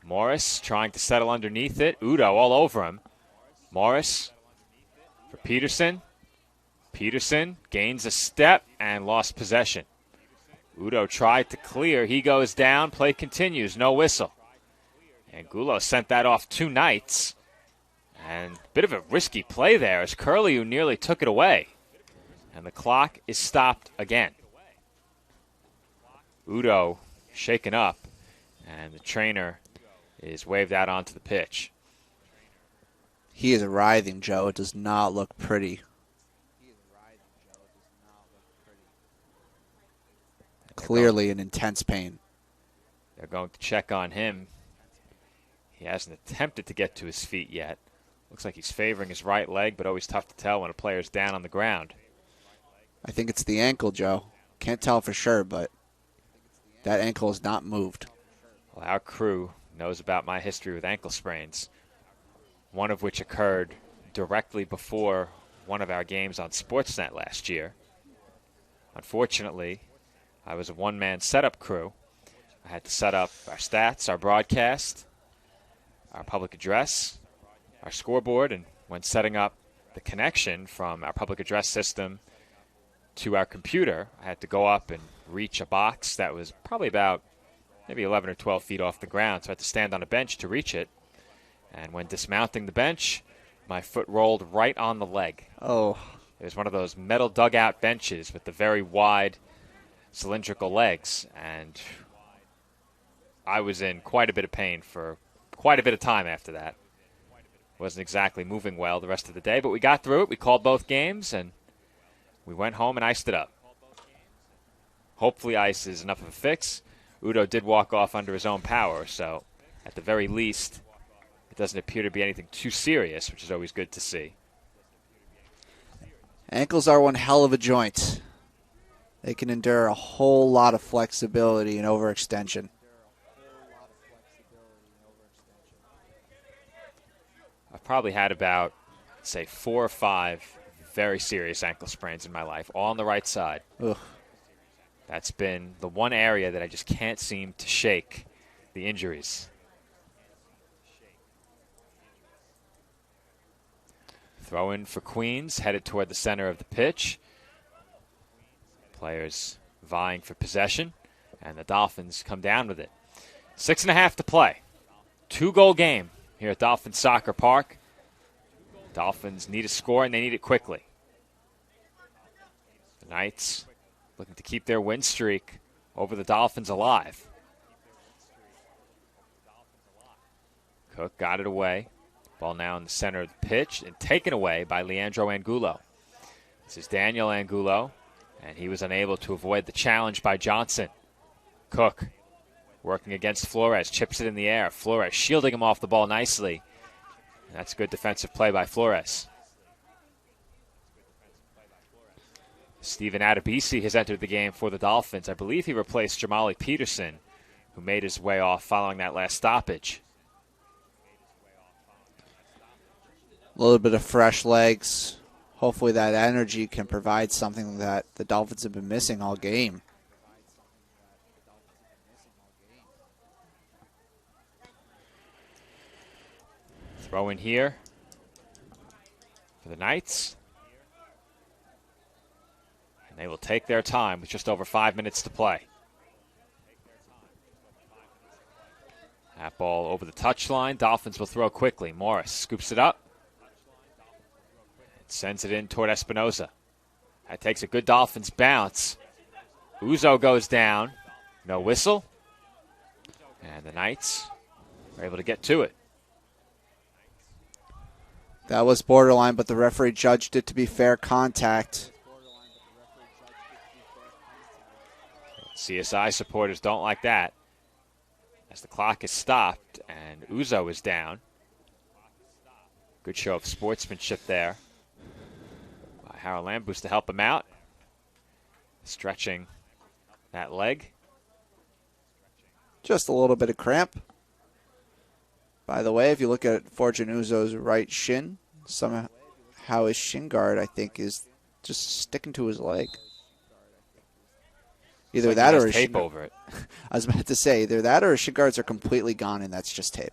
Morris trying to settle underneath it. Udo all over him. Morris for Peterson. Peterson gains a step and lost possession. Udo tried to clear. He goes down. Play continues. No whistle. Angulo sent that off 2 Knights. And a bit of a risky play there as Curlew nearly took it away. And the clock is stopped again. Udo shaken up, and the trainer is waved out onto the pitch.
He is writhing, Joe. It does not look pretty. Clearly in intense pain.
They're going to check on him. He hasn't attempted to get to his feet yet. Looks like he's favoring his right leg, but always tough to tell when a player's down on the ground.
I think it's the ankle, Joe. Can't tell for sure, but that ankle is not moved.
Well, our crew knows about my history with ankle sprains, one of which occurred directly before one of our games on Sportsnet last year. Unfortunately, I was a one-man setup crew. I had to set up our stats, our broadcast, our public address, our scoreboard, and when setting up the connection from our public address system to our computer, I had to go up and reach a box that was probably about maybe 11 or 12 feet off the ground, so I had to stand on a bench to reach it. And when dismounting the bench, my foot rolled right on the leg.
Oh.
It was one of those metal dugout benches with the very wide cylindrical legs, and I was in quite a bit of pain for quite a bit of time after that. Wasn't exactly moving well the rest of the day, but we got through it. We called both games, and we went home and iced it up. Hopefully ice is enough of a fix. Udo did walk off under his own power, so at the very least, it doesn't appear to be anything too serious, which is always good to see.
Ankles are one hell of a joint. They can endure a whole lot of flexibility and overextension.
I've probably had about, say, 4 or 5 very serious ankle sprains in my life, all on the right side.
Ugh.
That's been the one area that I just can't seem to shake the injuries. Throw in for Queens, headed toward the center of the pitch. Players vying for possession, and the Dolphins come down with it. 6.5 to play. 2-goal game here at Dolphins Soccer Park. Dolphins need a score, and they need it quickly. The Knights looking to keep their win streak over the Dolphins alive. Cook got it away. Ball now in the center of the pitch and taken away by Leandro Angulo. This is Daniel Angulo, and he was unable to avoid the challenge by Johnson. Cook working against Flores, chips it in the air. Flores shielding him off the ball nicely. And that's good defensive play by Flores. Stephen Adebisi has entered the game for the Dolphins. I believe he replaced Jamali Peterson, who made his way off following that last stoppage.
A little bit of fresh legs. Hopefully that energy can provide something that the Dolphins have been missing all game.
Throw in here for the Knights. And they will take their time with just over 5 minutes to play. That ball over the touchline. Dolphins will throw quickly. Morris scoops it up. Sends it in toward Espinoza. That takes a good Dolphins bounce. Uzo goes down. No whistle. And the Knights are able to get to it.
That was borderline, but the referee judged it to be fair contact.
CSI supporters don't like that, as the clock is stopped and Uzo is down. Good show of sportsmanship there by Harold Lambus to help him out. Stretching that leg.
Just a little bit of cramp. By the way, if you look at Fortune Uzo's right shin, somehow his shin guard, I think, is just sticking to his leg. Either
like
that
he
or
has tape over it.
I was about to say, either that or his shin guards are completely gone, and that's just tape.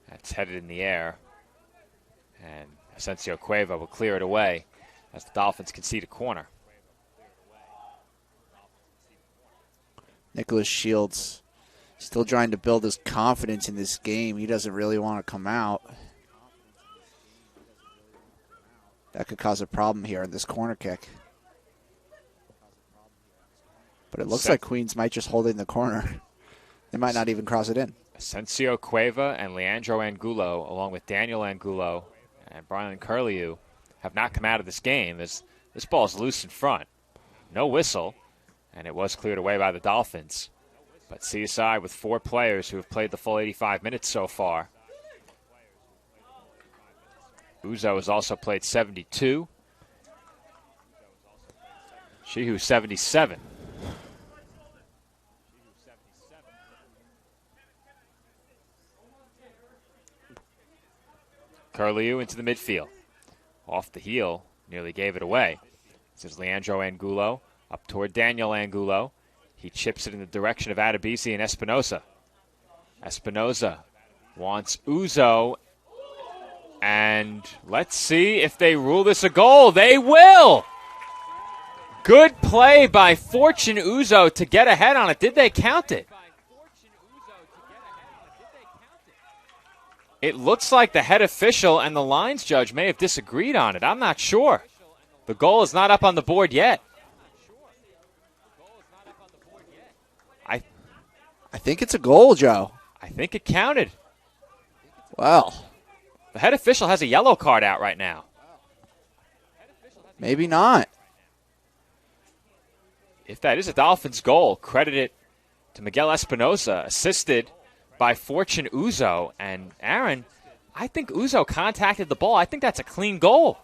That's headed in the air. And Asensio Cueva will clear it away as the Dolphins concede a corner.
Nicholas Shields still trying to build his confidence in this game. He doesn't really want to come out. That could cause a problem here in this corner kick. But it looks like Queens might just hold it in the corner. They might not even cross it in.
Asensio Cueva and Leandro Angulo, along with Daniel Angulo and Brian Curlew, have not come out of this game as this ball is loose in front. No whistle, and it was cleared away by the Dolphins. But CSI with 4 players who have played the full 85 minutes so far. Uzo has also played 72. Shehu 77. Curlew into the midfield. Off the heel, nearly gave it away. This is Leandro Angulo up toward Daniel Angulo. He chips it in the direction of Adebisi and Espinoza. Espinoza wants Uzo. And let's see if they rule this a goal. They will! Good play by Fortune Uzo to get ahead on it. Did they count it? It looks like the head official and the lines judge may have disagreed on it. I'm not sure. The goal is not up on the board yet.
I think it's a goal, Joe.
I think it counted.
Well,
the head official has a yellow card out right now.
Maybe not.
If that is a Dolphins goal, credit it to Miguel Espinoza, assisted by Fortune Uzo. And Aaron, I think Uzo contacted the ball. I think that's a clean goal.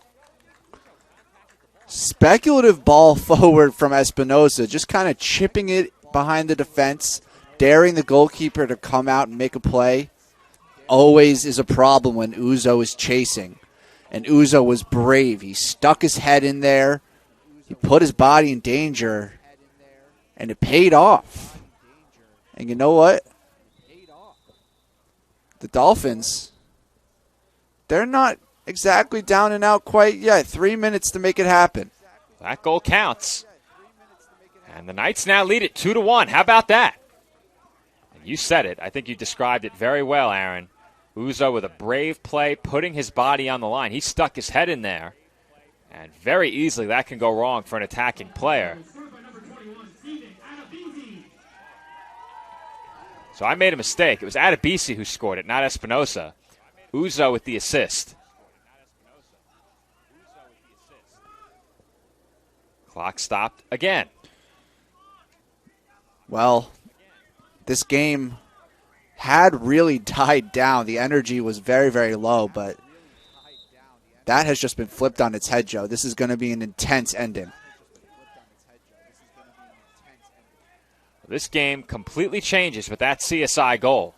Speculative ball forward from Espinoza, just kind of chipping it behind the defense, daring the goalkeeper to come out and make a play. Always is a problem when Uzo is chasing. And Uzo was brave. He stuck his head in there. He put his body in danger. And it paid off. And you know what? The Dolphins, they're not exactly down and out quite yet. 3 minutes to make it happen.
That goal counts. And the Knights now lead it 2-1. How about that? And you said it. I think you described it very well, Aaron. Uzo with a brave play, putting his body on the line. He stuck his head in there. And very easily that can go wrong for an attacking player. So I made a mistake. It was Adebisi who scored it, not Espinoza. Uzo with the assist. Clock stopped again.
Well, this game had really died down. The energy was very, very low, but that has just been flipped on its head, Joe. This is going to be an intense ending.
This game completely changes with that CSI goal.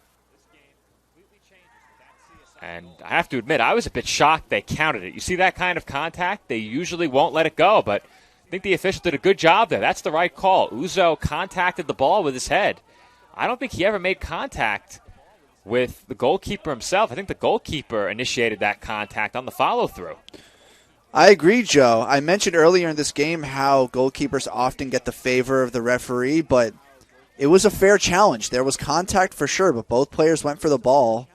And I have to admit, I was a bit shocked they counted it. You see that kind of contact? They usually won't let it go, but I think the official did a good job there. That's the right call. Uzo contacted the ball with his head. I don't think he ever made contact with the goalkeeper himself. I think the goalkeeper initiated that contact on the follow-through.
I agree, Joe. I mentioned earlier in this game how goalkeepers often get the favor of the referee, but it was a fair challenge. There was contact for sure, but both players went for the ball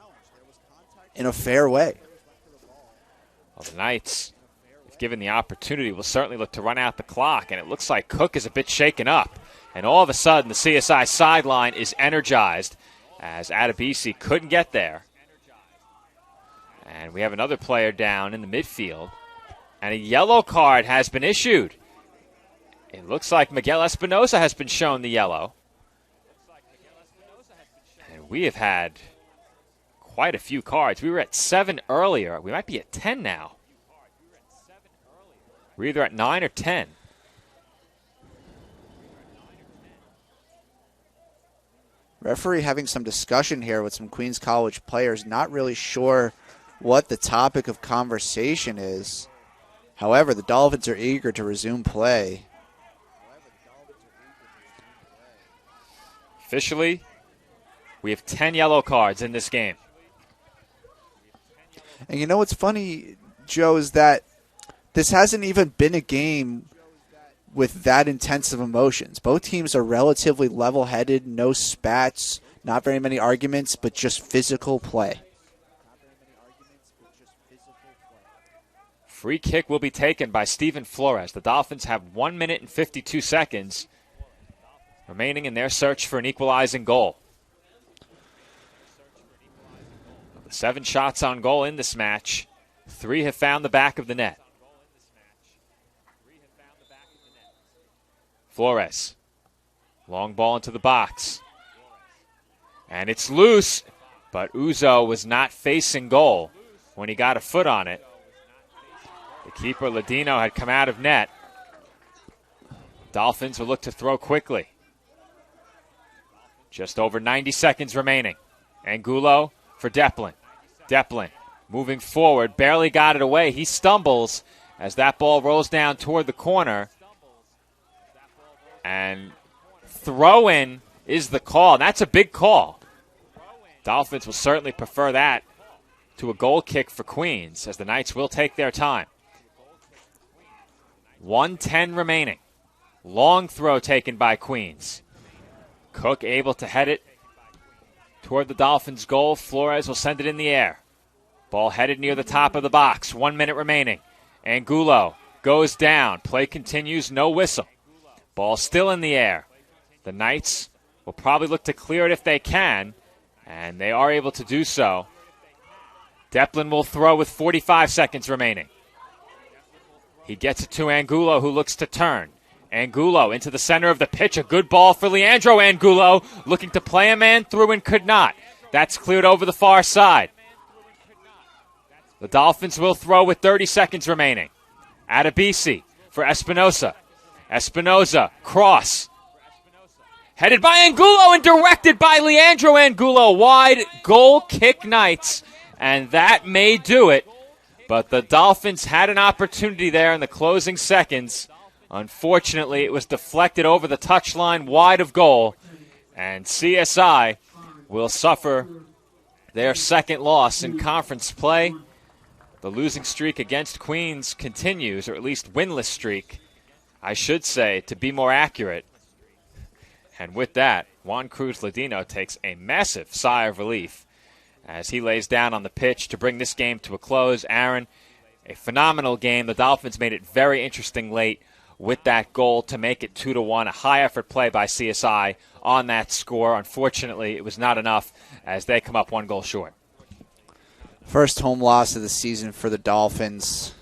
in a fair way.
Well, the Knights, if given the opportunity, will certainly look to run out the clock, and it looks like Cook is a bit shaken up. And all of a sudden, the CSI sideline is energized as Adebisi couldn't get there. And we have another player down in the midfield, and a yellow card has been issued. It looks like Miguel Espinoza has been shown the yellow. And we have had quite a few cards. We were at 7 earlier. We might be at 10 now. We're either at 9 or 10.
Referee having some discussion here with some Queens College players. Not really sure what the topic of conversation is. However, the Dolphins are eager to resume play.
Officially, we have 10 yellow cards in this game.
And you know what's funny, Joe, is that this hasn't even been a game with that intensive emotions. Both teams are relatively level-headed, no spats, not very many arguments, but just physical play.
Free kick will be taken by Steven Flores. The Dolphins have 1 minute and 52 seconds remaining in their search for an equalizing goal. 7 shots on goal in this match. 3 have found the back of the net. Flores. Long ball into the box. And it's loose, but Uzo was not facing goal when he got a foot on it. The keeper, Ladino, had come out of net. Dolphins will look to throw quickly. Just over 90 seconds remaining. Angulo for Deplin. Deplin moving forward, barely got it away. He stumbles as that ball rolls down toward the corner. And throw-in is the call. That's a big call. Dolphins will certainly prefer that to a goal kick for Queens, as the Knights will take their time. 1:10 remaining. Long throw taken by Queens. Cook able to head it toward the Dolphins' goal. Flores will send it in the air. Ball headed near the top of the box. 1 minute remaining. Angulo goes down. Play continues. No whistle. Ball still in the air. The Knights will probably look to clear it if they can, and they are able to do so. Deplin will throw with 45 seconds remaining. He gets it to Angulo, who looks to turn. Angulo into the center of the pitch. A good ball for Leandro Angulo, looking to play a man through and could not. That's cleared over the far side. The Dolphins will throw with 30 seconds remaining. Adebisi for Espinoza. Espinoza, cross. Headed by Angulo and directed by Leandro Angulo. Wide goal kick Knights, and that may do it. But the Dolphins had an opportunity there in the closing seconds. Unfortunately, it was deflected over the touchline wide of goal, and CSI will suffer their second loss in conference play. The losing streak against Queens continues, or at least winless streak, I should say, to be more accurate. And with that, Juan Cruz Ladino takes a massive sigh of relief as he lays down on the pitch to bring this game to a close. Aaron, a phenomenal game. The Dolphins made it very interesting late with that goal to make it 2-1. A high-effort play by CSI on that score. Unfortunately, it was not enough as they come up 1 goal short.
First home loss of the season for the Dolphins.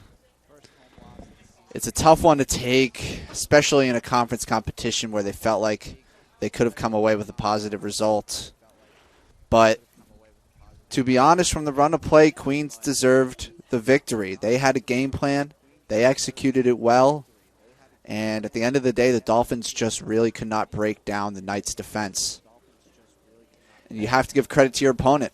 It's a tough one to take, especially in a conference competition where they felt like they could have come away with a positive result. But to be honest, from the run of play, Queens deserved the victory. They had a game plan. They executed it well. And at the end of the day, the Dolphins just really could not break down the Knights' defense. And you have to give credit to your opponent.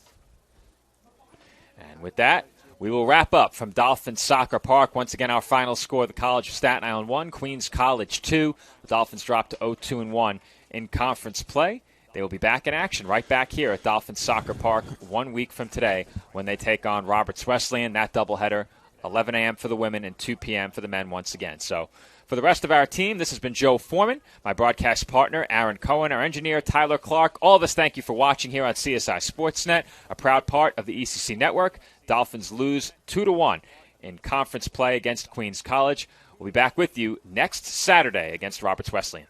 And with that, we will wrap up from Dolphins Soccer Park. Once again, our final score, the College of Staten Island 1, Queens College 2. The Dolphins dropped to 0-2-1 in conference play. They will be back in action right back here at Dolphins Soccer Park 1 week from today when they take on Roberts Wesleyan. That doubleheader, 11 a.m. for the women and 2 p.m. for the men once again. So for the rest of our team, this has been Joe Foreman, my broadcast partner, Aaron Cohen, our engineer, Tyler Clark. All of us thank you for watching here on CSI Sportsnet, a proud part of the ECC Network. Dolphins lose 2-1 in conference play against Queens College. We'll be back with you next Saturday against Roberts Wesleyan.